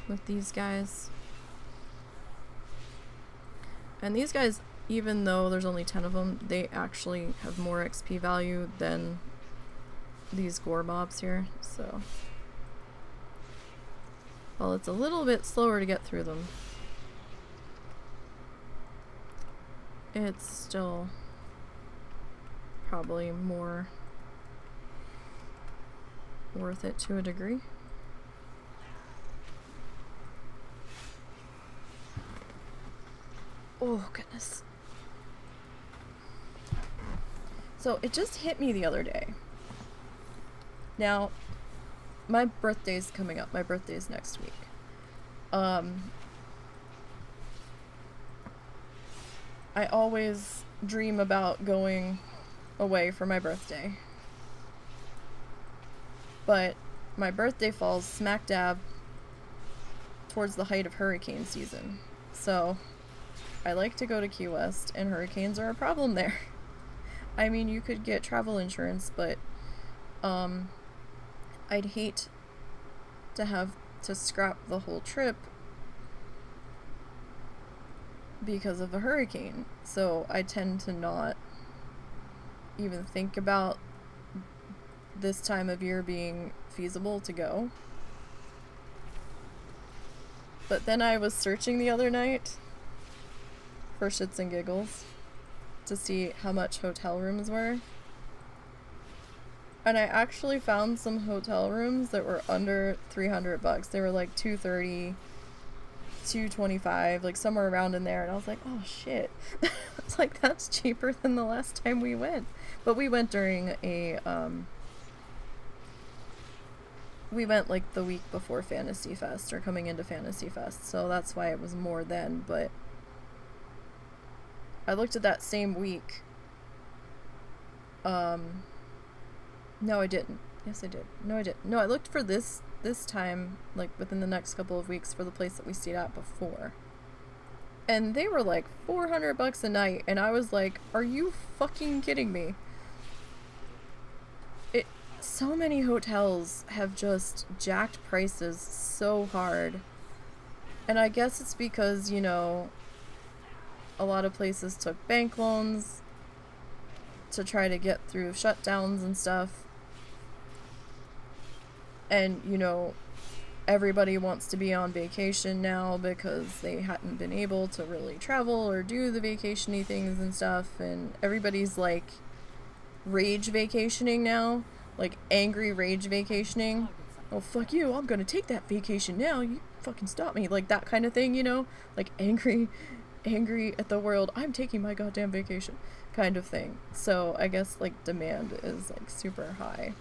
with these guys. And these guys, even though there's only 10 of them, they actually have more XP value than these gore mobs here, so well, it's a little bit slower to get through them, it's still probably more worth it to a degree. Oh, goodness. So it just hit me the other day. Now, my birthday's coming up. My birthday's next week. I always dream about going away for my birthday. But my birthday falls smack dab towards the height of hurricane season. So I like to go to Key West, and hurricanes are a problem there. I mean, you could get travel insurance, but I'd hate to have to scrap the whole trip because of a hurricane. So I tend to not even think about this time of year being feasible to go. But then I was searching the other night for shits and giggles to see how much hotel rooms were. And I actually found some hotel rooms that were under $300. They were like $230, $225, like somewhere around in there. And I was like, oh shit. It's like, that's cheaper than the last time we went. But we went during a we went like the week before Fantasy Fest, or coming into Fantasy Fest, so that's why it was more then. But I looked at that same week. No, I didn't. Yes, I did. No, I didn't. No, I looked for this time, like within the next couple of weeks, for the place that we stayed at before. And they were like $400 a night, and I was like, are you fucking kidding me? So many hotels have just jacked prices so hard. And I guess it's because, you know, a lot of places took bank loans to try to get through shutdowns and stuff. And, you know, everybody wants to be on vacation now because they hadn't been able to really travel or do the vacation-y things and stuff. And everybody's like rage vacationing now, like angry rage vacationing. Oh, fuck you, I'm gonna take that vacation now, you fucking stop me, like that kind of thing, you know, like angry at the world, I'm taking my goddamn vacation kind of thing. So I guess like demand is like super high,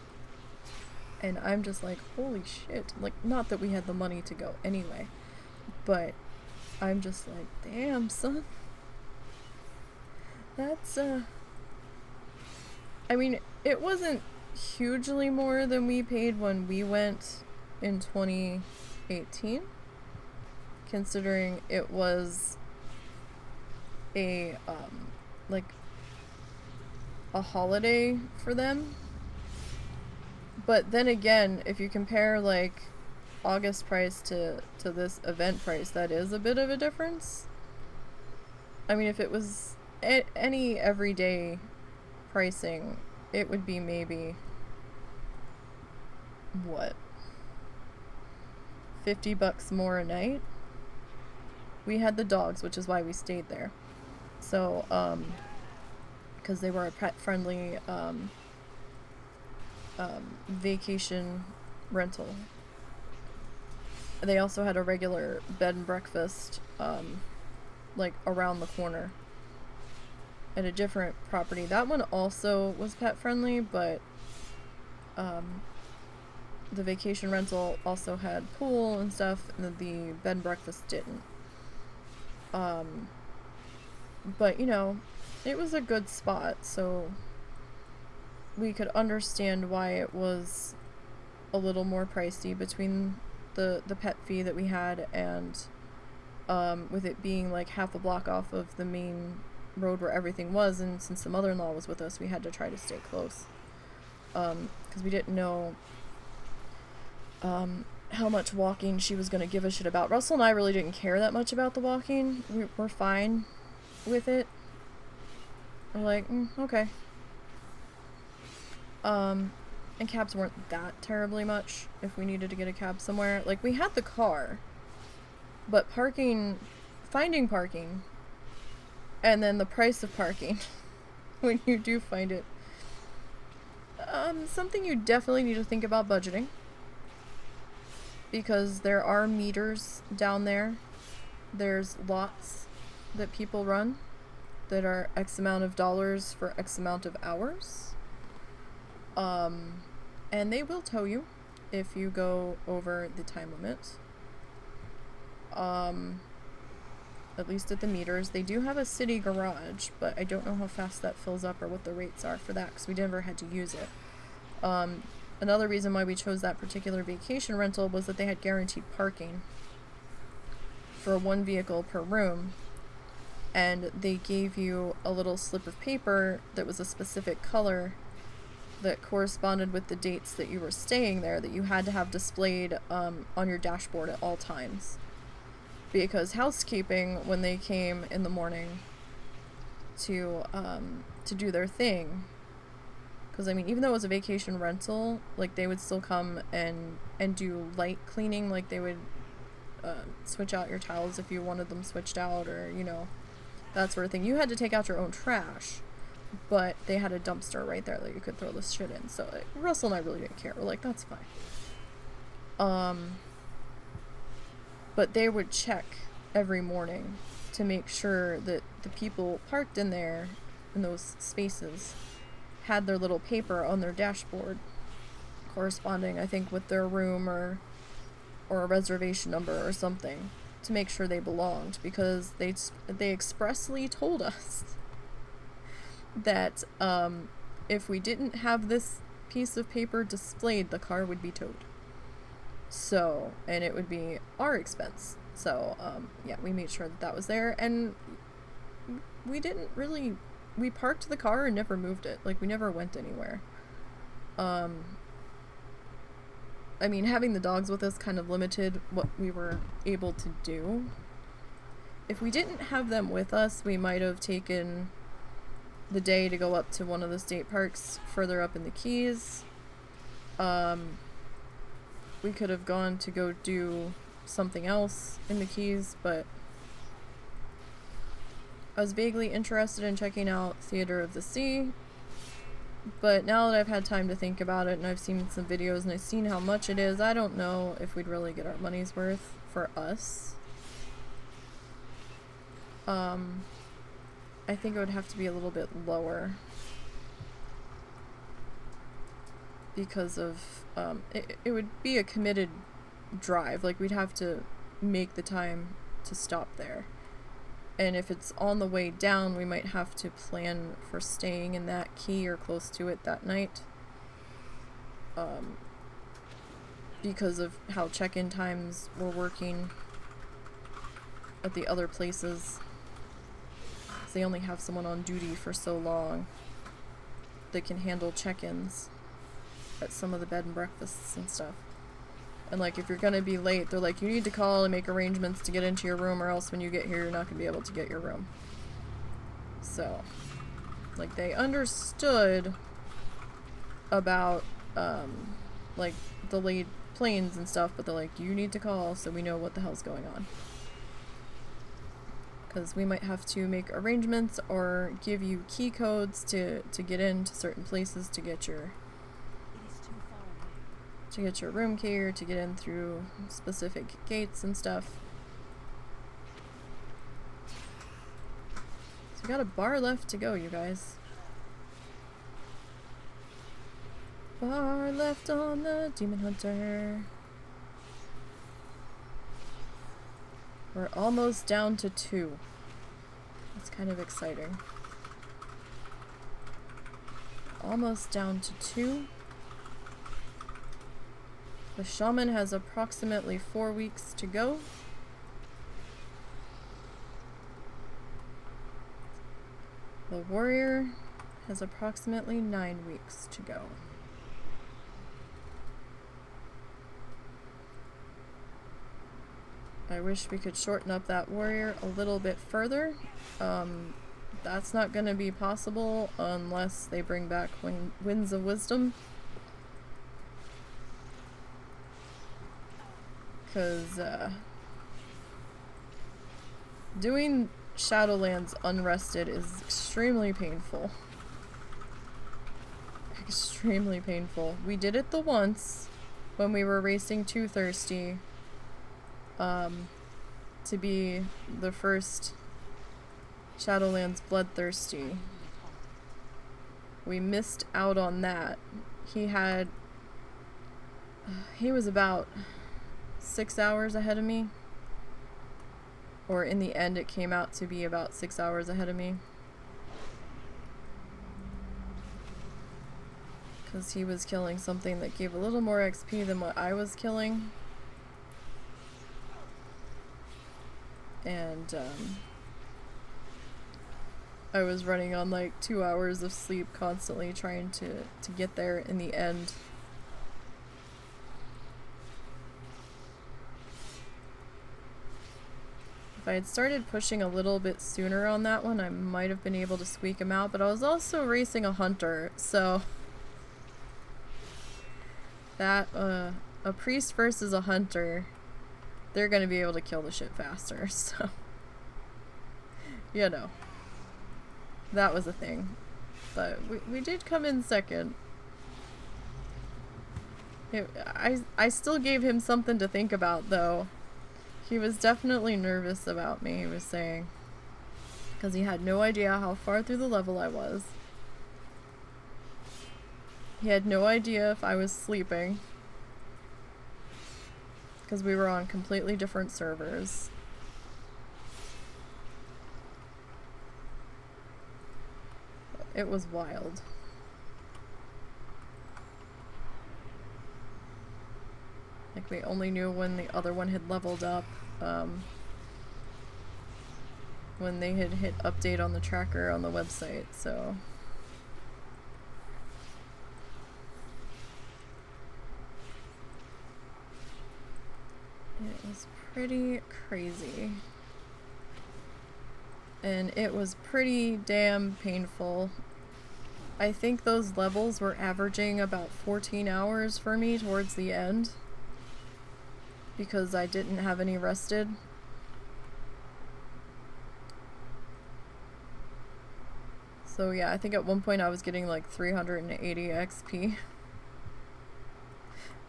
and I'm just like, holy shit, like, not that we had the money to go anyway, but I'm just like, damn, son, that's I mean, it wasn't hugely more than we paid when we went in 2018, considering it was a like a holiday for them. But then again, if you compare like August price to this event price, that is a bit of a difference. I mean, if it was any everyday pricing, it would be maybe what, $50 more a night. We had the dogs, which is why we stayed there. So because they were a pet friendly vacation rental. They also had a regular bed and breakfast like around the corner at a different property. That one also was pet friendly, but the vacation rental also had pool and stuff, and the bed and breakfast didn't. But you know, it was a good spot, so we could understand why it was a little more pricey between the pet fee that we had and with it being like half a block off of the main road where everything was, and since the mother-in-law was with us, we had to try to stay close because we didn't know how much walking she was going to give a shit about. Russell and I really didn't care that much about the walking. We're fine with it. We're like, okay. And cabs weren't that terribly much if we needed to get a cab somewhere. Like, we had the car, but finding parking, and then the price of parking when you do find it, something you definitely need to think about budgeting, because there are meters down there. There's lots that people run that are X amount of dollars for X amount of hours. And they will tow you if you go over the time limit. At least at the meters. They do have a city garage, but I don't know how fast that fills up or what the rates are for that, because we never had to use it. Another reason why we chose that particular vacation rental was that they had guaranteed parking for one vehicle per room, and they gave you a little slip of paper that was a specific color that corresponded with the dates that you were staying there, that you had to have displayed on your dashboard at all times. Because housekeeping, when they came in the morning to do their thing, because I mean, even though it was a vacation rental, like, they would still come and do light cleaning, like they would switch out your towels if you wanted them switched out, or, you know, that sort of thing. You had to take out your own trash, but they had a dumpster right there that you could throw this shit in. So like, Russell and I really didn't care. We're like, that's fine. But they would check every morning to make sure that the people parked in there, in those spaces, had their little paper on their dashboard corresponding, I think, with their room or a reservation number or something, to make sure they belonged, because they expressly told us that if we didn't have this piece of paper displayed, the car would be towed. So, and it would be our expense. So, yeah, we made sure that was there, and we parked the car and never moved it. Like, we never went anywhere. I mean, having the dogs with us kind of limited what we were able to do. If we didn't have them with us, we might have taken the day to go up to one of the state parks further up in the Keys. We could have gone to go do something else in the Keys, but I was vaguely interested in checking out Theater of the Sea, But now that I've had time to think about it and I've seen some videos and I've seen how much it is, I don't know if we'd really get our money's worth for us. I think it would have to be a little bit lower because of, it would be a committed drive. Like, we'd have to make the time to stop there. And if it's on the way down, we might have to plan for staying in that key or close to it that night. Because of how check-in times were working at the other places. They only have someone on duty for so long that can handle check-ins at some of the bed and breakfasts and stuff. And like, if you're gonna be late, they're like, you need to call and make arrangements to get into your room, or else when you get here, you're not gonna be able to get your room. So, like, they understood about, like, delayed planes and stuff, but they're like, you need to call so we know what the hell's going on. Because we might have to make arrangements or give you key codes to get into certain places to get your room key, or to get in through specific gates and stuff. So we got a bar left to go, you guys. Bar left on the Demon Hunter. We're almost down to 2. That's kind of exciting. Almost down to 2. The shaman has approximately 4 weeks to go. The warrior has approximately 9 weeks to go. I wish we could shorten up that warrior a little bit further. That's not going to be possible unless they bring back Winds of Wisdom. Because doing Shadowlands unrested is extremely painful. Extremely painful. We did it the once when we were racing Too Thirsty to be the first Shadowlands Bloodthirsty. We missed out on that. He was about 6 hours ahead of me. Or in the end it came out to be about 6 hours ahead of me. Because he was killing something that gave a little more XP than what I was killing. And I was running on like 2 hours of sleep constantly trying to get there in the end. If I had started pushing a little bit sooner on that one, I might have been able to squeak him out, but I was also racing a hunter, so that, a priest versus a hunter, they're gonna be able to kill the shit faster, so, you know, that was a thing. But we did come in second. I still gave him something to think about, though. He was definitely nervous about me, he was saying. Because he had no idea how far through the level I was. He had no idea if I was sleeping. Because we were on completely different servers. It was wild. Like, we only knew when the other one had leveled up, when they had hit update on the tracker on the website, so. It was pretty crazy. And it was pretty damn painful. I think those levels were averaging about 14 hours for me towards the end. Because I didn't have any rested. So yeah, I think at one point I was getting like 380 XP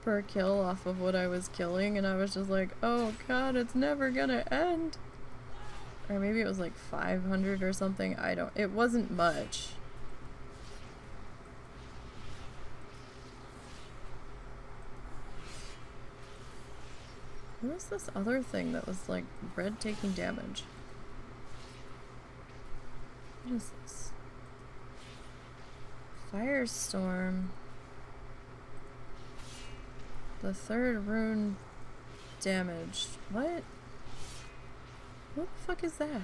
per kill off of what I was killing, and I was just like, oh god, it's never gonna end. Or maybe it was like 500 or something. It wasn't much. What was this other thing that was like red taking damage? What is this? Firestorm. The third rune damaged. What? What the fuck is that?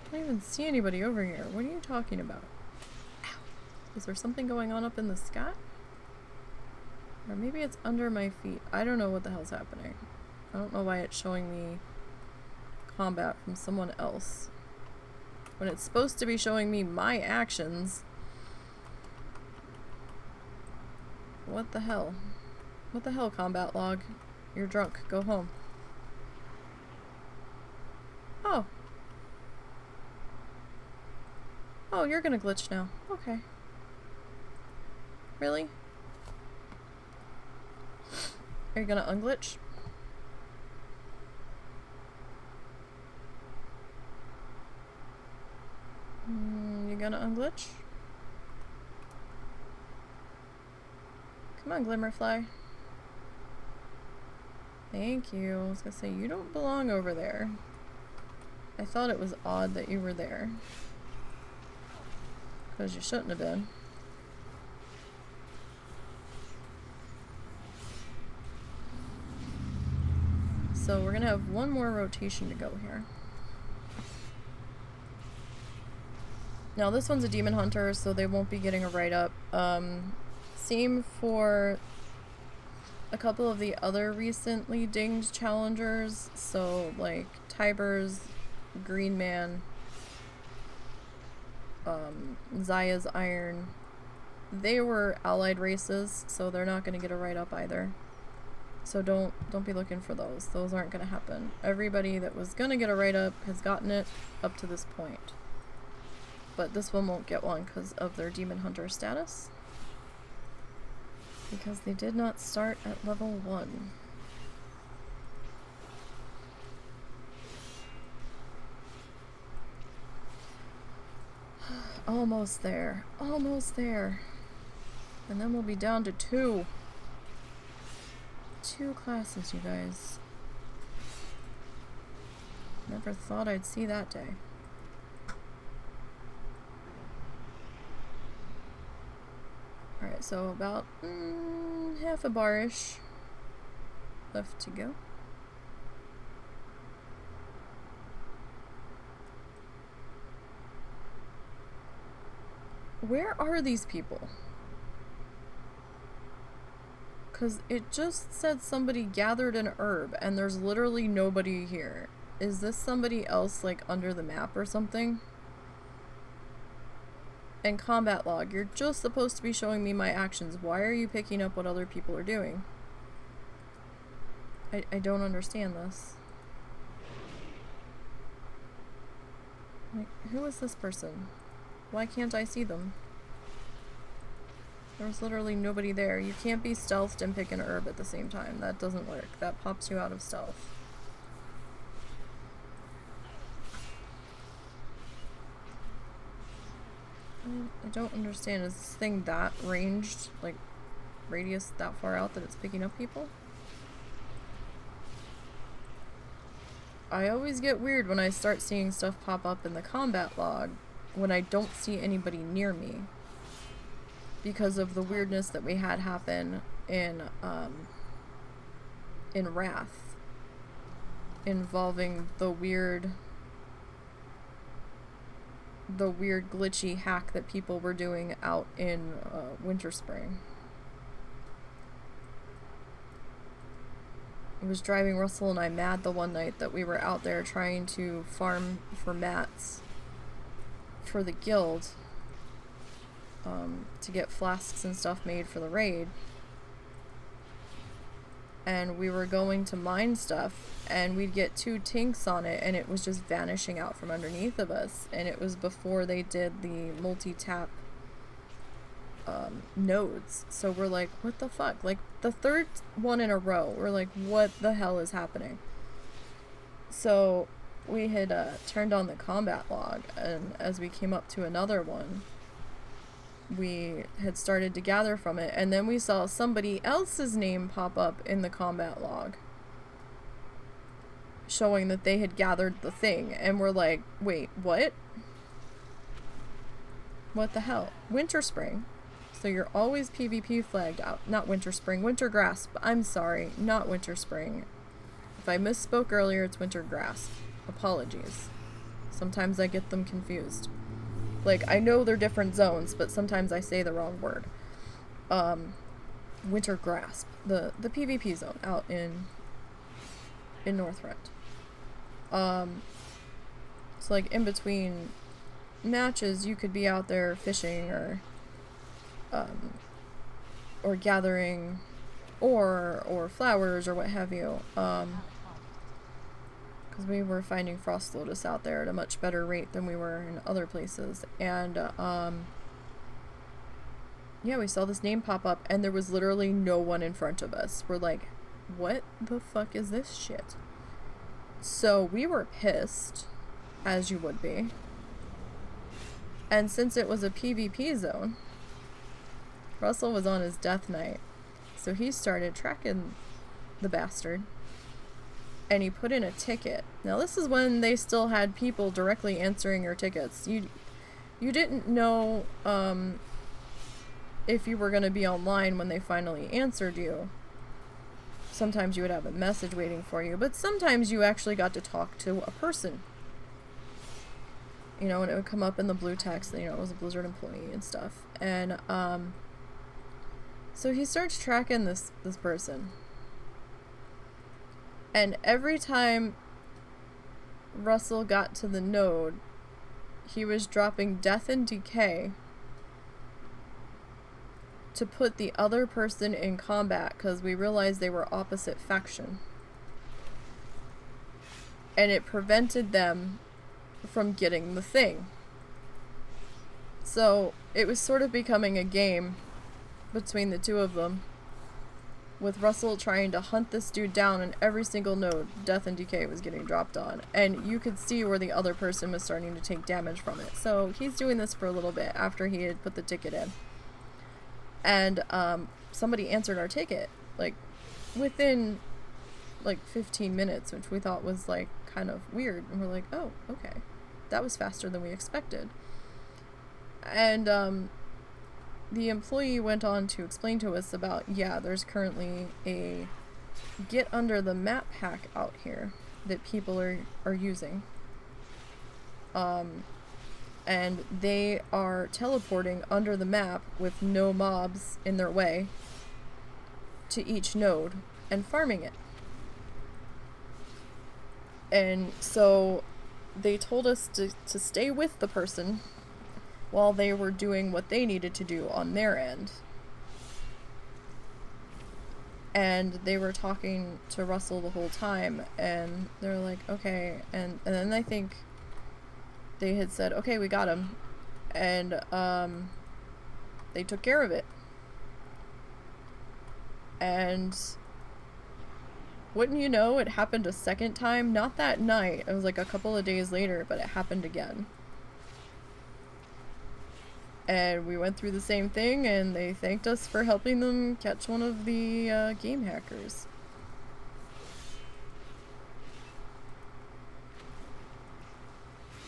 I don't even see anybody over here. What are you talking about? Ow. Is there something going on up in the sky? Or maybe it's under my feet. I don't know what the hell's happening. I don't know why it's showing me combat from someone else when it's supposed to be showing me my actions. What the hell? What the hell, combat log? You're drunk. Go home. Oh. Oh, you're gonna glitch now. Okay. Really? Are you gonna unglitch? You gonna unglitch? Come on, Glimmerfly. Thank you. I was gonna say, you don't belong over there. I thought it was odd that you were there. Because you shouldn't have been. So we're gonna have one more rotation to go here. Now this one's a demon hunter, so they won't be getting a write-up. Same for a couple of the other recently dinged challengers, so like Tiber's Green Man, Zaya's Iron. They were allied races, so they're not gonna get a write-up either. So don't be looking for those. Those aren't gonna happen. Everybody that was gonna get a write-up has gotten it up to this point. But this one won't get one because of their Demon Hunter status. Because they did not start at level 1. Almost there. Almost there. And then we'll be down to 2. 2 classes, you guys. Never thought I'd see that day. Alright, so about half a bar-ish left to go. Where are these people? Because it just said somebody gathered an herb, and there's literally nobody here. Is this somebody else, like, under the map or something? And combat log, you're just supposed to be showing me my actions. Why are you picking up what other people are doing? I don't understand this. Like, who is this person? Why can't I see them? There's literally nobody there. You can't be stealthed and pick an herb at the same time. That doesn't work. That pops you out of stealth. I don't understand. Is this thing that ranged? Like, radius that far out that it's picking up people? I always get weird when I start seeing stuff pop up in the combat log when I don't see anybody near me. Because of the weirdness that we had happen in Wrath. Involving the weird glitchy hack that people were doing out in Winter Spring. It was driving Russell and I mad the one night that we were out there trying to farm for mats for the guild to get flasks and stuff made for the raid. and we were going to mine stuff, and we'd get 2 tinks on it, and it was just vanishing out from underneath of us. And it was before they did the multi-tap nodes. So we're like, what the fuck? Like, the 3rd one in a row, we're like, what the hell is happening? So we had turned on the combat log, and as we came up to another one, we had started to gather from it, and then we saw somebody else's name pop up in the combat log showing that they had gathered the thing, and we're like, wait, what? What the hell? Winter Spring. So you're always PvP flagged out. Not Winter Spring, Winter Grasp. I'm sorry, not Winter Spring. If I misspoke earlier, it's Winter Grasp. Apologies. Sometimes I get them confused. Like, I know they're different zones, but sometimes I say the wrong word. Winter Grasp, the PvP zone out in Northrend. So like in between matches, you could be out there fishing or gathering ore or flowers or what have you. Because we were finding frost lotus out there at a much better rate than we were in other places. And, yeah, we saw this name pop up, and there was literally no one in front of us. We're like, what the fuck is this shit? So we were pissed, as you would be. And since it was a PvP zone, Russell was on his death knight. So he started tracking the bastard. And he put in a ticket. Now this is when they still had people directly answering your tickets. You didn't know if you were going to be online when they finally answered you. Sometimes you would have a message waiting for you, but sometimes you actually got to talk to a person. You know, and it would come up in the blue text that, you know, it was a Blizzard employee and stuff. And so he starts tracking this person. And every time Russell got to the node, he was dropping death and decay to put the other person in combat, because we realized they were opposite faction. And it prevented them from getting the thing. So it was sort of becoming a game between the two of them, with Russell trying to hunt this dude down, and every single node, death and decay was getting dropped on. And you could see where the other person was starting to take damage from it. So he's doing this for a little bit after he had put the ticket in. And somebody answered our ticket, like, within, like, 15 minutes, which we thought was, like, kind of weird. And we're like, oh, okay. That was faster than we expected. And, the employee went on to explain to us about, yeah, there's currently a get under the map hack out here that people are using. And they are teleporting under the map with no mobs in their way to each node and farming it. And so they told us to stay with the person while they were doing what they needed to do on their end. And they were talking to Russell the whole time, and they're like, okay, and then I think they had said, okay, we got him, and they took care of it. And wouldn't you know, it happened a second time, not that night, it was like a couple of days later, but it happened again. And we went through the same thing, and they thanked us for helping them catch one of the game hackers.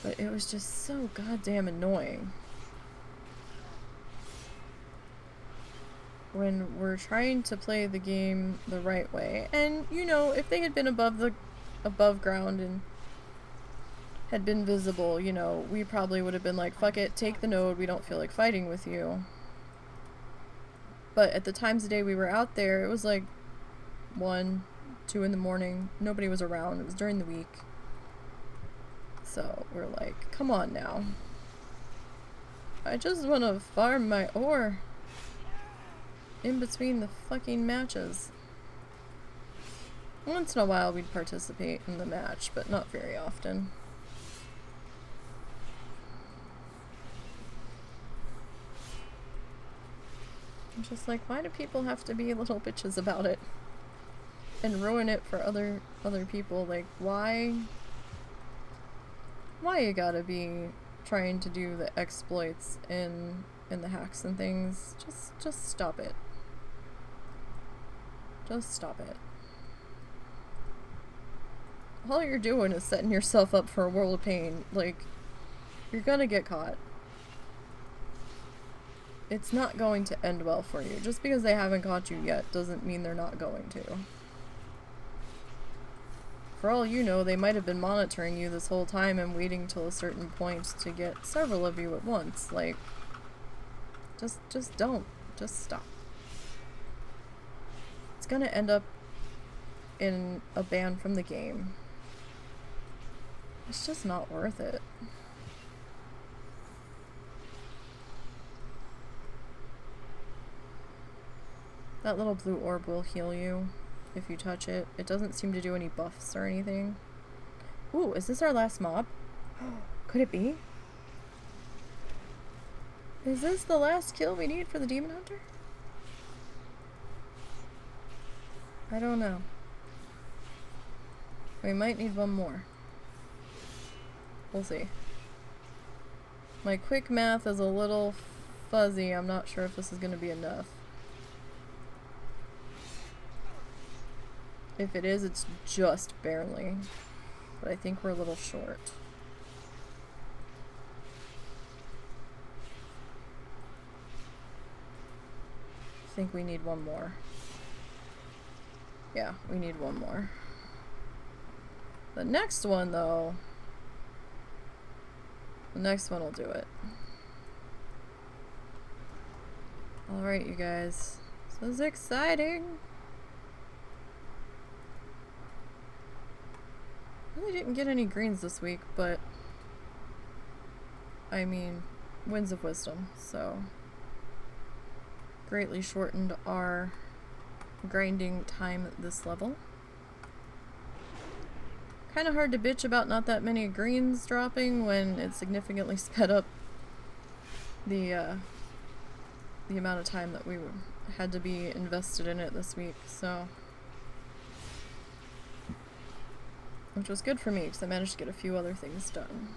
But it was just so goddamn annoying. When we're trying to play the game the right way. And, you know, if they had been above ground and had been visible, you know, we probably would have been like, fuck it, take the node, we don't feel like fighting with you. But at the times of day we were out there, it was like 1, 2 in the morning, nobody was around, it was during the week. So we're like, come on now. I just want to farm my ore in between the fucking matches. Once in a while we'd participate in the match, but not very often. I'm just like, why do people have to be little bitches about it? And ruin it for other people? Like, why? Why you gotta be trying to do the exploits in the hacks and things? Just stop it. Just stop it. All you're doing is setting yourself up for a world of pain. Like, you're gonna get caught. It's not going to end well for you. Just because they haven't caught you yet doesn't mean they're not going to. For all you know, they might have been monitoring you this whole time and waiting till a certain point to get several of you at once. Like, just don't. Just stop. It's gonna end up in a ban from the game. It's just not worth it. That little blue orb will heal you if you touch it. It doesn't seem to do any buffs or anything. Ooh, is this our last mob? Could it be? Is this the last kill we need for the Demon Hunter? I don't know. We might need one more. We'll see. My quick math is a little fuzzy. I'm not sure if this is going to be enough. If it is, it's just barely. But I think we're a little short. I think we need one more. Yeah, we need one more. The next one, though... The next one will do it. Alright, you guys. This is exciting! Really didn't get any greens this week, but... I mean, Winds of Wisdom, so... Greatly shortened our grinding time at this level. Kind of hard to bitch about not that many greens dropping when it significantly sped up the amount of time that we had to be invested in it this week, so... Which was good for me, because I managed to get a few other things done.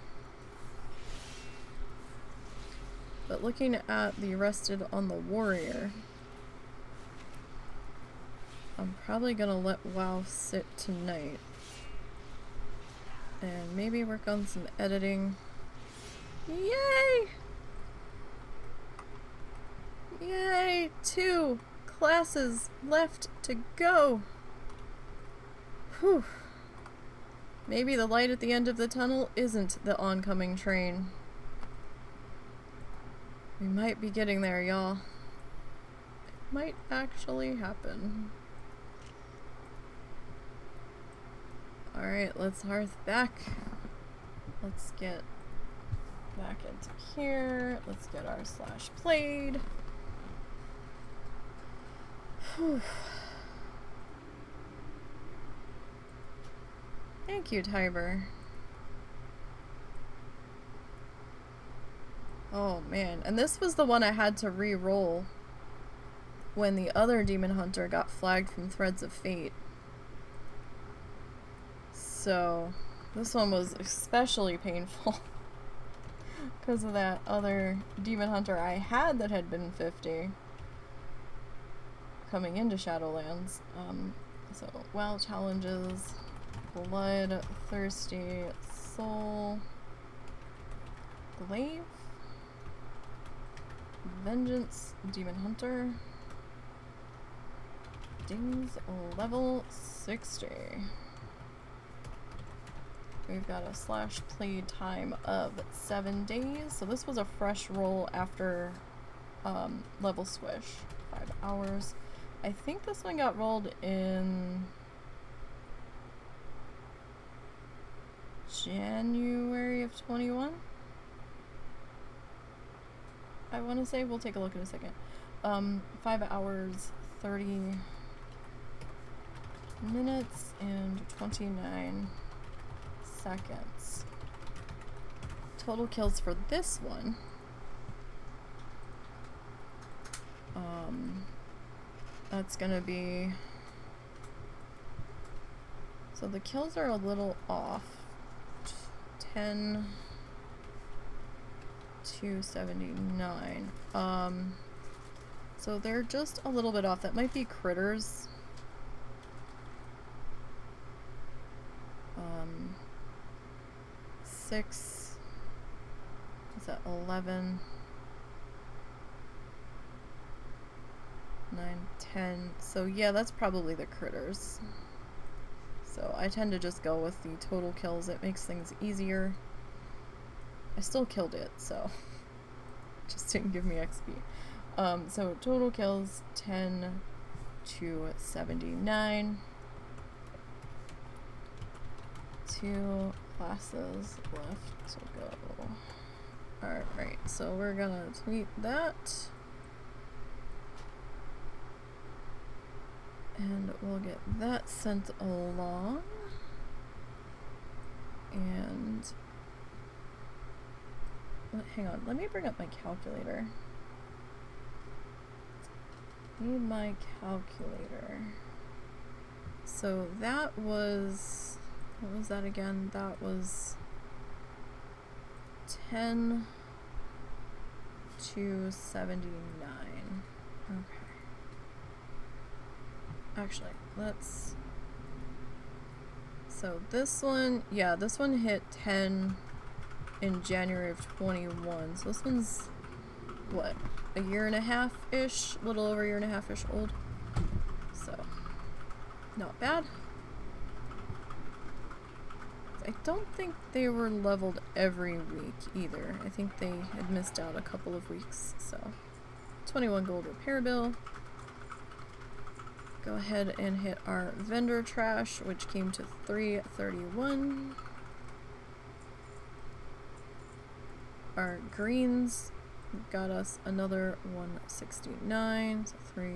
But looking at the Rested on the Warrior, I'm probably gonna let WoW sit tonight. And maybe work on some editing. Yay! Yay! 2 classes left to go! Whew. Maybe the light at the end of the tunnel isn't the oncoming train. We might be getting there, y'all. It might actually happen. Alright, let's hearth back. Let's get back into here. Let's get our slash played. Whew. Thank you, Tiber. Oh man, and this was the one I had to re-roll when the other Demon Hunter got flagged from Threads of Fate. So, this one was especially painful because of that other Demon Hunter I had that had been 50 coming into Shadowlands. So, WoW challenges, Blood, Thirsty, Soul, Glaive, Vengeance, Demon Hunter, Dings, level 60. We've got a slash play time of 7 days, so this was a fresh roll after level squish. 5 hours. I think this one got rolled in January of 21. I want to say, we'll take a look in a second. 5 hours, 30 minutes and 29 seconds. Total kills for this one. That's gonna be... So the kills are a little off. 10 to 79. So they're just a little bit off. That might be critters. 6. Is that 11? 9, 10. So yeah, that's probably the critters. So I tend to just go with the total kills. It makes things easier. I still killed it, so just didn't give me XP. So total kills 10 to 79. 2 classes left to go. Alright, so we're gonna tweet that. And we'll get that sent along. And hang on, let me bring up my calculator. Need my calculator. So that was, what was that again? That was 10 to 79. Okay. Actually, let's... So this one, yeah, this one hit 10 in January of 21. So this one's, what, a year and a half-ish? A little over a year and a half-ish old. So, not bad. I don't think they were leveled every week either. I think they had missed out a couple of weeks, so. 21 gold repair bill. Go ahead and hit our vendor trash, which came to 331. Our greens got us another 169. So 3,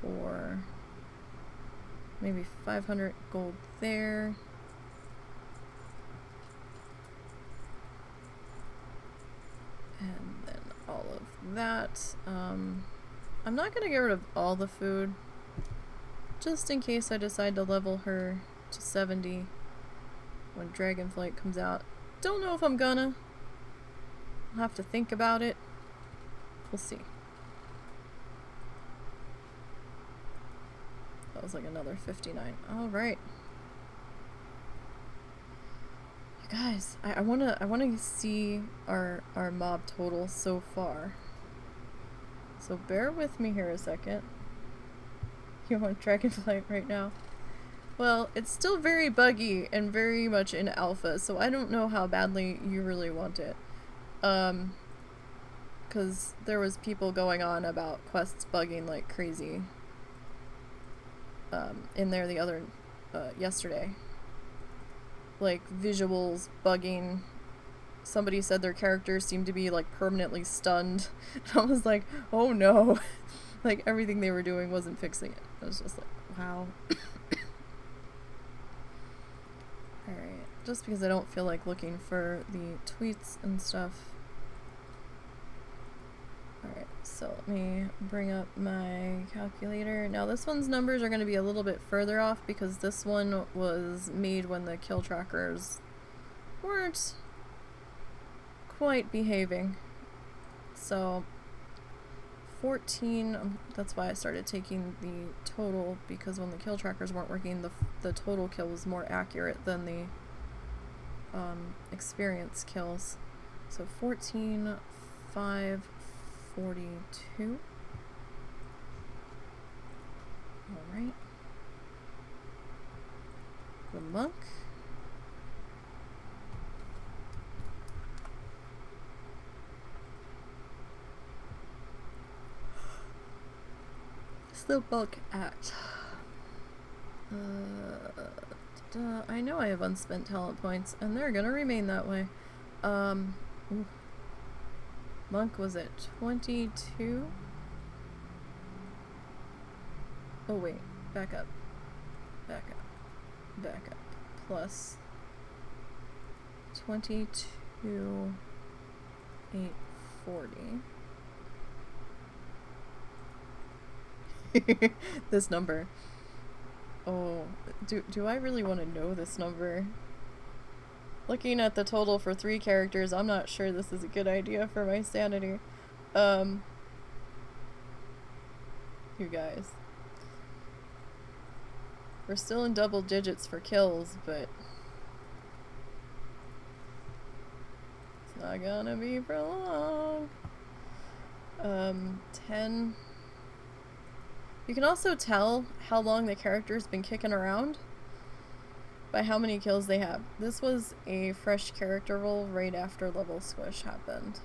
4, maybe 500 gold there. And then all of that. I'm not going to get rid of all the food, just in case I decide to level her to 70 when Dragonflight comes out. Don't know if I'm gonna. I'll have to think about it. We'll see. That was like another 59. Alright. Guys, I wanna see our mob total so far. So bear with me here a second. You want Dragonflight right now? Well, it's still very buggy and very much in alpha, so I don't know how badly you really want it. Cause there was people going on about quests bugging like crazy. In there the other, yesterday. Like, visuals bugging. Somebody said their characters seemed to be, like, permanently stunned. I was like, oh no. Like, everything they were doing wasn't fixing it. I was just like, wow. Alright, just because I don't feel like looking for the tweets and stuff. Alright, so let me bring up my calculator. Now this one's numbers are going to be a little bit further off because this one was made when the kill trackers weren't quite behaving. So 14, that's why I started taking the total, because when the kill trackers weren't working, the total kill was more accurate than the experience kills. So 14, 5, 42. Alright. The monk. What's the monk at? I know I have unspent talent points, and they're gonna remain that way. Ooh. Monk was at 22. Oh wait, back up. back up, plus 22,840. This number. Oh, do I really want to know this number? Looking at the total for 3 characters, I'm not sure this is a good idea for my sanity. You guys. We're still in double digits for kills, but it's not gonna be for long. 10. You can also tell how long the character's been kicking around by how many kills they have. This was a fresh character roll right after level squish happened.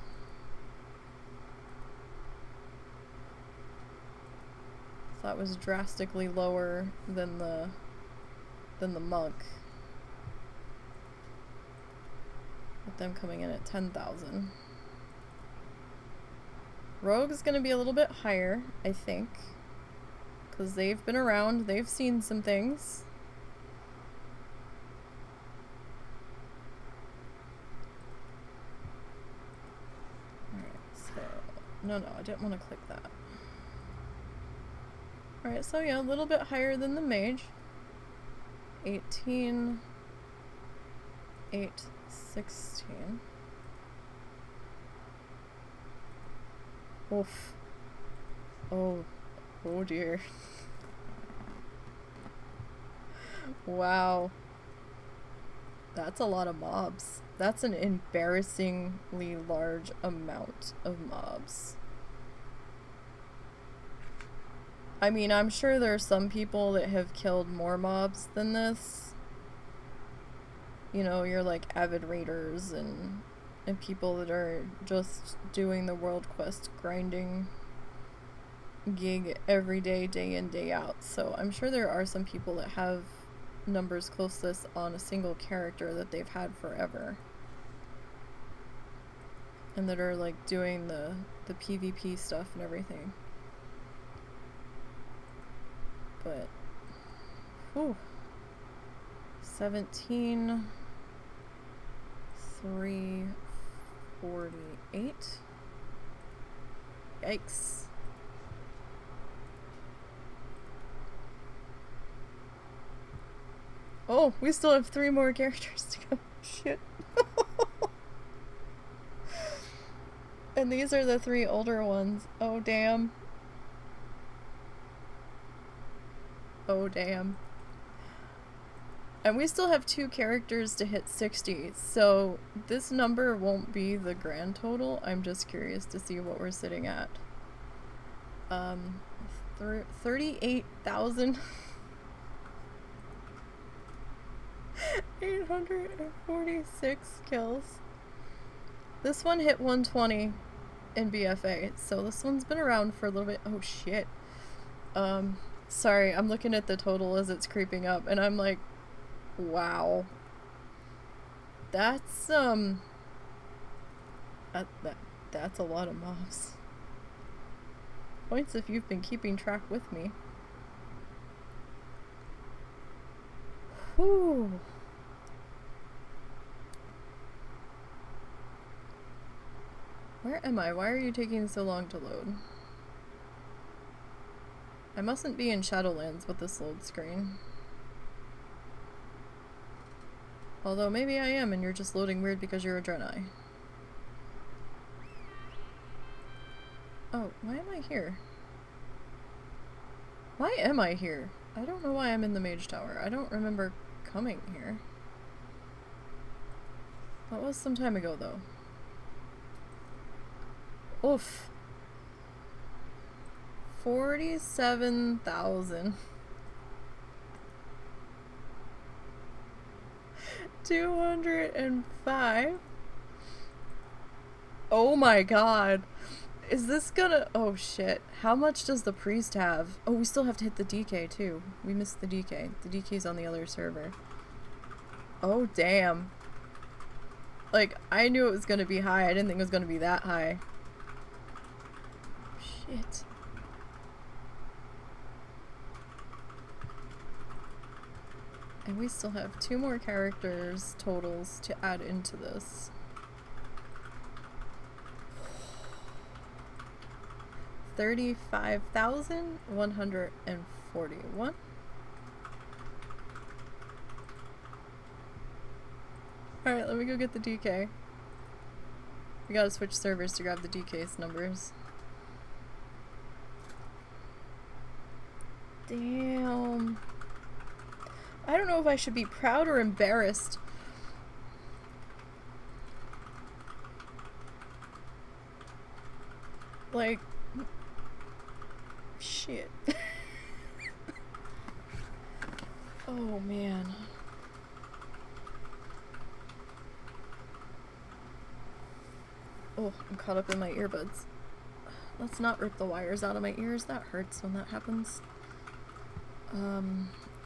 So that was drastically lower than the monk. With them coming in at 10,000. Rogue is going to be a little bit higher, I think. Because they've been around, they've seen some things. No, I didn't want to click that. Alright, so yeah, a little bit higher than the mage. 18, 8, 16. Oof. Oh dear. Wow. That's a lot of mobs. That's an embarrassingly large amount of mobs. I mean, I'm sure there are some people that have killed more mobs than this. You know, you're like avid raiders and people that are just doing the world quest grinding gig every day, day in, day out. So I'm sure there are some people that have numbers close to this on a single character that they've had forever. And that are like doing the PvP stuff and everything. But, whew, 17, 348. Yikes. Oh, we still have 3 more characters to go. Shit. And these are the 3 older ones. Oh, damn. Oh, damn. And we still have 2 characters to hit 60, so this number won't be the grand total. I'm just curious to see what we're sitting at. 38,000. 846 kills. This one hit 120 in BFA, so this one's been around for a little bit. Oh, shit. Sorry, I'm looking at the total as it's creeping up, and I'm like, wow. That's, that's a lot of mobs. Points if you've been keeping track with me. Whew. Where am I? Why are you taking so long to load? I mustn't be in Shadowlands with this load screen. Although maybe I am and you're just loading weird because you're a Draenei. Oh, why am I here? Why am I here? I don't know why I'm in the Mage Tower. I don't remember coming here. That was some time ago though. Oof. 47,000. 205. Oh my god. Is this gonna... Oh shit. How much does the priest have? Oh, we still have to hit the DK too. We missed the DK. The DK's on the other server. Oh damn. Like, I knew it was gonna be high. I didn't think it was gonna be that high. Shit. And we still have 2 more characters totals to add into this. 35,141. Alright, let me go get the DK. We gotta switch servers to grab the DK's numbers. Damn. I don't know if I should be proud or embarrassed. Like, shit. Oh man. Oh, I'm caught up in my earbuds. Let's not rip the wires out of my ears. That hurts when that happens.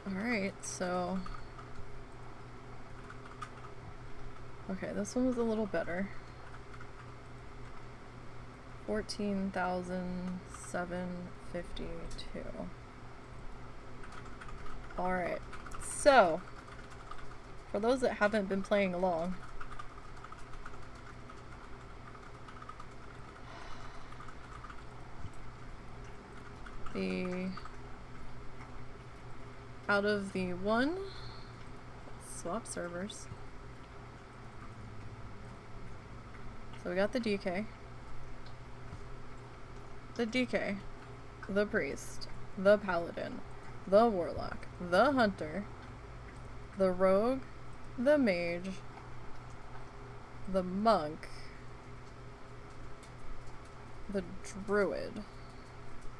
Alright, so... Okay, this one was a little better. 14,752. Alright, so... For those that haven't been playing along... Out of the one, let's swap servers. So we got the DK, the priest, the paladin, the warlock, the hunter, the rogue, the mage, the monk, the druid,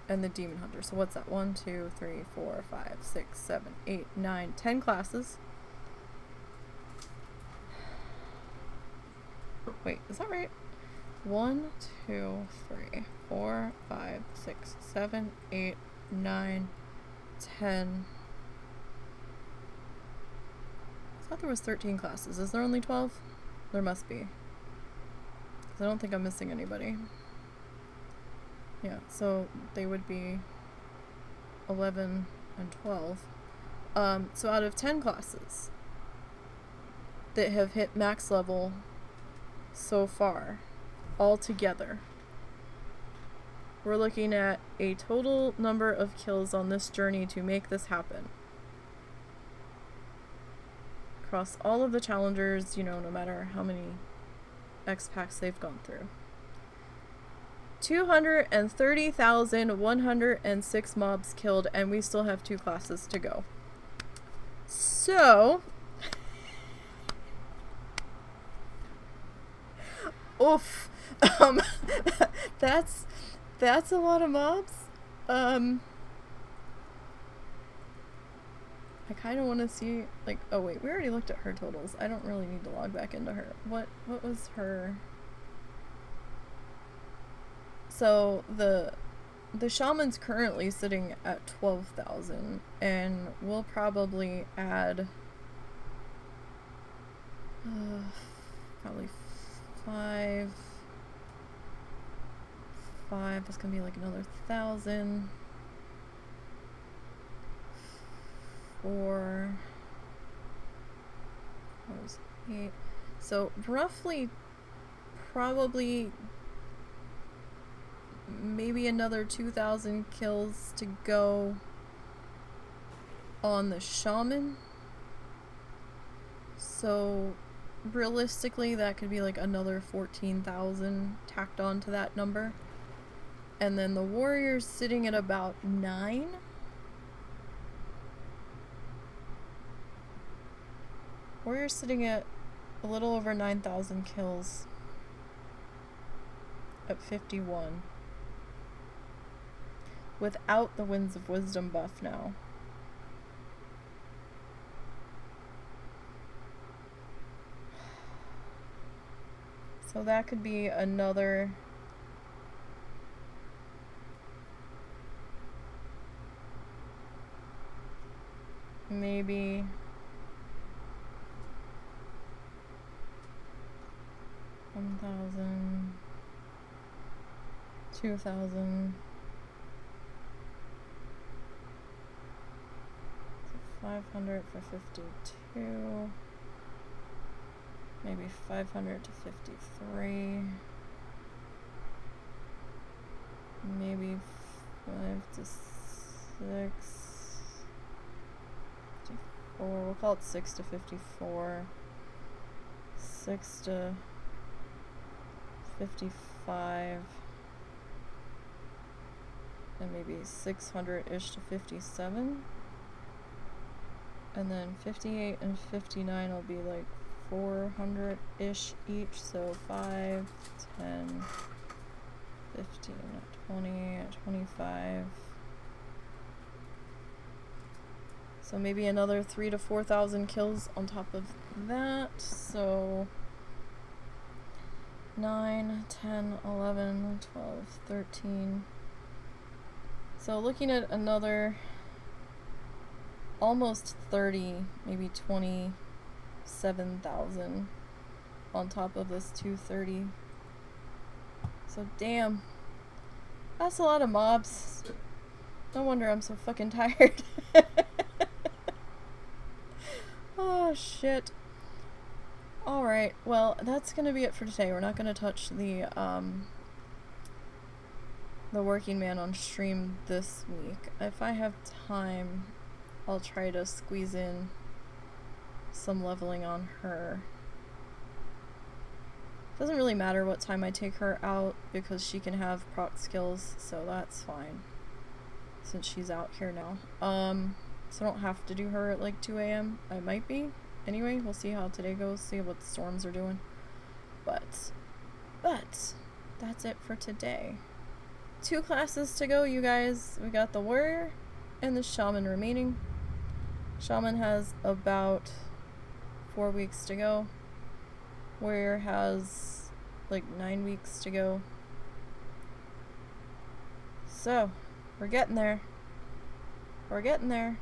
and the demon hunter. So what's that? 1, 2, 3, 4, 5, 6, 7, 8, 9, 10 classes. Wait, is that right? 1, 2, 3, 4, 5, 6, 7, 8, 9, 10. I thought there was 13 classes. Is there only 12? There must be. 'Cause I don't think I'm missing anybody. Yeah, so they would be 11 and 12. So out of 10 classes that have hit max level so far, all together, we're looking at a total number of kills on this journey to make this happen. Across all of the challengers, you know, no matter how many X packs they've gone through. 230,106 mobs killed, and we still have 2 classes to go. So, oof, that's a lot of mobs. I kind of want to see, like, oh wait, we already looked at her totals. I don't really need to log back into her. What was her? So the shaman's currently sitting at 12,000, and we'll probably add probably five. That's gonna be like another 1,000. 4 was 8. So roughly, probably maybe another 2,000 kills to go on the shaman. So realistically that could be like another 14,000 tacked on to that number. And then the warrior's sitting at about 9. Warrior's sitting at a little over 9,000 kills at 51. Without the Winds of Wisdom buff now. So that could be another maybe 1,000, 2,000, 500 for 52. Maybe 500 to 53. Maybe 5 to 6. 54. We'll call it 6 to 54. 6 to 55. And maybe 600-ish to 57. And then 58 and 59 will be like 400-ish each. So 5, 10, 15, 20, 25. So maybe another 3,000 to 4,000 kills on top of that. So 9, 10, 11, 12, 13. So looking at another almost 30, maybe 27,000 on top of this 230. So damn, that's a lot of mobs. No wonder I'm so fucking tired. Oh shit. Alright, well that's gonna be it for today. We're not gonna touch the working man on stream this week. If I have time, I'll try to squeeze in some leveling on her. Doesn't really matter what time I take her out because she can have proc skills, so that's fine. Since she's out here now. So I don't have to do her at like 2 a.m. I might be. Anyway, we'll see how today goes, see what the storms are doing. But that's it for today. 2 classes to go, you guys. We got the warrior and the shaman remaining. Shaman has about 4 weeks to go. Warrior has like 9 weeks to go. So, we're getting there. We're getting there.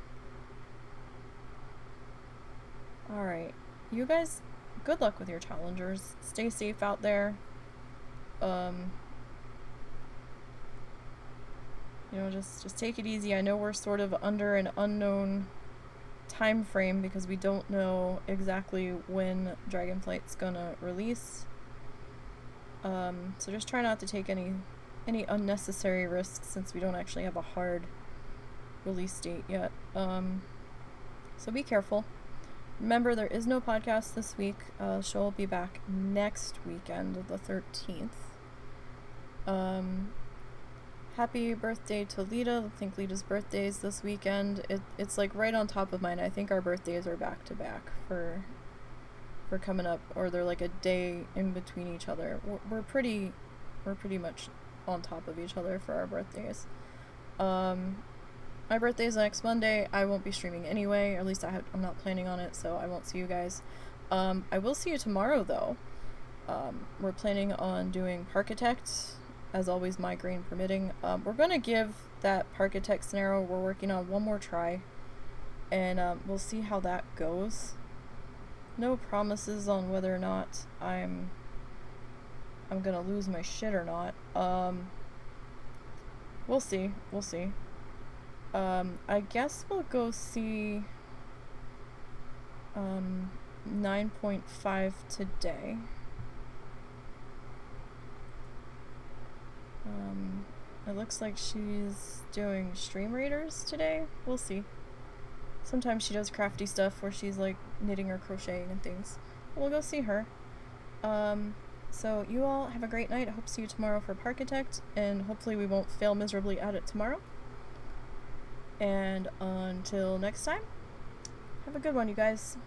Alright. You guys, good luck with your challengers. Stay safe out there. You know, just take it easy. I know we're sort of under an unknown time frame because we don't know exactly when Dragonflight's gonna release. So just try not to take any unnecessary risks since we don't actually have a hard release date yet. So be careful. Remember, there is no podcast this week. Show will be back next weekend, the 13th. Happy birthday to Lita. I think Lita's birthday is this weekend. It's like right on top of mine. I think our birthdays are back to back for coming up, or they're like a day in between each other. We're pretty much on top of each other for our birthdays. My birthday's next Monday. I won't be streaming anyway, or at least I'm not planning on it, so I won't see you guys. I will see you tomorrow though. We're planning on doing Parkitect. As always, migraine permitting. We're gonna give that Parkitect scenario we're working on one more try, and we'll see how that goes. No promises on whether or not I'm gonna lose my shit or not. We'll see. We'll see. I guess we'll go see 9.5 today. It looks like she's doing stream raiders today. We'll see. Sometimes she does crafty stuff where she's like knitting or crocheting and things. We'll go see her. So you all have a great night. I hope to see you tomorrow for Parkitect, and hopefully we won't fail miserably at it tomorrow. And until next time, have a good one, you guys.